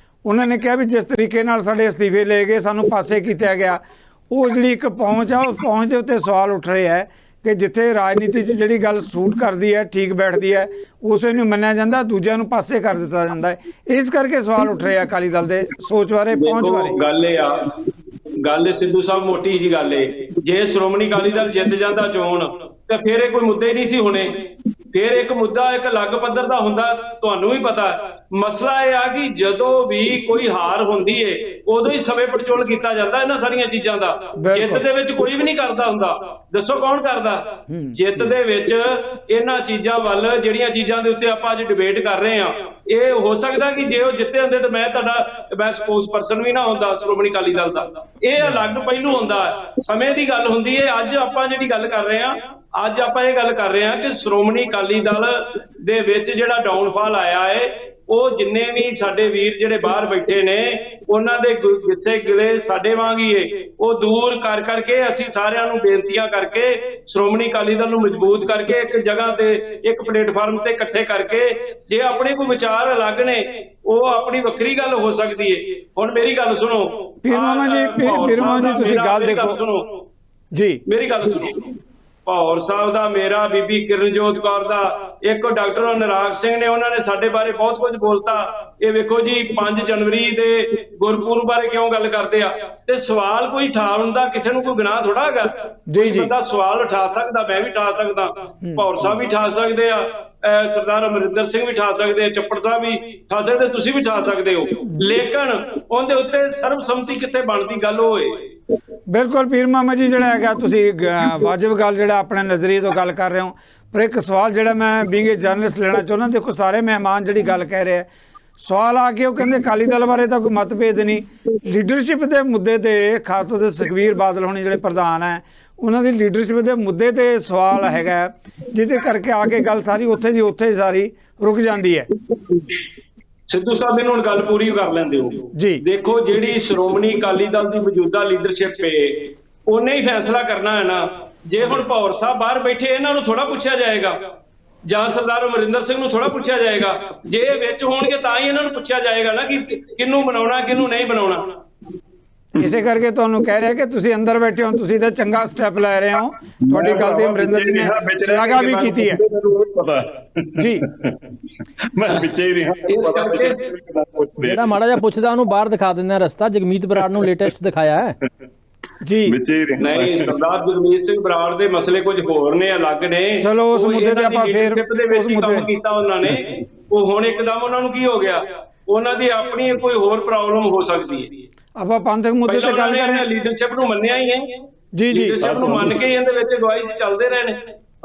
ਉਹਨਾਂ ਨੇ ਕਿਹਾ ਵੀ ਜਿਸ ਤਰੀਕੇ ਨਾਲ ਸਾਡੇ ਅਸਤੀਫੇ ਲਏ ਗਏ, ਸਾਨੂੰ ਪਾਸੇ ਕੀਤਾ ਗਿਆ, ਉਹ ਜਿਹੜੀ ਇੱਕ ਪਹੁੰਚ ਆ, ਉਸ ਪਹੁੰਚ ਦੇ ਉੱਤੇ ਸਵਾਲ ਉੱਠ ਰਹੇ ਹੈ ਕਿ ਜਿੱਥੇ ਰਾਜਨੀਤੀ 'ਚ ਜਿਹੜੀ ਗੱਲ ਸੂਟ ਕਰਦੀ ਹੈ, ਠੀਕ ਬੈਠਦੀ ਹੈ, ਉਸੇ ਨੂੰ ਮੰਨਿਆ ਜਾਂਦਾ, ਦੂਜਿਆਂ ਨੂੰ ਪਾਸੇ ਕਰ ਦਿੱਤਾ ਜਾਂਦਾ ਹੈ। ਇਸ ਕਰਕੇ ਸਵਾਲ ਉੱਠ ਰਹੇ ਆ ਅਕਾਲੀ ਦਲ ਦੇ ਸੋਚ ਬਾਰੇ, ਪਹੁੰਚ ਬਾਰੇ। ਗੱਲ ਇਹ ਆ, ਗੱਲ ਸਿੱਧੂ ਸਾਹਿਬ ਮੋਟੀ ਜੀ ਗੱਲ ਏ, ਜੇ ਸ਼੍ਰੋਮਣੀ ਅਕਾਲੀ ਦਲ ਜਿੱਤ ਜਾਂਦਾ ਚੋਣ ਤੇ ਫਿਰ ਇਹ ਕੋਈ ਮੁੱਦੇ ਨਹੀਂ ਸੀ ਹੋਣੇ। ਫਿਰ ਇੱਕ ਮੁੱਦਾ ਇੱਕ ਅਲੱਗ ਪੱਧਰ ਦਾ ਹੁੰਦਾ, ਤੁਹਾਨੂੰ ਵੀ ਪਤਾ। ਮਸਲਾ ਇਹ ਆ ਕਿ ਜਦੋਂ ਵੀ ਕੋਈ ਹਾਰ ਹੁੰਦੀ ਏ, ਉਦੋਂ ਹੀ ਸਮੇਂ ਪੜਚੋਲ ਕੀਤਾ ਜਾਂਦਾ ਇਹਨਾਂ ਸਾਰੀਆਂ ਚੀਜ਼ਾਂ ਦਾ। ਜਿੱਤ ਦੇ ਵਿੱਚ ਕੋਈ ਵੀ ਨਹੀਂ ਕਰਦਾ ਹੁੰਦਾ। ਦੱਸੋ ਕੌਣ ਕਰਦਾ? ਜਿੱਤ ਦੇ ਵਿੱਚ ਇਹਨਾਂ ਚੀਜ਼ਾਂ ਵੱਲ, ਜਿਹੜੀਆਂ ਚੀਜ਼ਾਂ ਦੇ ਉੱਤੇ ਆਪਾਂ ਅੱਜ ਡਿਬੇਟ ਕਰ ਰਹੇ ਹਾਂ, ਇਹ ਹੋ ਸਕਦਾ ਕਿ ਜੇ ਉਹ ਜਿੱਤੇ ਹੁੰਦੇ ਤਾਂ ਮੈਂ ਸਪੋਕਸ ਪਰਸਨ ਵੀ ਨਾ ਹੁੰਦਾ ਸ਼੍ਰੋਮਣੀ ਅਕਾਲੀ ਦਲ ਦਾ। ਇਹ ਅਲੱਗ ਪਹਿਲੂ ਹੁੰਦਾ, ਸਮੇਂ ਦੀ ਗੱਲ ਹੁੰਦੀ ਹੈ। ਅੱਜ ਆਪਾਂ ਜਿਹੜੀ ਗੱਲ ਕਰ ਰਹੇ ਹਾਂ, ਅੱਜ ਆਪਾਂ ਇਹ ਗੱਲ ਕਰ ਰਹੇ ਹਾਂ ਕਿ ਸ਼੍ਰੋਮਣੀ ਅਕਾਲੀ ਦਲ ਦੇ ਵਿੱਚ ਜਿਹੜਾ ਡਾਊਨਫਾਲ ਆਇਆ ਹੈ, ਉਹ ਜਿੰਨੇ ਵੀ ਸਾਡੇ ਵੀਰ ਜਿਹੜੇ ਬਾਹਰ ਬੈਠੇ ਨੇ, ਉਹਨਾਂ ਦੇ ਗੁੱਸੇ ਗਿਲੇ ਸਾਡੇ ਵਾਂਗ ਹੀ ਏ। ਉਹ ਦੂਰ ਕਰ ਕਰਕੇ ਅਸੀਂ ਸਾਰਿਆਂ ਨੂੰ ਬੇਨਤੀਆਂ ਕਰਕੇ ਸ਼੍ਰੋਮਣੀ ਅਕਾਲੀ ਦਲ ਨੂੰ ਮਜ਼ਬੂਤ ਕਰਕੇ ਇੱਕ ਜਗ੍ਹਾ ਤੇ, ਇੱਕ ਪਲੇਟਫਾਰਮ ਤੇ ਇਕੱਠੇ ਕਰਕੇ, ਜੇ ਆਪਣੇ ਕੋਈ ਵਿਚਾਰ ਅਲੱਗ ਨੇ, ਉਹ ਆਪਣੀ ਵੱਖਰੀ ਗੱਲ ਹੋ ਸਕਦੀ ਏ। ਹੁਣ ਮੇਰੀ ਗੱਲ ਸੁਣੋ ਪੀਰ ਮੁਹੰਮਦ ਜੀ, ਤੁਸੀਂ ਗੱਲ ਦੇਖੋ ਜੀ, ਮੇਰੀ ਗੱਲ ਸੁਣੋ। ਭੌਰ ਸਾਹਿਬ ਦਾ, ਮੇਰਾ, ਬੀਬੀ ਕਿਰਨਜੋਤ ਕੌਰ ਦਾ, ਇੱਕ ਡਾਕਟਰ ਅਨੁਰਾਗ ਸਿੰਘ ਨੇ, ਉਹਨਾਂ ਨੇ ਸਾਡੇ ਬਾਰੇ ਬਹੁਤ ਕੁਝ ਬੋਲਤਾ। ਇਹ ਵੇਖੋ ਜੀ 5 ਜਨਵਰੀ ਦੇ ਗੁਰਪੁਰਬ ਬਾਰੇ ਕਿਉਂ ਗੱਲ ਕਰਦੇ ਆ? ਤੇ ਸਵਾਲ ਕੋਈ ਉਠਾਉਣ ਦਾ ਕਿਸੇ ਨੂੰ ਕੋਈ ਗੁਨਾਹ ਥੋੜਾ ਹੈਗਾ। ਬੰਦਾ ਸਵਾਲ ਉਠਾ ਸਕਦਾ, ਮੈਂ ਵੀ ਉਠਾ ਸਕਦਾ, ਭੌਰ ਸਾਹਿਬ ਵੀ ਉਠਾ ਸਕਦੇ ਆ, ਸਰਦਾਰ ਅਮਰਿੰਦਰ ਸਿੰਘ ਵੀ ਉਠਾ ਸਕਦੇ ਆ, ਚੱਪੜ ਸਾਹਿਬ ਵੀ ਉਠਾ ਸਕਦੇ, ਤੁਸੀਂ ਵੀ ਉਠਾ ਸਕਦੇ ਹੋ। ਲੇਕਿਨ ਉਹਦੇ ਉੱਤੇ ਸਰਬਸੰਮਤੀ ਕਿੱਥੇ ਬਣਦੀ ਗੱਲ ਹੋਏ। ਬਿਲਕੁਲ ਪੀਰ ਮੁਹੰਮਦ ਜੀ, ਜਿਹੜਾ ਹੈਗਾ ਤੁਸੀਂ ਵਾਜਬ ਗੱਲ ਜਿਹੜਾ ਆਪਣੇ ਨਜ਼ਰੀਏ ਤੋਂ ਗੱਲ ਕਰ ਰਹੇ ਹੋ, ਪਰ ਇੱਕ ਸਵਾਲ ਜਿਹੜਾ ਮੈਂ ਬੀਇੰਗ ਏ ਜਰਨਲਿਸਟ ਲੈਣਾ ਚਾਹੁੰਦਾ। ਦੇਖੋ ਸਾਰੇ ਮਹਿਮਾਨ ਜਿਹੜੀ ਗੱਲ ਕਹਿ ਰਹੇ ਆ, ਸਵਾਲ ਆ ਕੇ ਉਹ ਕਹਿੰਦੇ ਅਕਾਲੀ ਦਲ ਬਾਰੇ ਤਾਂ ਕੋਈ ਮਤਭੇਦ ਨਹੀਂ, ਲੀਡਰਸ਼ਿਪ ਦੇ ਮੁੱਦੇ ਤੇ, ਖਾਸ ਤੌਰ ਤੇ ਸੁਖਬੀਰ ਬਾਦਲ ਹੋਣੀ ਜਿਹੜੇ ਪ੍ਰਧਾਨ ਹੈ, ਉਹਨਾਂ ਦੀ ਲੀਡਰਸ਼ਿਪ ਦੇ ਮੁੱਦੇ ਤੇ ਸਵਾਲ ਹੈਗਾ, ਜਿਹਦੇ ਕਰਕੇ ਆ ਕੇ ਗੱਲ ਸਾਰੀ ਉੱਥੇ ਦੀ ਉੱਥੇ ਸਾਰੀ ਰੁਕ ਜਾਂਦੀ ਹੈ। ਸਿੱਧੂ ਸਾਹਿਬ ਇਹਨੂੰ ਹੁਣ ਗੱਲ ਪੂਰੀ ਕਰ ਲੈਂਦੇ ਹੋ ਜੀ। ਦੇਖੋ ਜਿਹੜੀ ਸ਼੍ਰੋਮਣੀ ਅਕਾਲੀ ਦਲ ਦੀ ਮੌਜੂਦਾ ਲੀਡਰਸ਼ਿਪ ਏ, ਉਹਨੇ ਹੀ ਫੈਸਲਾ ਕਰਨਾ ਹੈ ਨਾ ਜੇ ਹੁਣ ਭੌਰ ਸਾਹਿਬ ਬਾਹਰ ਬੈਠੇ ਇਹਨਾਂ ਨੂੰ ਥੋੜਾ ਪੁੱਛਿਆ ਜਾਏਗਾ, ਜਾਂ ਸਰਦਾਰ ਅਮਰਿੰਦਰ ਸਿੰਘ ਨੂੰ ਥੋੜਾ ਪੁੱਛਿਆ ਜਾਏਗਾ। ਜੇ ਇਹ ਵਿੱਚ ਹੋਣਗੇ ਤਾਂ ਹੀ ਇਹਨਾਂ ਨੂੰ ਪੁੱਛਿਆ ਜਾਏਗਾ ਨਾ ਕਿ ਕਿਹਨੂੰ ਬਣਾਉਣਾ ਕਿਹਨੂੰ ਨਹੀਂ ਬਣਾਉਣਾ। ਇਸੇ ਕਰਕੇ ਤੁਹਾਨੂੰ ਕਹਿ ਰਿਹਾ ਕਿ ਤੁਸੀਂ ਅੰਦਰ ਬੈਠੇ ਹੋ, ਤੁਸੀਂ ਤਾਂ ਚੰਗਾ ਸਟੈਪ ਲੈ ਰਹੇ ਹੋ। ਤੁਹਾਡੀ ਗੱਲ ਦੀ ਅਮਰਿੰਦਰ ਜੀ ਨੇ ਸ਼ਲਾਘਾ ਵੀ ਕੀਤੀ ਹੈ ਪਤਾ ਜੀ। ਮੈਂ ਵਿੱਚੇ ਹੀ ਰਿਹਾ, ਇਸ ਕਰਕੇ ਜਿਹੜਾ ਮਾੜਾ ਜਿਹਾ ਪੁੱਛਦਾ ਉਹਨੂੰ ਬਾਹਰ ਦਿਖਾ ਦਿੰਦੇ ਆ ਰਸਤਾ। ਜਗਮੀਤ ਬਰਾੜ ਨੂੰ ਲੇਟੈਸਟ ਦਿਖਾਇਆ ਹੈ ਜੀ। ਵਿੱਚੇ ਹੀ ਰਿਹਾ। ਨਹੀਂ, ਸਰਦਾਰ ਜਗਮੀਤ ਸਿੰਘ ਬਰਾੜ ਦੇ ਮਸਲੇ ਕੁਝ ਹੋਰ ਨੇ, ਅਲੱਗ ਨੇ। ਚਲੋ ਉਸ ਉਹ ਮੁੱਦੇ ਤੇ ਆਪਾਂ ਫੇਰ ਦੇ ਵਿੱਚ ਹੀ ਕੰਮ ਕੀਤਾ ਉਹਨਾਂ ਨੇ। ਉਹ ਹੁਣ ਇੱਕਦਮ ਉਹਨਾਂ ਨੂੰ ਕੀ ਹੋ ਗਿਆ, ਉਹਨਾਂ ਦੀ ਆਪਣੀ ਕੋਈ ਹੋਰ ਪ੍ਰੋਬਲਮ ਹੋ ਸਕਦੀ ਹੈ। ਆਪਾਂ ਪੰਥਕ ਮੁੱਦੇ ਤੇ ਗੱਲ ਕरें। ਲੀਡਰਸ਼ਿਪ ਨੂੰ ਮੰਨਿਆ ਹੀ ਹੈ ਜੀ ਜੀ, ਲੀਡਰਸ਼ਿਪ ਨੂੰ ਮੰਨ ਕੇ ਹੀ ਇਹਦੇ ਵਿੱਚ ਅਗਵਾਈ ਚੱਲਦੇ ਰਹੇ ਨੇ।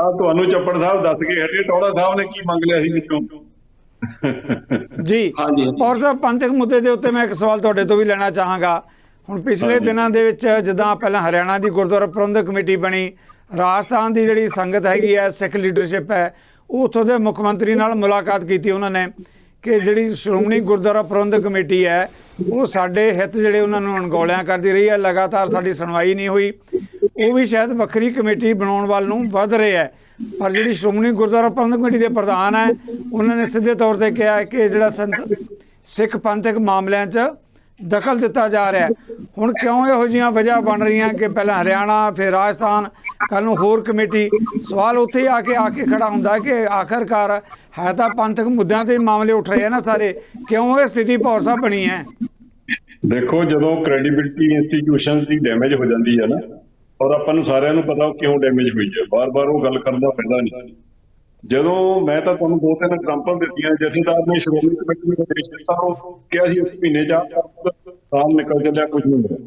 ਆ ਤੁਹਾਨੂੰ ਚੱਪੜ ਸਾਹਿਬ ਦੱਸ ਕੇ ਹਟੇ, ਟੌੜਾ ਸਾਹਿਬ ਨੇ ਕੀ ਮੰਗ ਲਿਆ ਸੀ ਵਿੱਚੋਂ। ਜੀ ਔਰ ਸਾਹਿਬ, ਪੰਥਕ ਮੁੱਦੇ ਦੇ ਉੱਤੇ ਮੈਂ ਇੱਕ ਸਵਾਲ ਤੁਹਾਡੇ ਤੋਂ ਵੀ ਲੈਣਾ ਚਾਹਾਂਗਾ। ਹੁਣ ਪਿਛਲੇ ਦਿਨਾਂ ਦੇ ਵਿੱਚ ਜਿੱਦਾਂ ਪਹਿਲਾਂ ਹਰਿਆਣਾ ਦੀ ਗੁਰਦੁਆਰਾ ਪ੍ਰਬੰਧਕ ਕਮੇਟੀ ਬਣੀ, ਰਾਜਸਥਾਨ ਦੀ ਜਿਹੜੀ ਸੰਗਤ ਹੈਗੀ ਹੈ, ਸਿੱਖ ਲੀਡਰਸ਼ਿਪ ਹੈ, ਉਹ ਉੱਥੋਂ ਦੇ ਮੁੱਖ ਮੰਤਰੀ ਨਾਲ ਮੁਲਾਕਾਤ ਕੀਤੀ ਉਹਨਾਂ ਨੇ ਕਿ ਜਿਹੜੀ ਸ਼੍ਰੋਮਣੀ ਗੁਰਦੁਆਰਾ ਪ੍ਰਬੰਧਕ ਕਮੇਟੀ ਹੈ ਉਹ ਸਾਡੇ ਹਿੱਤ ਜਿਹੜੇ ਉਹਨਾਂ ਨੂੰ ਅਣਗੌਲਿਆਂ ਕਰਦੀ ਰਹੀ ਹੈ, ਲਗਾਤਾਰ ਸਾਡੀ ਸੁਣਵਾਈ ਨਹੀਂ ਹੋਈ। ਉਹ ਵੀ ਸ਼ਾਇਦ ਵੱਖਰੀ ਕਮੇਟੀ ਬਣਾਉਣ ਵੱਲ ਨੂੰ ਵੱਧ ਰਿਹਾ ਹੈ। ਪਰ ਜਿਹੜੀ ਸ਼੍ਰੋਮਣੀ ਗੁਰਦੁਆਰਾ ਪ੍ਰਬੰਧਕ ਕਮੇਟੀ ਦੇ ਪ੍ਰਧਾਨ ਹੈ, ਉਹਨਾਂ ਨੇ ਸਿੱਧੇ ਤੌਰ ਤੇ ਕਿਹਾ ਹੈ ਕਿ ਜਿਹੜਾ ਸਿੱਖ ਪੰਥਕ ਮਾਮਲਿਆਂ 'ਚ ਦਖਲ ਦਿੱਤਾ ਜਾ ਰਿਹਾ ਹੈ। ਹੁਣ ਕਿਉਂ ਇਹੋ ਜਿਹੀਆਂ ਵਜ੍ਹਾ ਬਣ ਰਹੀਆਂ ਕਿ ਪਹਿਲਾਂ ਹਰਿਆਣਾ ਫਿਰ ਰਾਜਸਥਾਨ, ਕੱਲ੍ਹ ਨੂੰ ਹੋਰ ਕਮੇਟੀ? ਸਵਾਲ ਉੱਥੇ ਹੀ ਆ ਕੇ ਖੜਾ ਹੁੰਦਾ ਕਿ ਆਖਰਕਾਰ ਹੈ ਤਾਂ ਪੰਥਕ ਮੁੱਦਿਆਂ ਤੇ ਮਾਮਲੇ ਉੱਠ ਰਹੇ ਆ ਨਾ ਸਾਰੇ, ਕਿਉਂ ਇਹ ਸਥਿਤੀ ਭੌਰ ਸਾਹਿਬ ਬਣੀ ਹੈ? ਦੇਖੋ, ਜਦੋਂ ਕ੍ਰੈਡੀਬਿਲਿਟੀ ਇੰਸਟੀਟਿਊਸ਼ਨਸ ਦੀ ਡੈਮੇਜ ਹੋ ਜਾਂਦੀ ਹੈ ਨਾ, ਔਰ ਆਪਾਂ ਨੂੰ ਸਾਰਿਆਂ ਨੂੰ ਪਤਾ ਕਿਉਂ ਡੈਮੇਜ ਹੋਈ ਹੈ, ਬਾਰ-ਬਾਰ ਉਹ ਗੱਲ ਕਰਨ ਦਾ ਫਾਇਦਾ ਨਹੀਂ। ਜਦੋਂ ਮੈਂ ਤਾਂ ਤੁਹਾਨੂੰ 2-3 ਐਗਜ਼ਾਮਪਲ ਦਿੱਤੀਆਂ, ਜਥੇਦਾਰ ਨੇ ਸ਼੍ਰੋਮਣੀ ਕਮੇਟੀ ਨੂੰ ਆਦੇਸ਼ ਦਿੱਤਾ, ਉਹ ਕਿਹਾ ਸੀ 1 ਮਹੀਨੇ 'ਚ ਸਾਲ ਨਿਕਲ ਚੱਲਿਆ, ਕੁਝ ਨਹੀਂ ਹੋਇਆ।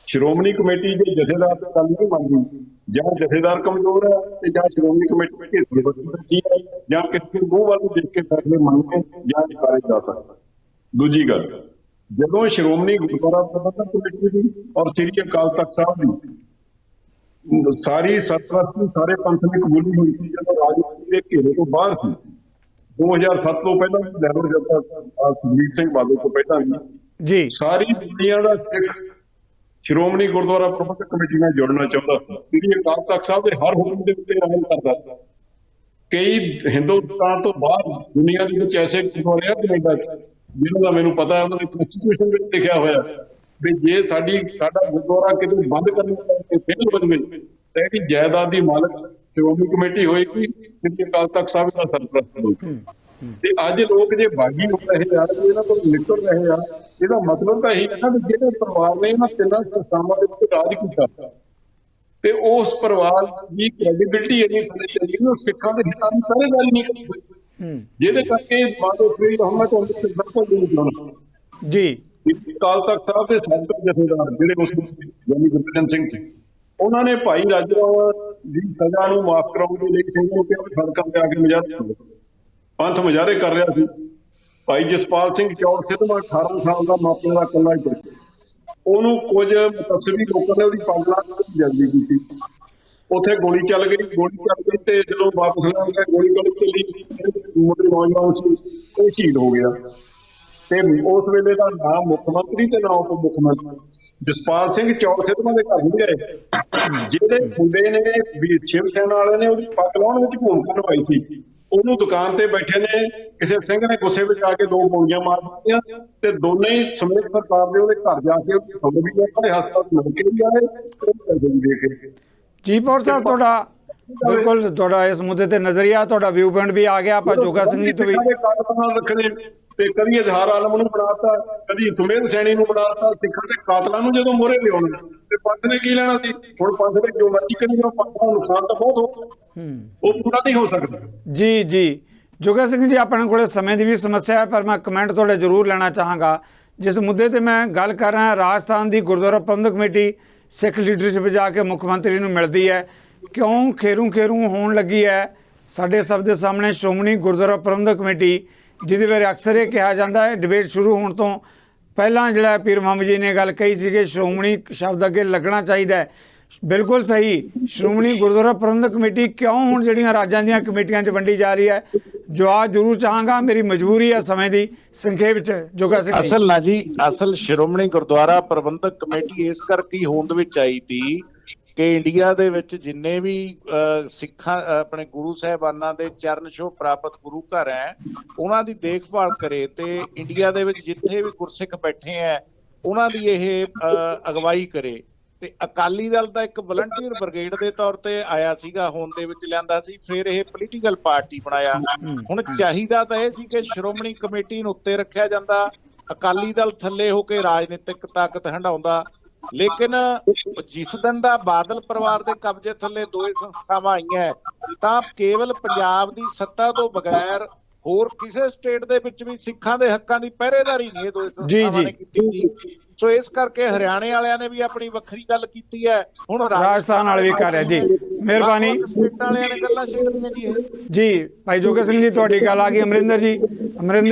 ਸ਼੍ਰੋਮਣੀ ਕਮੇਟੀ ਦੇ ਜਥੇਦਾਰ ਤੇ ਗੱਲ ਨਹੀਂ ਮੰਨਦੀ, ਜਾਂ ਜਥੇਦਾਰ ਕਮਜ਼ੋਰ ਹੈ ਤੇ ਜਾਂ ਸ਼੍ਰੋਮਣੀ ਕਮੇਟੀ ਘੇਰੀ ਹੈ, ਜਾਂ ਕਿਸੇ ਮੂੰਹ ਵੱਲ ਦੇਖ ਕੇ ਫੈਸਲੇ ਮੰਨਦੇ ਜਾਂ ਇਕਾਰੇ ਜਾ ਸਕਦਾ। ਦੂਜੀ ਗੱਲ, ਜਦੋਂ ਸ਼੍ਰੋਮਣੀ ਗੁਰਦੁਆਰਾ ਪ੍ਰਬੰਧਕ ਕਮੇਟੀ ਦੀ ਔਰ ਸ੍ਰੀ ਅਕਾਲ ਤਖਤ ਸਾਹਿਬ ਦੀ ਸਾਰੀ ਸਰਪ੍ਰਸਤੀ ਸਾਰੇ ਪੰਥ ਨੇ ਕਬੂਲੀ ਹੋਈ ਸੀ, ਜਦੋਂ ਰਾਜਨੀਤੀ ਦੇ ਘੇਰੇ ਤੋਂ ਬਾਹਰ ਸੀ। 2007 ਤੋਂ ਪਹਿਲਾਂ ਲਹਿਰ ਜਨਤਾ ਸੁਖਬੀਰ ਸਿੰਘ ਬਾਦਲ ਤੋਂ ਪਹਿਲਾਂ ਵੀ ਜੀ ਸਾਰੀ ਦੁਨੀਆ ਦਾ ਸਿੱਖ ਸ਼੍ਰੋਮਣੀ ਗੁਰਦੁਆਰਾ ਪ੍ਰਬੰਧਕ ਕਮੇਟੀ ਨਾਲ ਜੁੜਨਾ ਚਾਹੁੰਦਾ ਸੀ। ਸ੍ਰੀ ਅਕਾਲ ਤਖਤ ਸਾਹਿਬ ਦੇ ਹਰ ਹੁਕਮ ਦੇ ਉੱਤੇ ਅਮਲ ਕਰਦਾ ਸੀ। ਕਈ ਹਿੰਦੁਸਤਾਨ ਤੋਂ ਬਾਹਰ ਦੁਨੀਆ ਦੇ ਵਿੱਚ ਐਸੇ ਗੁਰਦੁਆਰੇ ਆ ਕੈਨੇਡਾ 'ਚ, ਜਿਹਨਾਂ ਦਾ ਮੈਨੂੰ ਪਤਾ ਹੈ, ਉਹਨਾਂ ਦੇ ਕਨਸਟੀਟਿਊਸ਼ਨ ਵਿੱਚ ਲਿਖਿਆ ਹੋਇਆ ਵੀ ਜੇ ਸਾਡਾ ਗੁਰਦੁਆਰਾ ਕਿਤੇ ਬੰਦ ਕਰਨ ਤੇ ਫੇਲ ਹੋ ਜਾਵੇ ਤਾਂ ਇਹਦੀ ਜਾਇਦਾਦ ਦੀ ਮਾਲਕ ਸ਼੍ਰੋਮਣੀ ਕਮੇਟੀ ਹੋਏਗੀ, ਸ੍ਰੀ ਅਕਾਲ ਤਖਤ ਸਾਹਿਬ ਦਾ ਸਰਪ੍ਰਸਤ ਹੋਏਗੀ। ਤੇ ਅੱਜ ਲੋਕ ਜੇ ਬਾਗੀ ਹੋ ਰਹੇ ਆ, ਇਹਨਾਂ ਤੋਂ ਨਿਕਲ ਰਹੇ ਆ, ਇਹਦਾ ਮਤਲਬ ਤਾਂ ਇਹੀ ਹੈ ਨਾ ਵੀ ਜਿਹੜੇ ਪਰਿਵਾਰ ਨੇ ਇਹਨਾਂ 3 ਸੰਸਥਾਵਾਂ ਦੇ ਉੱਤੇ ਰਾਜ ਕੀਤਾ ਤੇ ਉਸ ਪਰਿਵਾਰ ਦੀ ਕ੍ਰੈਡੀਬਿਲਿਟੀ ਇੰਨੀ ਥੱਲੇ ਚਲੀ ਗਈ, ਉਹ ਸਿੱਖਾਂ ਦੇ ਹਿੱਤਾਂ ਦੀ ਪਹਿਰੇਦਾਰੀ ਨਹੀਂ ਕਰ ਸਕਦੇ, ਜਿਹਦੇ ਕਰਕੇ ਮਾਨੋ ਫਰੀਦ ਅਹਿਮਦ ਤੋਂ ਬਿਲਕੁਲ ਨਹੀਂ ਬਣਾਉਣਾ ਜੀ। ਅਕਾਲ ਤਖਤ ਸਾਹਿਬ ਦੇ ਸੈਂਟਰ ਜਥੇਦਾਰ ਜਿਹੜੇ ਉਸ ਯਾਨੀ ਗੁਰਬਚਨ ਸਿੰਘ ਸੀ, ਉਹਨਾਂ ਨੇ ਭਾਈ ਰਾਜਾ ਦੀ ਸਜ਼ਾ ਨੂੰ ਮਾਫ ਕਰਾਉਣ ਦੇ ਲਈ ਸਿੰਘ ਨੂੰ ਕਿਹਾ ਸੜਕਾਂ ਤੇ ਆ ਕੇ ਮੁਜ਼ਾਹਰੇ, ਪੰਥ ਮੁਜ਼ਾਹਰੇ ਕਰ ਰਿਹਾ ਸੀ। ਭਾਈ ਜਸਪਾਲ ਸਿੰਘ ਚੌੜ ਸਿੱਧਵਾਂ 18 ਸਾਲ ਦਾ ਮਾਪਿਆਂ ਦਾ ਇਕੱਲਾ ਹੀ ਪੁੱਤ, ਉਹਨੂੰ ਕੁਝ ਮੁਤੱਸਬੀ ਲੋਕਾਂ ਨੇ ਉਹਦੀ ਪੱਗ ਲਾ ਕੇ ਜਲਦੀ ਕੀਤੀ, ਉੱਥੇ ਗੋਲੀ ਚੱਲ ਗਈ ਤੇ ਜਦੋਂ ਵਾਪਸ ਲੈਣ ਗਏ ਗੋਲੀ ਚੱਲੀ, ਮੁੰਡੇ ਨੌਜਵਾਨ ਸੀ, ਉਹ ਸ਼ਹੀਦ ਹੋ ਗਿਆ। ਤੇ ਉਸ ਵੇਲੇ ਦਾ ਨਾ ਮੁੱਖ ਮੰਤਰੀ ਤੇ ਨਾ ਉਪ ਮੁੱਖ ਮੰਤਰੀ ਜਸਪਾਲ ਸਿੰਘ ਚੌੜ ਸਿੱਧਵਾਂ ਦੇ ਘਰ ਨਹੀਂ ਗਏ। ਜਿਹੜੇ ਮੁੰਡੇ ਨੇ ਵੀ ਸ਼ਿਵ ਸੈਨਾ ਵਾਲੇ ਨੇ ਉਹਦੀ ਪੱਗ ਲਾਉਣ ਵਿੱਚ ਭੂਮਿਕਾ ਨਿਭਾਈ ਸੀ, ਉਹਨੂੰ ਦੁਕਾਨ ਤੇ ਬੈਠੇ ਨੇ ਕਿਸੇ ਸਿੰਘ ਨੇ ਗੁੱਸੇ ਵਿੱਚ ਆ ਕੇ 2 ਗੋਲੀਆਂ ਮਾਰ ਦਿੱਤੀਆਂ ਤੇ ਦੋਨੇ ਹੀ ਸਮੇਤ ਸਰਕਾਰ ਦੇ ਉਹਦੇ ਘਰ ਜਾ ਕੇ ਉਹਦੀ ਖਬਰ ਵੀ ਆਪਣੇ ਹਸਪਤਾਲ ਮਿਲ ਕੇ ਵੀ ਆਏ ਤੇ ਦੇ ਕੇ। ਜੀ ਪੌਰ ਸਾਹਿਬ, ਤੁਹਾਡਾ ਬਿਲਕੁਲ ਤੁਹਾਡਾ ਇਸ ਮੁੱਦੇ ਤੇ ਨਜ਼ਰੀਆ, ਤੁਹਾਡਾ ਵਿਊ ਪੁਆਇੰਟ ਵੀ ਆ ਗਿਆ। ਆਪਾਂ ਜੋਗਾ ਸਿੰਘ ਜੀ ਤੋਂ ਵੀ ਰੱਖਣੇ ਤੇ ਕਦੀ ਇਜ਼ਹਾਰ ਆਲਮ ਨੂੰ ਬਣਾਤਾ, ਕਦੀ ਸੁਮੇਧ ਸੈਣੀ ਨੂੰ ਬਣਾਤਾ, ਸਿੱਖਾਂ ਦੇ ਕਾਤਲਾਂ ਨੂੰ ਜਦੋਂ ਮੋਹਰੇ ਲਿਆਉਣਾ ਤੇ ਪੰਥ ਨੇ ਕੀ ਲੈਣਾ ਸੀ? ਹੁਣ ਪੰਥ ਨੇ ਜੋ ਮਰਜ਼ੀ ਕਰੀ ਜਾਓ, ਪੰਥ ਦਾ ਨੁਕਸਾਨ ਤਾਂ ਬਹੁਤ ਹੋ, ਉਹ ਪੂਰਾ ਨਹੀਂ ਹੋ ਸਕਦਾ। ਜੀ ਜੀ ਜੋਗਾ ਸਿੰਘ ਜੀ, ਆਪਣੇ ਕੋਲ ਸਮੇਂ ਦੀ ਵੀ ਸਮੱਸਿਆ ਹੈ, ਪਰ ਮੈਂ ਕਮੈਂਟ ਤੁਹਾਡੇ ਜ਼ਰੂਰ ਲੈਣਾ ਚਾਹਾਂਗਾ। ਜਿਸ ਮੁੱਦੇ ਤੇ ਮੈਂ ਗੱਲ ਕਰ ਰਿਹਾ, ਰਾਜਸਥਾਨ ਦੀ ਗੁਰਦੁਆਰਾ ਪ੍ਰਬੰਧਕ ਕਮੇਟੀ ਸਿੱਖ ਲੀਡਰਸ਼ਿਪ ਜਾ ਕੇ ਮੁੱਖ ਮੰਤਰੀ ਨੂੰ ਮਿਲਦੀ ਹੈ, ਕਿਉਂ ਖੇਰੂ ਹੋਣ ਲੱਗੀ ਹੈ? ਸਾਡੇ ਸਭ ਦੇ ਸਾਹਮਣੇ ਸ਼੍ਰੋਮਣੀ ਗੁਰਦੁਆਰਾ ਪ੍ਰਬੰਧਕ ਕਮੇਟੀ, ਜਿਹਦੇ ਬਾਰੇ ਅਕਸਰ ਇਹ ਕਿਹਾ ਜਾਂਦਾ ਹੈ, ਡਿਬੇਟ ਸ਼ੁਰੂ ਹੋਣ ਤੋਂ ਪਹਿਲਾਂ ਜਿਹੜਾ ਪੀਰ ਮੁਹੰਮਦ ਜੀ ਨੇ ਗੱਲ ਕਹੀ ਸੀ ਕਿ ਸ਼੍ਰੋਮਣੀ ਸ਼ਬਦ ਅੱਗੇ ਲੱਗਣਾ ਚਾਹੀਦਾ ਹੈ। ਬਿਲਕੁਲ ਸਹੀ। ਸ਼੍ਰੋਮਣੀ ਗੁਰਦੁਆਰਾ ਪ੍ਰਬੰਧਕ ਕਮੇਟੀ ਕਿਉਂ ਹੁਣ ਜਿਹੜੀਆਂ ਰਾਜਾਂ ਦੀਆਂ ਕਮੇਟੀਆਂ 'ਚ ਵੰਡੀ ਜਾ ਰਹੀ ਹੈ? ਜਵਾਬ ਜ਼ਰੂਰ ਚਾਹਾਂਗਾ, ਮੇਰੀ ਮਜਬੂਰੀ ਹੈ ਸਮੇਂ ਦੀ। ਸੰਖੇਪ 'ਚ ਜੋਗਾ ਸਿੰਘ ਅਸਲ ਨਾ ਜੀ, ਅਸਲ ਸ਼੍ਰੋਮਣੀ ਗੁਰਦੁਆਰਾ ਪ੍ਰਬੰਧਕ ਕਮੇਟੀ ਇਸ ਕਰਕੇ ਹੋਂਦ ਵਿੱਚ ਆਈ ਸੀ ਕਿ ਇੰਡੀਆ ਦੇ ਵਿੱਚ ਜਿੰਨੇ ਵੀ ਸਿੱਖਾਂ ਆਪਣੇ ਗੁਰੂ ਸਾਹਿਬਾਨਾਂ ਦੇ ਚਰਨ ਛੋਹ ਪ੍ਰਾਪਤ ਗੁਰੂ ਘਰ ਹੈ ਉਹਨਾਂ ਦੀ ਦੇਖਭਾਲ ਕਰੇ, ਤੇ ਇੰਡੀਆ ਦੇ ਵਿੱਚ ਜਿੱਥੇ ਵੀ ਗੁਰਸਿੱਖ ਬੈਠੇ ਹੈ ਉਹਨਾਂ ਦੀ ਇਹ ਅਗਵਾਈ ਕਰੇ। ਤੇ ਅਕਾਲੀ ਦਲ ਦਾ ਇੱਕ ਵਲੰਟੀਅਰ ਬ੍ਰਿਗੇਡ ਦੇ ਤੌਰ ਤੇ ਆਇਆ ਸੀਗਾ, ਹੋਂਦ ਦੇ ਵਿੱਚ ਲਿਆਂਦਾ ਸੀ, ਫਿਰ ਇਹ ਪੋਲੀਟੀਕਲ ਪਾਰਟੀ ਬਣਾਇਆ। ਹੁਣ ਚਾਹੀਦਾ ਤਾਂ ਇਹ ਸੀ ਕਿ ਸ਼੍ਰੋਮਣੀ ਕਮੇਟੀ ਨੂੰ ਉੱਤੇ ਰੱਖਿਆ ਜਾਂਦਾ, ਅਕਾਲੀ ਦਲ ਥੱਲੇ ਹੋ ਕੇ ਰਾਜਨੀਤਿਕ ਤਾਕਤ ਹੰਢਾਉਂਦਾ। ਲੇਕਿਨ ਜਿਸ ਦਿਨ ਦਾ ਬਾਦਲ ਪਰਿਵਾਰ ਦੇ ਕਬਜ਼ੇ ਥੱਲੇ ਦੋਏ ਸੰਸਥਾਵਾਂ ਆਈਆਂ ਤਾਂ ਕੇਵਲ ਪੰਜਾਬ ਦੀ ਸੱਤਾ ਤੋਂ ਬਗੈਰ ਹੋਰ ਕਿਸੇ ਸਟੇਟ ਦੇ ਵਿੱਚ ਵੀ ਸਿੱਖਾਂ ਦੇ ਹੱਕਾਂ ਦੀ ਪਹਿਰੇਦਾਰੀ ਨਹੀਂ ਇਹ ਦੋਏ ਸੰਸਥਾਵਾਂ ਨੇ ਕੀਤੀ ਸੀ। ਸੋ ਇਸ ਕਰਕੇ ਹਰਿਆਣੇ ਵਾਲਿਆਂ ਨੇ ਵੀ ਆਪਣੀ ਵੱਖਰੀ ਗੱਲ ਕੀਤੀ ਹੈ, ਹੁਣ ਰਾਜਸਥਾਨ ਵਾਲੇ ਵੀ ਕਰ ਰਹੇ ਜੀ। ਮਿਹਰਬਾਨੀ। ਸਟੇਟਾਂ ਵਾਲਿਆਂ ਨੇ ਗੱਲਾਂ ਛੇੜਦੀਆਂ ਜੀ ਇਹ। ਜੀ ਭਾਈ ਜੋਗਾ ਸਿੰਘ ਜੀ, ਤੁਹਾਡੀ ਗੱਲ ਆ ਗਈ। ਅਮਰਿੰਦਰ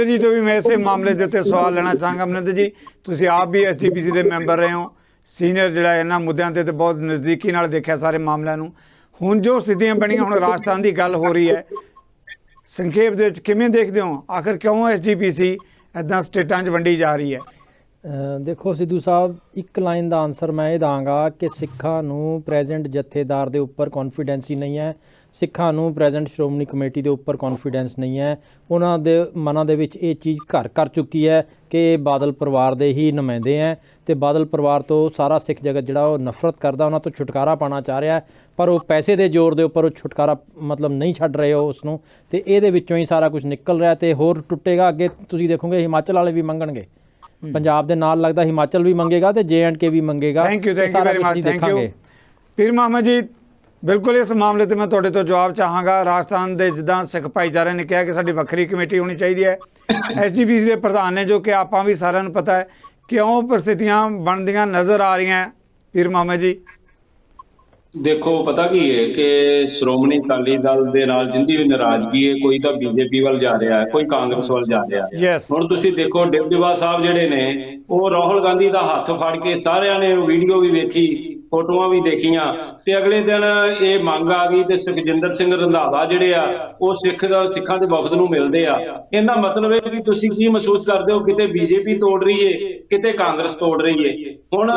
ਜੀ ਤੋਂ ਵੀ ਮੈਂ ਇਸੇ ਮਾਮਲੇ ਦੇ ਉੱਤੇ ਸਵਾਲ ਲੈਣਾ ਚਾਹਾਂਗਾ। ਅਮਰਿੰਦਰ ਜੀ, ਤੁਸੀਂ ਆਪ ਵੀ SGPC ਦੇ ਮੈਂਬਰ ਰਹੇ ਹੋ, ਸੀਨੀਅਰ ਜਿਹੜਾ ਇਹਨਾਂ ਮੁੱਦਿਆਂ ਤੇ ਬਹੁਤ ਨਜ਼ਦੀਕੀ ਨਾਲ ਦੇਖਿਆ ਸਾਰੇ ਮਾਮਲਿਆਂ ਨੂੰ। ਹੁਣ ਜੋ ਸਥਿਤੀਆਂ ਬਣੀਆਂ, ਹੁਣ ਰਾਜਸਥਾਨ ਦੀ ਗੱਲ ਹੋ ਰਹੀ ਹੈ, ਸੰਖੇਪ ਦੇ ਵਿੱਚ ਕਿਵੇਂ ਦੇਖਦੇ ਹੋ? ਆਖਰ ਕਿਉਂ SGPC ਇੱਦਾਂ ਸਟੇਟਾਂ 'ਚ ਵੰਡੀ ਜਾ ਰਹੀ ਹੈ? ਦੇਖੋ ਸਿੱਧੂ ਸਾਹਿਬ, ਇੱਕ ਲਾਈਨ ਦਾ ਆਨਸਰ ਮੈਂ ਇਹ ਦਾਂਗਾ ਕਿ ਸਿੱਖਾਂ ਨੂੰ ਪ੍ਰੈਜ਼ੈਂਟ ਜਥੇਦਾਰ ਦੇ ਉੱਪਰ ਕੌਨਫੀਡੈਂਸ ਹੀ ਨਹੀਂ ਹੈ, ਸਿੱਖਾਂ ਨੂੰ ਪ੍ਰੈਜ਼ੈਂਟ ਸ਼੍ਰੋਮਣੀ ਕਮੇਟੀ ਦੇ ਉੱਪਰ ਕੌਨਫੀਡੈਂਸ ਨਹੀਂ ਹੈ। ਉਹਨਾਂ ਦੇ ਮਨਾਂ ਦੇ ਵਿੱਚ ਇਹ ਚੀਜ਼ ਘਰ ਕਰ ਚੁੱਕੀ ਹੈ ਕਿ ਬਾਦਲ ਪਰਿਵਾਰ ਦੇ ਹੀ ਨੁਮਾਇੰਦੇ ਹੈ ਤੇ ਬਾਦਲ ਪਰਿਵਾਰ ਤੋਂ ਸਾਰਾ ਸਿੱਖ ਜਗਤ ਜਿਹੜਾ ਉਹ ਨਫ਼ਰਤ ਕਰਦਾ, ਉਹਨਾਂ ਤੋਂ ਛੁਟਕਾਰਾ ਪਾਉਣਾ ਚਾਹ ਰਿਹਾ, ਪਰ ਉਹ ਪੈਸੇ ਦੇ ਜ਼ੋਰ ਦੇ ਉੱਪਰ ਉਹ ਛੁਟਕਾਰਾ ਮਤਲਬ ਨਹੀਂ ਛੱਡ ਰਹੇ ਹੋ ਉਸ ਨੂੰ, ਤੇ ਇਹਦੇ ਵਿੱਚੋਂ ਹੀ ਸਾਰਾ ਕੁਝ ਨਿਕਲ ਰਿਹਾ ਤੇ ਹੋਰ ਟੁੱਟੇਗਾ। ਅੱਗੇ ਤੁਸੀਂ ਦੇਖੋਗੇ ਹਿਮਾਚਲ ਵਾਲੇ ਵੀ ਮੰਗਣਗੇ, ਪੰਜਾਬ ਦੇ ਨਾਲ ਲੱਗਦਾ ਹਿਮਾਚਲ ਵੀ ਮੰਗੇਗਾ ਤੇ JNK ਵੀ ਮੰਗੇਗਾ। Thank you very much. Thank you Pir Muhammad ਜੀ। ਬਿਲਕੁਲ ਇਸ ਮਾਮਲੇ ਤੇ ਮੈਂ ਤੁਹਾਡੇ ਤੋਂ ਜਵਾਬ ਚਾਹਾਂਗਾ। ਰਾਜਸਥਾਨ ਦੇ ਜਿੱਦਾਂ ਸਿੱਖ ਭਾਈਚਾਰੇ ਨੇ ਕਿਹਾ ਕਿ ਸਾਡੀ ਵੱਖਰੀ ਕਮੇਟੀ ਹੋਣੀ ਚਾਹੀਦੀ ਹੈ, SGPC ਦੇ ਪ੍ਰਧਾਨ ਨੇ ਜੋ ਕਿ ਆਪਾਂ ਵੀ ਸਾਰਿਆਂ ਨੂੰ ਪਤਾ ਹੈ ਕਿਉਂ ਪ੍ਰਸਥਿਤੀਆਂ ਬਣਦੀਆਂ ਨਜ਼ਰ ਆ ਰਹੀਆਂ। ਪੀਰ ਮੁਹੰਮਦ ਜੀ ਦੇਖੋ ਪਤਾ ਕੀ ਹੈ ਕਿ ਸ਼੍ਰੋਮਣੀ ਅਕਾਲੀ ਦਲ ਦੇ ਨਾਲ ਜਿੰਦੀ ਵੀ ਨਾਰਾਜ਼ਗੀ ਹੈ, ਕੋਈ ਤਾਂ BJP ਵੱਲ ਜਾ ਰਿਹਾ ਹੈ, ਕੋਈ ਕਾਂਗਰਸ ਵੱਲ ਜਾ ਰਿਹਾ ਹੈ। ਯੈਸ, ਹੁਣ ਤੁਸੀਂ ਦੇਖੋ ਡਿਪਟੀ ਸਾਹਿਬ ਜਿਹੜੇ ਨੇ ਉਹ ਰਾਹੁਲ ਗਾਂਧੀ ਦਾ ਹੱਥ ਫੜ ਕੇ ਸਾਰਿਆਂ ਨੇ ਵੀਡੀਓ ਵੀ ਵੇਖੀ, ਫੋਟੋਆਂ ਵੀ ਦੇਖੀਆਂ, ਤੇ ਅਗਲੇ ਦਿਨ ਇਹ ਮੰਗ ਆ ਗਈ ਤੇ ਸੁਖਜਿੰਦਰ ਸਿੰਘ ਰੰਧਾਵਾ ਜਿਹੜੇ ਆ ਉਹ ਸਿੱਖਾਂ ਦੇ ਵਫਦ ਨੂੰ ਮਿਲਦੇ ਆ। ਇਹਦਾ ਮਤਲਬ ਇਹ ਵੀ ਤੁਸੀਂ ਕੀ ਮਹਿਸੂਸ ਕਰਦੇ ਹੋ, ਕਿਤੇ BJP ਤੋੜ ਰਹੀ ਏ, ਕਿਤੇ ਕਾਂਗਰਸ ਤੋੜ ਰਹੀ ਏ। ਹੁਣ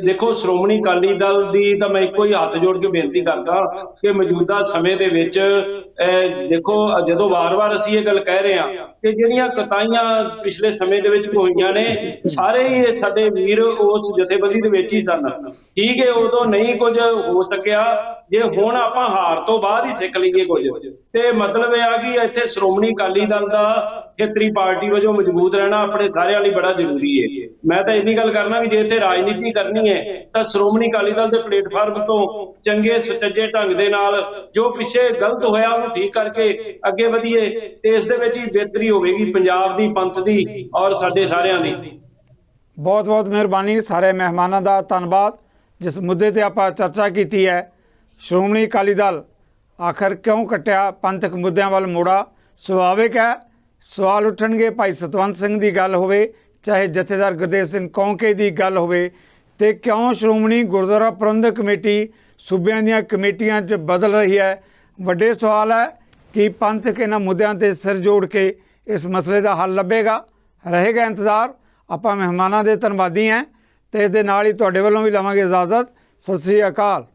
ਦੇਖੋ ਸ਼੍ਰੋਮਣੀ ਅਕਾਲੀ ਦਲ ਦੀ ਤਾਂ ਮੈਂ ਇੱਕੋ ਹੀ ਹੱਥ ਜੋੜ ਕੇ ਬੇਨਤੀ ਕਰਦਾ ਕਿ ਮੌਜੂਦਾ ਸਮੇਂ ਦੇ ਵਿੱਚ ਦੇਖੋ ਜਦੋਂ ਵਾਰ-ਵਾਰ ਅਸੀਂ ਇਹ ਗੱਲ ਕਹਿ ਰਹੇ ਹਾਂ ਕਿ ਜਿਹੜੀਆਂ ਕਤਾਈਆਂ ਪਿਛਲੇ ਸਮੇਂ ਦੇ ਵਿੱਚ ਹੋਈਆਂ ਨੇ, ਸਾਰੇ ਹੀ ਸਾਡੇ ਵੀਰ ਉਸ ਜਥੇਬੰਦੀ ਦੇ ਵਿੱਚ ਹੀ ਸਨ। ਠੀਕ ਹੈ, ਉਦੋਂ ਨਹੀਂ ਕੁਝ ਹੋ ਸਕਿਆ, ਜੇ ਹੁਣ ਆਪਾਂ ਹਾਰ ਤੋਂ ਬਾਅਦ ਹੀ ਸਿੱਖ ਲਈਏ ਕੁਝ, ਤੇ ਮਤਲਬ ਇਹ ਆ ਕਿ ਇੱਥੇ ਸ਼੍ਰੋਮਣੀ ਅਕਾਲੀ ਦਲ ਦਾ ਖੇਤਰੀ ਪਾਰਟੀ ਵਜੋਂ ਮਜ਼ਬੂਤ ਰਹਿਣਾ ਆਪਣੇ ਸਾਰਿਆਂ ਲਈ ਬੜਾ ਜ਼ਰੂਰੀ ਹੈ। ਮੈਂ ਤਾਂ ਇੰਨੀ ਗੱਲ ਕਰਨਾ ਵੀ ਜੇ ਇੱਥੇ ਰਾਜਨੀਤੀ ਕਰਨੀ ਹੈ ਤਾਂ ਸ਼੍ਰੋਮਣੀ ਅਕਾਲੀ ਦਲ ਦੇ ਪਲੇਟਫਾਰਮ ਤੋਂ ਚੰਗੇ ਸੁਚੱਜੇ ਢੰਗ ਦੇ ਨਾਲ ਜੋ ਪਿੱਛੇ ਗਲਤ ਹੋਇਆ ਉਹਨੂੰ ਠੀਕ ਕਰਕੇ ਅੱਗੇ ਵਧੀਏ, ਤੇ ਇਸ ਦੇ ਵਿੱਚ ਹੀ ਬਿਹਤਰੀ ਹੋਵੇਗੀ ਪੰਜਾਬ ਦੀ, ਪੰਥ ਦੀ ਔਰ ਸਾਡੇ ਸਾਰਿਆਂ ਦੀ। ਬਹੁਤ ਬਹੁਤ ਮਿਹਰਬਾਨੀ। ਸਾਰੇ ਮਹਿਮਾਨਾਂ ਦਾ ਧੰਨਵਾਦ। ਜਿਸ ਮੁੱਦੇ ਤੇ ਆਪਾਂ ਚਰਚਾ ਕੀਤੀ ਹੈ, ਸ਼੍ਰੋਮਣੀ ਅਕਾਲੀ ਦਲ ਆਖਰ ਕਿਉਂ ਕੱਟਿਆ ਪੰਥਕ ਮੁੱਦਿਆਂ ਵੱਲ ਮੋੜਾ, ਸੁਭਾਵਿਕ ਹੈ ਸਵਾਲ ਉੱਠਣਗੇ। ਭਾਈ ਸਤਵੰਤ ਸਿੰਘ ਦੀ ਗੱਲ ਹੋਵੇ, ਚਾਹੇ ਜਥੇਦਾਰ ਗੁਰਦੇਵ ਸਿੰਘ ਕੌਂਕੇ ਦੀ ਗੱਲ ਹੋਵੇ, ਤੇ ਕਿਉਂ ਸ਼੍ਰੋਮਣੀ ਗੁਰਦੁਆਰਾ ਪ੍ਰਬੰਧਕ ਕਮੇਟੀ ਸੂਬਿਆਂ ਦੀਆਂ ਕਮੇਟੀਆਂ 'ਚ ਬਦਲ ਰਹੀ ਹੈ। ਵੱਡੇ ਸਵਾਲ ਹੈ ਕਿ ਪੰਥਕ ਇਹਨਾਂ ਮੁੱਦਿਆਂ ਤੇ ਸਿਰ ਜੋੜ ਕੇ ਇਸ ਮਸਲੇ ਦਾ ਹੱਲ ਲੱਭੇਗਾ। ਰਹੇਗਾ ਇੰਤਜ਼ਾਰ। ਆਪਾਂ ਮਹਿਮਾਨਾਂ ਦੇ ਧੰਨਵਾਦੀ ਹਾਂ ਤੇ ਇਸ ਦੇ ਨਾਲ ਹੀ ਤੁਹਾਡੇ ਵੱਲੋਂ ਵੀ ਲਵਾਂਗੇ ਇਜਾਜ਼ਤ। ਸਤਿ ਸ੍ਰੀ ਅਕਾਲ।